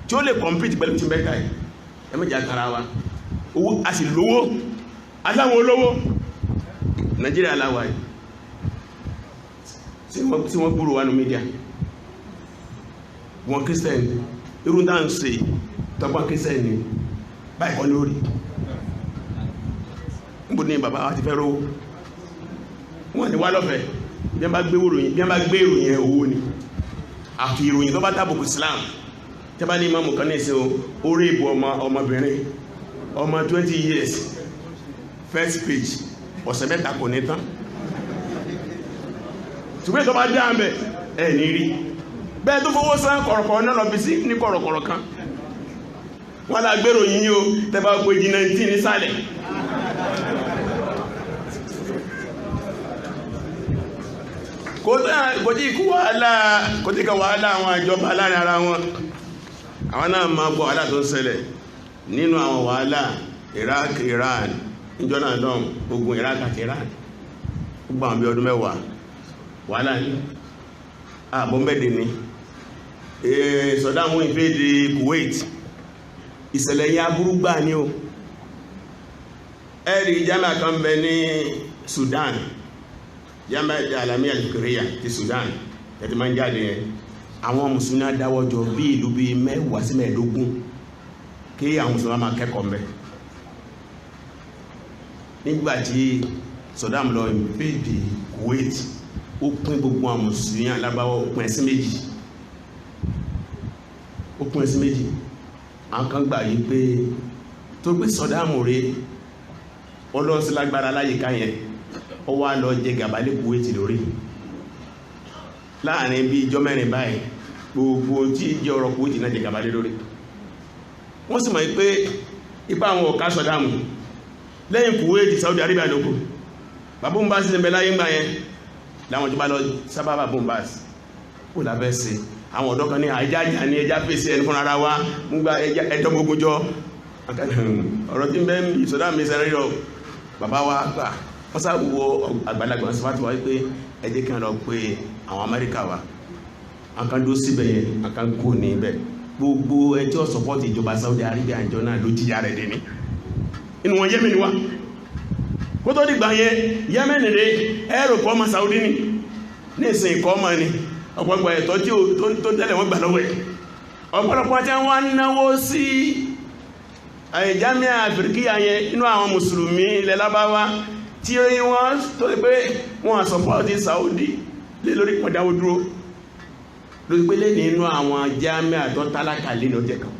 tí ó lè compete pẹ̀lú tí mẹ́ta ẹ̀ ẹmẹ́jà tara wa owó a sì lówó aláwọ̀ olówó Nàìjíríà aláwọ̀ ẹ̀ tí wọ́n gbúrò wánú mídíà wọn Christian irú dáa ń ṣe tọgbọ́n Christian ni báyìí kọ́ lórí níbo ní bàbá wa ti fẹ́ rówó wọ́n ni wá lọ́fẹ̀ẹ́ bí wọ́n bá gbé ìròyìn owó ni àfi ìròyìn tó bá dábòkù Islam tẹ́bá ní imamu kan ní ìsẹ́ orí ìbò ọmọbìnrin ọmọ 20 years first page ọ̀sẹ̀ mẹ́ta kò ní tán ṣùgbọ́n tó bá dá àmẹ́ ẹ̀ ní rí bẹ́ẹ̀ tó fowó sán kọ̀rọ̀kọ̀rọ̀ náà lọ bí sí ní kọ̀rọ̀kọ̀rọ̀ kan wọ́n lá gbèrò yìí o tẹ́bá pé G19 ní sálẹ̀ kò tí kú wàhálà kò tí ká wàhálà àwọn ìjọba láàrin ara wọn àwọn náà máa gbọ́ wàhálà tó ń ṣẹlẹ̀ nínú àwọn wàhálà Iraq Iran ìjọ náà lọ́n ogun Iraq àti Iran gbogbo àwọn bí ọdún mẹ́wàá wàhálà ní àbọ̀mẹ́dẹ̀ ni Saddam invade Kuwait ìṣẹ̀lẹ̀ yẹn aburú gbà ní o ẹ̀rí jami'a kan bẹ ní Sudan jami'a alamiya al-Fikriya ti Sudan tẹ̀tí máa ń jáde yẹn àwọn mùsùlùmí dáwọ́jọ bí ìlú bí 10 sí 15 kí àwọn mùsùlùmí máa kẹ́kọ̀ọ́ mẹ́ nígbàtí Saddam lọ invade Kuwait ó pín gbogbo àwọn mùsùlùmí alábáwọ̀ ó pín sí méjì àwọn kan gbà yí pé tó gbé Saddam rẹ̀ ọlọ́sílágbára láyìíká yẹn ó wá lọ jẹ gàbálé Kuwait lórí láàrin bí ijọ́ mẹ́rin báyìí gbogbo tí jẹ́ ọ̀rọ̀ Kuwait náà jẹ gàbálé lórí wọ́n sì mọ̀ pé ipá àwọn ọ̀ká Saddam lẹ́yìn Kuwait Saudi Arabia lókù bàbá Bombas ní bẹ̀láyé ń gbà yẹn láwọn tó bá lọ sábà bàbá Bombas kò lábẹ́ sí àwọn ọ̀dọ́ kan ní àìjájà ní ẹjá fèsì ẹni fún ara wa ń gba ẹjọ́ gbogbo jọ ọ̀rọ̀ tí ń bẹ́ Saddam mi sẹ́rẹ́ yọ bàbá wa gbà wọ́n sáwọ́ àgbàlagbà sí wáti wá wípé ẹ jẹ́ kí wọ́n lọ pé àwọn Amẹ́ríkà wa àkàn dó síbẹ̀ yẹn àkàn kò ní ibẹ̀ gbogbo ẹjọ́ sọpọ́tì ìjọba Saudi Arabia àjọ náà ló jíyà rẹ̀ dé ní inú wọn Yemen wa kó tó dìgbà yẹn Yemen rẹ̀ ẹ̀rọ kọ́ ọmọ Saudi ní ìsìn ìkọ́ ọmọ ni ọ̀pọ̀lọpọ̀ ẹ̀tọ́ tí tó tẹ́lẹ̀ wọ́n gbà lọ́wọ́ ẹ̀ ọ̀pọ̀lọpọ̀ tí wọ́n náwó sí Jami'a Afirkiya yẹn inú àwọn mùsùlùmí ilẹ̀ lábáwá tí wọ́n tó pé wọ́n sọpọ́tì Saudi lé lórí pọ̀dáwó dúró lórí pé lé nínú àwọn Jami'a tó tálákà lé ní ọjẹ́ kan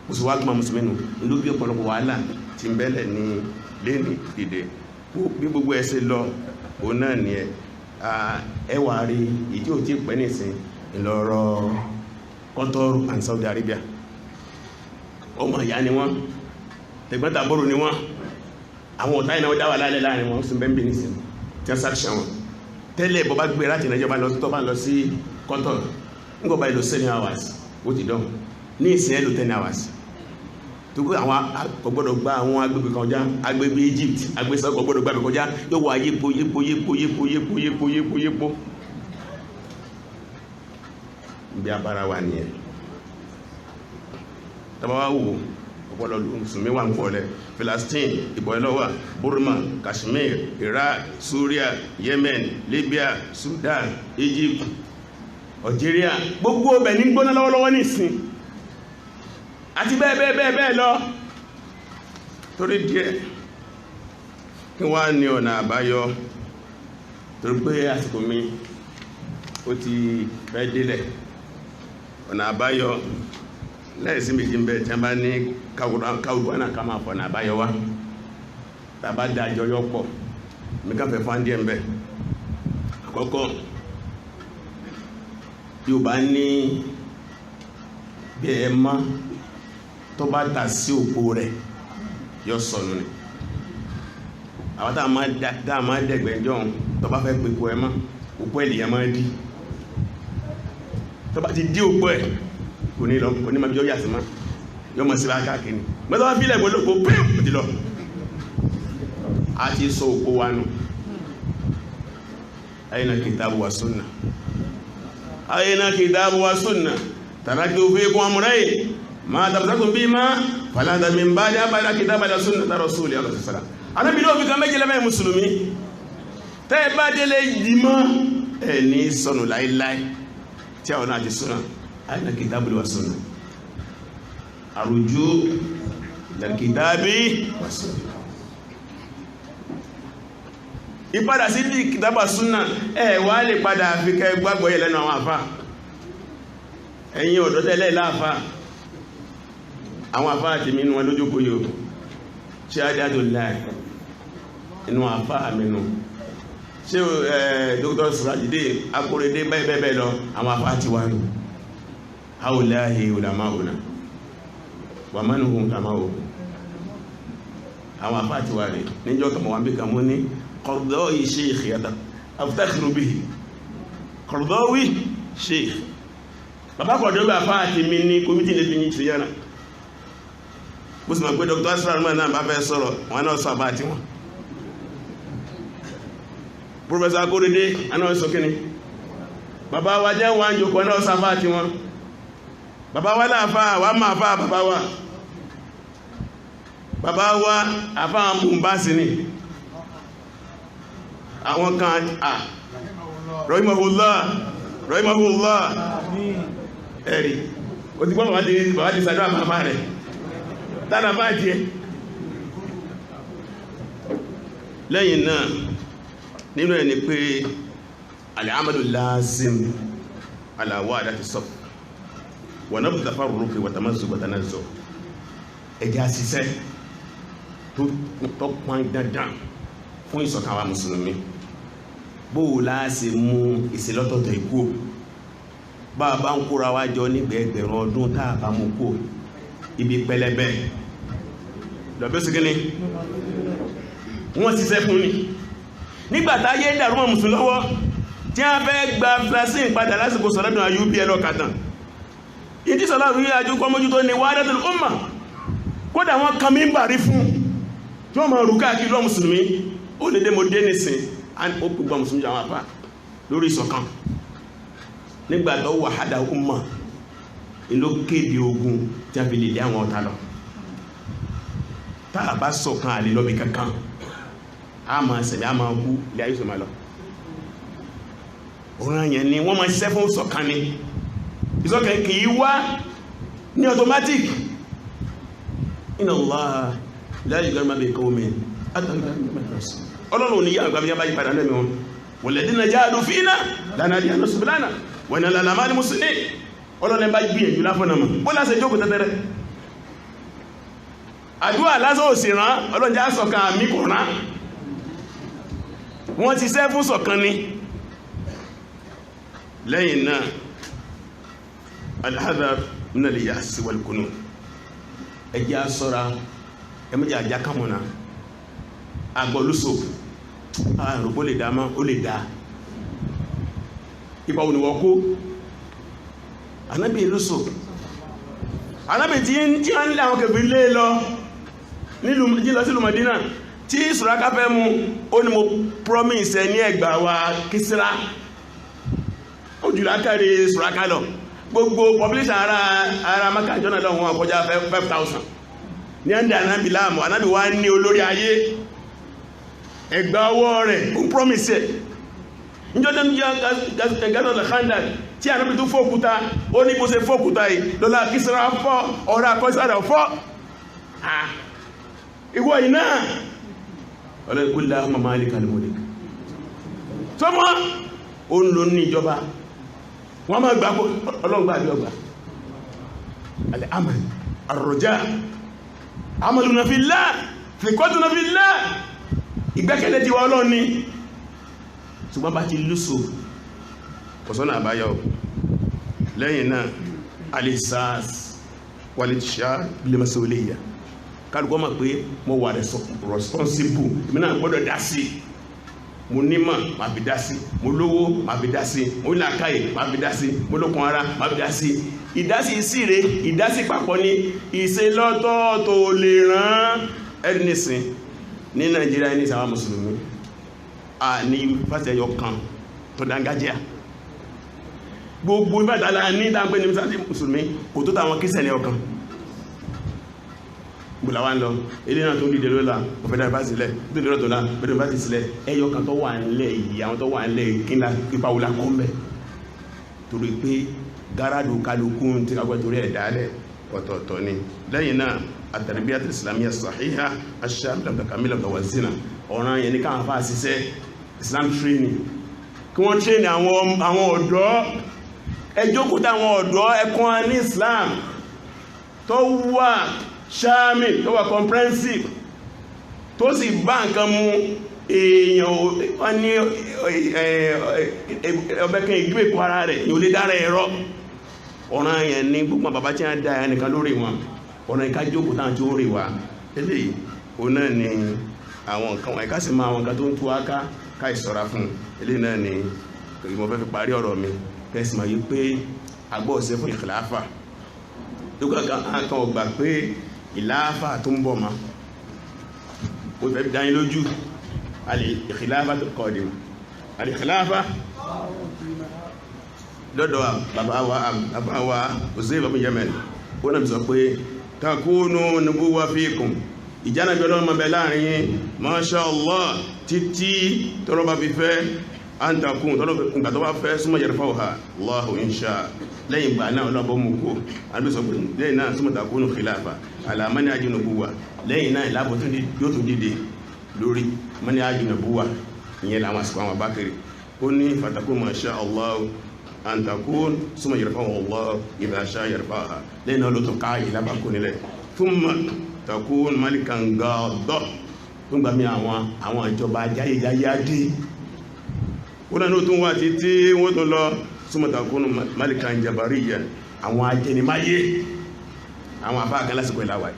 mùsùlùmí nù ìlú bí ọ̀pọ̀lọpọ̀ wàhálà ti ń bẹ́lẹ̀ ní lẹ́ni ìdè bí gbogbo ẹ̀ ṣe lọ òun náà ni ẹwà rí ìdí ò tí pẹ́ nìsín ìlọrọ̀ Qatar and Saudi Arabia ọmọ ìyá ni wọ́n tẹ̀gbọ́ntàbúrò ni wọ́n àwọn ọ̀tá ìnáwó dáwà lálẹ́ láàrin wọn sún bẹ́ẹ̀ nìsín tí wọ́n sàkṣà wọn tẹ́lẹ̀ bọ́ bá gbé láti Nàìjíríà lọ sí Qatar nígbà bá ìlò 7 hours ó ti dán ní ìsìn ẹ̀lò 10 hours tó kó àwọn ọgbọ́dọ̀ gba àwọn agbègbè kọjá agbègbè Egypt agbèsọ́ ọgbọ́dọ̀ gbàgbé kọjá yóò wà yípo bí abára wà nìyẹn tàbáwá wò ọ̀pọ̀lọ̀ mùsùlùmí wà ń pọ̀lẹ̀ Palestine ìbọ̀lọ́wà Burma Kashmir Iraq Syria Yemen Libya Sudan Egypt Algeria gbogbo ọbẹ̀ ní gbóná lọ́wọ́lọ́wọ́ nìsín àti bẹ́ẹ̀ lọ torí díẹ̀ kí wá ní ọ̀nà àbáyọ torí pé àsìkò mi ó ti fẹ́ délẹ̀ ọ̀nà àbáyọ lẹ́ẹ̀sí méjì ń bẹ tí a bá ní káwùdúwánà ká máa fọ̀nà àbáyọ wá tàbá dájọ yọ pọ̀ mẹ́kànfẹ́ fún àndíẹ̀ ń bẹ àkọ́kọ́ yóò bá ní bí ẹ mọ́ tó bá tà sí òpó rẹ̀ yọ sọnù ni àwọn tá a máa dẹ̀gbẹ̀ jọ tó bá fẹ́ pèpò ẹ mọ́ òpó èlìyàn máa dí tó bá ti dí òpó ẹ̀ kò ní lọ kò ní ma bí yọ yà sí ma yọ mọ̀ sí lákàkiri mẹ́ta wá fílẹ̀ gbọ́lọ́pọ̀ pẹ́ẹ̀pù ti lọ a ti sọ òpó wa nù ayna kitabu wa sunna ayna kitabu wa sunna taraktu fiikum amrayn ma tamassaktum bihima falan tadillu min ba'di abada kitaban wa sunnata rasuli sallallahu alaihi wasallam Ànábì ló fi kan méjì lẹ́fẹ̀ẹ́ mùsùlùmí tẹ́ ẹ bá délé ìdìmọ́ ẹ̀ ní sọnù láíláí tí àwọn náà ti súnà ayna kitabu wa sunna àrùjú kitabi wa sunna ìpadà sí bí kìtàbà súnà ẹ̀ wá lè padà fi kẹ gbàgbọ́ yẹ lẹ́nu àwọn àfá ẹ̀yin ọ̀dọ́ tẹ́lẹ̀ láàfá àwọn àfá àti mínú wọn lójókòó yóò ṣe àjádò láì inú àfá àmìnú ṣe Dr. Surajide akóredé bẹ́ẹ̀bẹ́ẹ̀ lọ àwọn àfá àti wà nù haúláhì ulamauna wà mánuhun kàmáwò àwọn àfá àti wà rẹ̀ níjọ́ kàmọ̀ wà bí kàmú ní قضاء شيخ aftakhiru bihi Qaradawi sheikh bàbá Qaradawi àfá àti mi ní committee lè fi ní tìyànà bó sì mọ̀ pé Dr. Asrar náà bá fẹ́ sọ̀rọ̀ wọn náà sọ àbá àti wọn Professor Akorede anáà sọ kíni bàbá wa jẹ́ wọn jòkó náà sọ àbá àti wọn bàbá wa láàfá wà máa fá bàbá wa àfá Mùmbásí ni àwọn kan rahimahullah ẹ̀rì o ti gbọ́ bàbá ti sàdọ́ àbábá rẹ̀ tánà bá jẹ́ lẹ́yìn náà nínú ẹni pé al-amalu lazim ala wa'dati as-saff wa nabdh tafarruqi wa tamazzuk wa tanazzuh ẹjá ṣiṣẹ́ tó pọn dandan fún ìṣọ̀kan wa mùsùlùmí bóò láàṣẹ mú ìṣẹ́lọ́tọ̀tọ̀ ikú bá bá ń kóra wá jọ nígbẹ̀ẹ́gbẹ̀rún ọdún táà bá mú kó ibi pẹlẹbẹ lọ́bẹ́ sí kíní wọ́n ṣiṣẹ́ fún ní nígbàtá yé dàrúmọ̀ mùsùlùmí lọ́wọ́ tí a fẹ́ gba flasin padà lásìkò sọ̀rọ̀dùn ayúbí ẹlọ́kàtàn ìdí sọ̀lá rí ajú kọmójú tó ní wahdatul ummah kódà wọ́n kan mímbàrí fún tí wọ́n ma rú káàkiri lọ mùsùlùmí ó lè dé mo dé nìsìn ó gbogbo mùsùlùmí àwọn àpá lórí ìṣọ̀kan nígbàtọ̀ wahada ummah ìlú kéde ogun tí a fi lè lé àwọn ọ̀tá lọ táà bá ṣọ̀kan àlè lọ́bì kankan a máa sẹ̀mí a máa kú ilé ayé sọ̀mọ́ lọ ọ̀ràn yẹn ni wọ́n máa ṣiṣẹ́ fún ìṣọ̀kan ni ìṣọ̀kan kì í wá ní automatic inna Allah la yughayyiru ma bi qawmin ọlọ́run ní yá àgbàmí yá bá yí padà lẹ́mí wọn walladhina jahadu fina lanahdiyannahum subulana wa inna Allaha lama'a al-muhsinin ọlọ́run bá gbìyànjú láfọ́nà mọ̀ bó lásẹ̀ jókòó tẹ́tẹ́rẹ́ àdúrà lásán òsì rán ọlọ́run já ṣọ̀kan àmì kò rán wọ́n ti ṣẹ́ fún ṣọ̀kan ni lẹ́yìn náà al-hadhar min al-ya'si wal-qunut ẹjẹ́ asọ́ra ẹmẹ́jẹ́ àjá kàmùnà agbọ́lúsò àrùgbó lè dá mọ́ ó lè dá ipa òníwọ̀ kó anábì lúsò anábì tí a ń lé àwọn kẹfì lé lọ jílọ sílùú Madina tí Sùráká fẹ́ mú ó ní mo promise ní ẹgbà wa Kísírà ó jùlọ kárí Sùráká lọ gbogbo population ara Mákà jọ́nà lọ wọn kọjá 5,000 ní ẹ́ndì anábì láàmù anábì wá ní olórí ayé ẹgbà ọwọ́ rẹ̀ ó promise ẹ̀ níjọ́dá ní gásọ̀ lẹ́kàndà tí anábì tó fókúta ó ní bó ṣe fókúta yìí lọ́la Kísírà fọ́ ọ̀rọ̀ akọ́sílẹ̀ fọ́ ìwọ iná ọlọ́ìkúlá mamalika al-mulk tó mọ́ ó ń lò ní ìjọba wọ́n máa gbà ọlọ́gbà àbí ọgbà al-amal ar-raja amaluna fillah thiqatuna fillah ìgbẹ́kẹ̀lé ti wà Ọlọ́run ni ṣùgbọ́n bá ti lúsò kọ̀sọ́nà àbáyọ lẹ́yìn náà al-ihsas wal-itishar bil-mas'uliyya kálùkọ́ mọ̀ pé mo wà responsible èmi náà gbọ́dọ̀ dá sí mo nímọ̀ máa fi dá sí mo lówó máa fi dá sí mo ní làákàyè máa fi dá sí mo lókun ara máa fi dá sí ìdásí ìsíre ìdásí papọ̀ ní ìṣelọ́tọ̀ọ̀tọ̀ lè rán ẹnìsìn ní Nàìjíríà ní ìsàwọn mùsùlùmí a ní fásitì ẹyọ kan tó dángájíà gbogbo ìbádàlá ní dáńpé ní mùsùlùmí kò tó tàwọn kírísítẹ̀nì ọkàn gbùlàwà ń lọ ilé náà tó ń dìde lọ́la ọ̀fẹ́dà bá sílẹ̀ tó dìde lọ́tọ̀lá bẹ́ẹ̀ bá ti sílẹ̀ ẹyọ kan tó wà nílẹ̀ yìí àwọn tó wà nílẹ̀ kíńlá pípa wùlá kọ́ mẹ́ torí pé gáràdù kálukú tí a gbẹ́ torí ẹ̀dálẹ̀ ọ̀tọ̀ọ̀tọ̀ ni lẹ́yìn náà at-tarbiyat al-islamiyya as-sahiha ash-shamila al-kamila al-mutawazzina ọ̀ràn yẹn ní káwọn afá ṣiṣẹ́ Islam training kí wọ́n train àwọn ọ̀dọ́ ẹjọ́kú táwọn ọ̀dọ́ ẹ̀kọ́ ní Islam tó wà ṣáàmì tó wà comprehensive tó sì bá nǹkan mú èèyàn wọ́n ní ọbẹ̀kẹ́ ìgbé èkó ara rẹ̀ yóò lè dára ẹ̀rọ ọ̀ràn yẹn ní gbogbo bàbá tí a dá ẹnìkan lórí wọn ọ̀ràn ìka jókòó táwọn tí ó rí wa eléyìí òun náà ni àwọn nǹkan wọ̀nyí ká sì máa àwọn nǹkan tó ń tú wá ká ìṣọ́ra fún eléyìí náà ni mo fẹ́ fi parí ọ̀rọ̀ mi kẹ́sì máa yí pé agbọ́ ọ̀sẹ̀ fún ìkìláfà lókè kan ọgbà pé ìláfà tó ń bọ̀ ma ó fẹ́ dáyín lójú ìkìláfà tó kọ́ ọ̀dẹ̀ ìkìláfà lọ́dọ̀ bàbá wa Uzayf ibn Yaman ó náà sọ pé takunu nubuwa fikum ìjánàbí ọlọ́run máa bẹ láàrin masha Allah títí tọ́rọ bá fi fẹ́ antakun tọ́rọ ìgbà tó bá fẹ́ súnmọ́ yarfa'uha Allahu insha lẹ́yìn ìgbà náà ọlọ́bọ̀ mú kó àbí sọ pé lẹ́yìn náà súnmọ́ takunu khilafa ala manhaji nubuwa lẹ́yìn náà ìlàbọ̀ tó yóò tó dìde lórí manhaji nubuwa ìyẹn làwọn àsìkò àwọn abákiri ó ní fatakun masha Allah antakun súnmọ́ yarfa'uha Allah idha sha'a yarfa'uha lẹ́yìn náà ló tó ká ìlàbà kó nílẹ̀ thumma takun malikan gọ́ọ̀dọ̀ tó ń gbà mí àwọn ìjọba jáyéjáyádé ó náà tó ń wá títí wọ́n tó lọ súnmọ́ takun malikan jabariya àwọn ajẹnimáyé àwọn àbá àgán lásìkò ìlàwà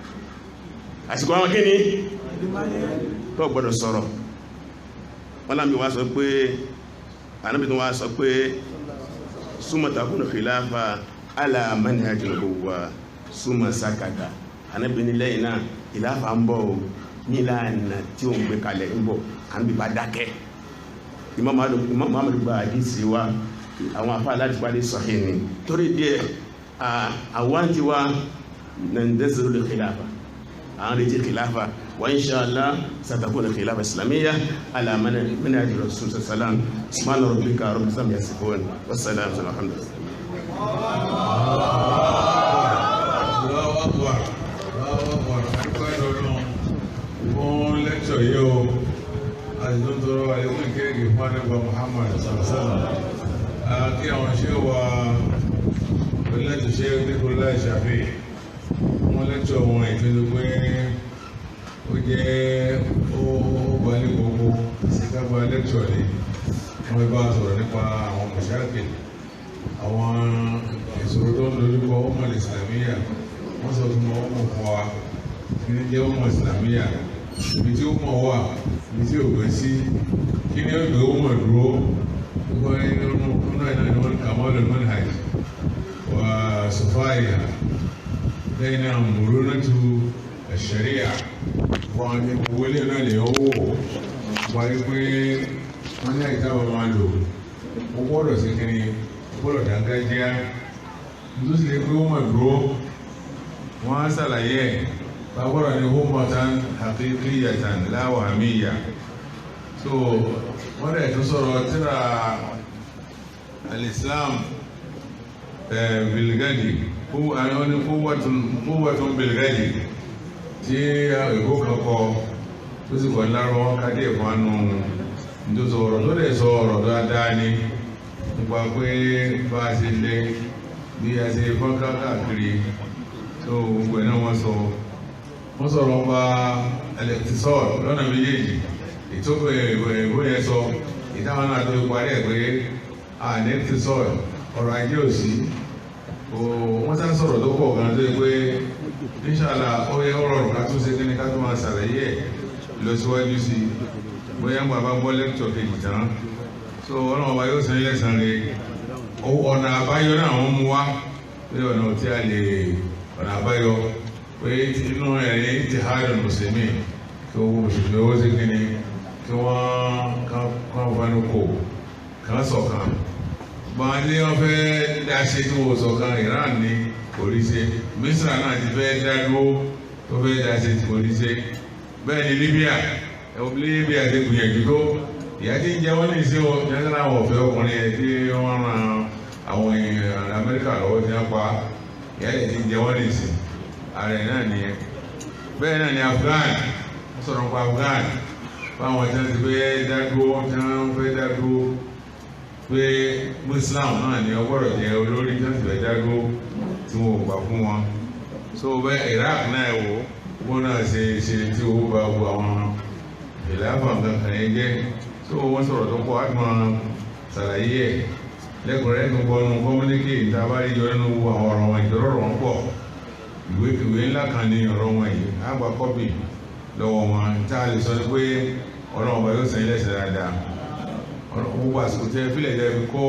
àsìkò àwọn kíni tó gbọ́dọ̀ sọ̀rọ̀ wọ́n láàmì wá sọ pé Ànábì tó wá sọ pé súnmọ́ takun khilafa ala manhajin nubuwa súnmọ́ sakada Ànábì ní lẹ́yìn náà ìlàfà ń bọ̀ ní ìlànà tí ó ń gbé kalẹ̀ ń bọ̀ Ànábì bá dákẹ́ Imam Muhammadu gba àdísì wa àwọn afá láti pàdé sahih ni torí díẹ̀ àwọn tí wá nandasiru lè khilafa àwọn lè jẹ́ khilafa wa insha Allah satakuna khilafa islamiyya ala manhaj rasul sallam subhana rabbika rabbil izzati yasifun wassalamu alhamdulillah fún lẹ́kṣọ̀ yìí o àti tó ń tọrọ àlékún ìkéèkì fún àníbà Muhammad sàlásàlá kí àwọn ṣe wà lẹ́tọ̀ ṣe nígbò láì ṣàfi wọ́n lẹ́kṣọ̀ wọn ìpínlẹ̀ pé ó jẹ́ ó bá ní gbogbo síkágbá lẹ́kṣọ̀ ní wọ́n bá sọ̀rọ̀ nípa àwọn mọ̀ṣáàkì àwọn ìṣòro tó ń dojúkọ ọmọ ìsìlámíyà wọ́n sọ fún ọmọ fún wa ní jẹ́ ọmọ ìsìlámíyà ibi tí ó mọ̀ wà ibi tí ò gbé sí kí ní ọgbẹ̀ ó mọ̀ dúró gbogbo nínú ẹ̀nà ni wọ́n kà mọ́lẹ̀ manhaj wà sọfáìyà lẹ́yìn náà mọ̀rọ̀ náà tu ṣẹ̀ríà wọn ni gbogbo ilé náà lè owó wáyé pé wọ́n ní àìsàn máa lò ó gbọ́dọ̀ sí kí ni ó gbọ́dọ̀ dáńgájíá tó sì lè pé ó mọ̀ dúró wọ́n á ṣàlàyé ẹ̀ báwọ́rọ̀ ni ummatan haqiqiyatan la wahmiyya so wọ́n rẹ̀ tó sọ̀rọ̀ tíra al-Islam bilgadi àwọn quwwatun bilgadi tí ìbò kankọ tó sì kọ̀ lárọ́ kádé ìfọ́nù tó sọ̀rọ̀ tó lè sọ ọ̀rọ̀ dáadáa ní nípa pé bá a ṣe lé bí a ṣe fọ́n káàkiri tó gbogbo ẹ̀ náà wọ́n sọ̀rọ̀ pa al-iqtisad lọ́nà méjèèjì ìtókò ìwé yẹn sọ ìdáwọn náà tó parí ẹ̀ pé ní iqtisad ọ̀rọ̀ ajé òsì wọ́n sá sọ̀rọ̀ tó pọ̀ gan tó yẹ pé inshallah ó yẹ ọ̀rọ̀ ká tún ṣe kíní ká tún máa ṣàlàyé ẹ̀ lọ síwájú sí bóyá ń bàbá gbọ́ lẹ́kítọ̀ kejì tán so ọlọ́run ọba yóò sẹ́yìn lẹ́sàn-án rẹ̀ ọ̀nà àbáyọ náà wọ́n mú wá pé ọ̀nà tí a lè ọ̀nà àbáyọ pé inú ẹ̀rí ittihadul muslimin kí owó mùsùlùmí owó sí kíni kí wọ́n kán fanu kò kán ṣọ̀kan gbọ́n tí wọ́n fẹ́ dáṣe tí wọ́n ṣọ̀kan Iran ní oríṣẹ́ Misra náà ti fẹ́ dádúró tó fẹ́ dáṣe tí oríṣẹ́ bẹ́ẹ̀ ni Libya Libya ti gbìyànjú tó ìyá tí ń jẹ́ wọ́n ní ìṣe wọn jẹ́ náà wọ́n fẹ́ ọkùnrin ẹ̀ tí wọ́n ran àwọn èèyàn Amẹ́ríkà lọ́wọ́ tí wọ́n pa ìyá tí ń jẹ́ wọ́n ní ìṣe ààrẹ náà nìyẹn bẹ́ẹ̀ náà ni Afghan wọ́n sọ̀rọ̀ nípa Afghan báwọn tí wọ́n ti fẹ́ dádúró tí wọ́n fẹ́ dádúró pé Muslim náà ni ọgbọ́dọ̀ jẹ́ olórí tí wọ́n ti fẹ́ dádúró tí wọ́n ò gbà fún wọn so bẹ́ẹ̀ Iraq náà wò wọ́n náà ṣe tí ó bá wo àwọn ìlàfà kankan yẹn jẹ́ so wọ́n sọ̀rọ̀ tó pọ̀ láti máa ṣàlàyé ẹ̀ lẹ́kùnrin tó gbọ́nu kọ́múníkì ìtàbárí jọ nínú àwọn ọ̀rọ̀ wọn ìjọ́rọ̀ wọn pọ̀ ìwé ńlá kan ní ọ̀rọ̀ wọn yìí àgbà kọ́pì lọ́wọ́ wọn tá a lè sọ pé ọlọ́run ọba yóò sẹ́yìn lẹ́sẹ̀ dáadáa gbogbo àsìkò tẹ́ fílẹ̀ tẹ́ fi kó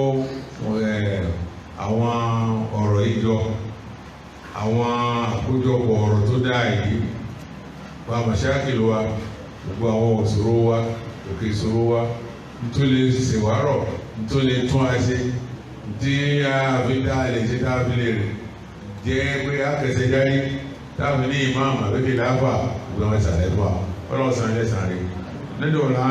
àwọn ọ̀rọ̀ yìí jọ àwọn àkójọpọ̀ ọ̀rọ̀ tó dáa yìí wà màṣáàkìlì wa gbogbo àwọn òṣòro wa òkè ìṣòro wa tó lè ṣèwárọ̀ tó lè tún a ṣe tí a fi dá lè ṣe tá a fi lè rìn jẹ́ pé akẹsẹ̀ járí táàbí ní ìmáàmù àbẹ́kẹ̀ láàfà gbogbo àwọn ìsàlẹ̀ fún wa ọlọ́sàn ilẹ̀ sàn rí lẹ́dọ̀ ọ̀la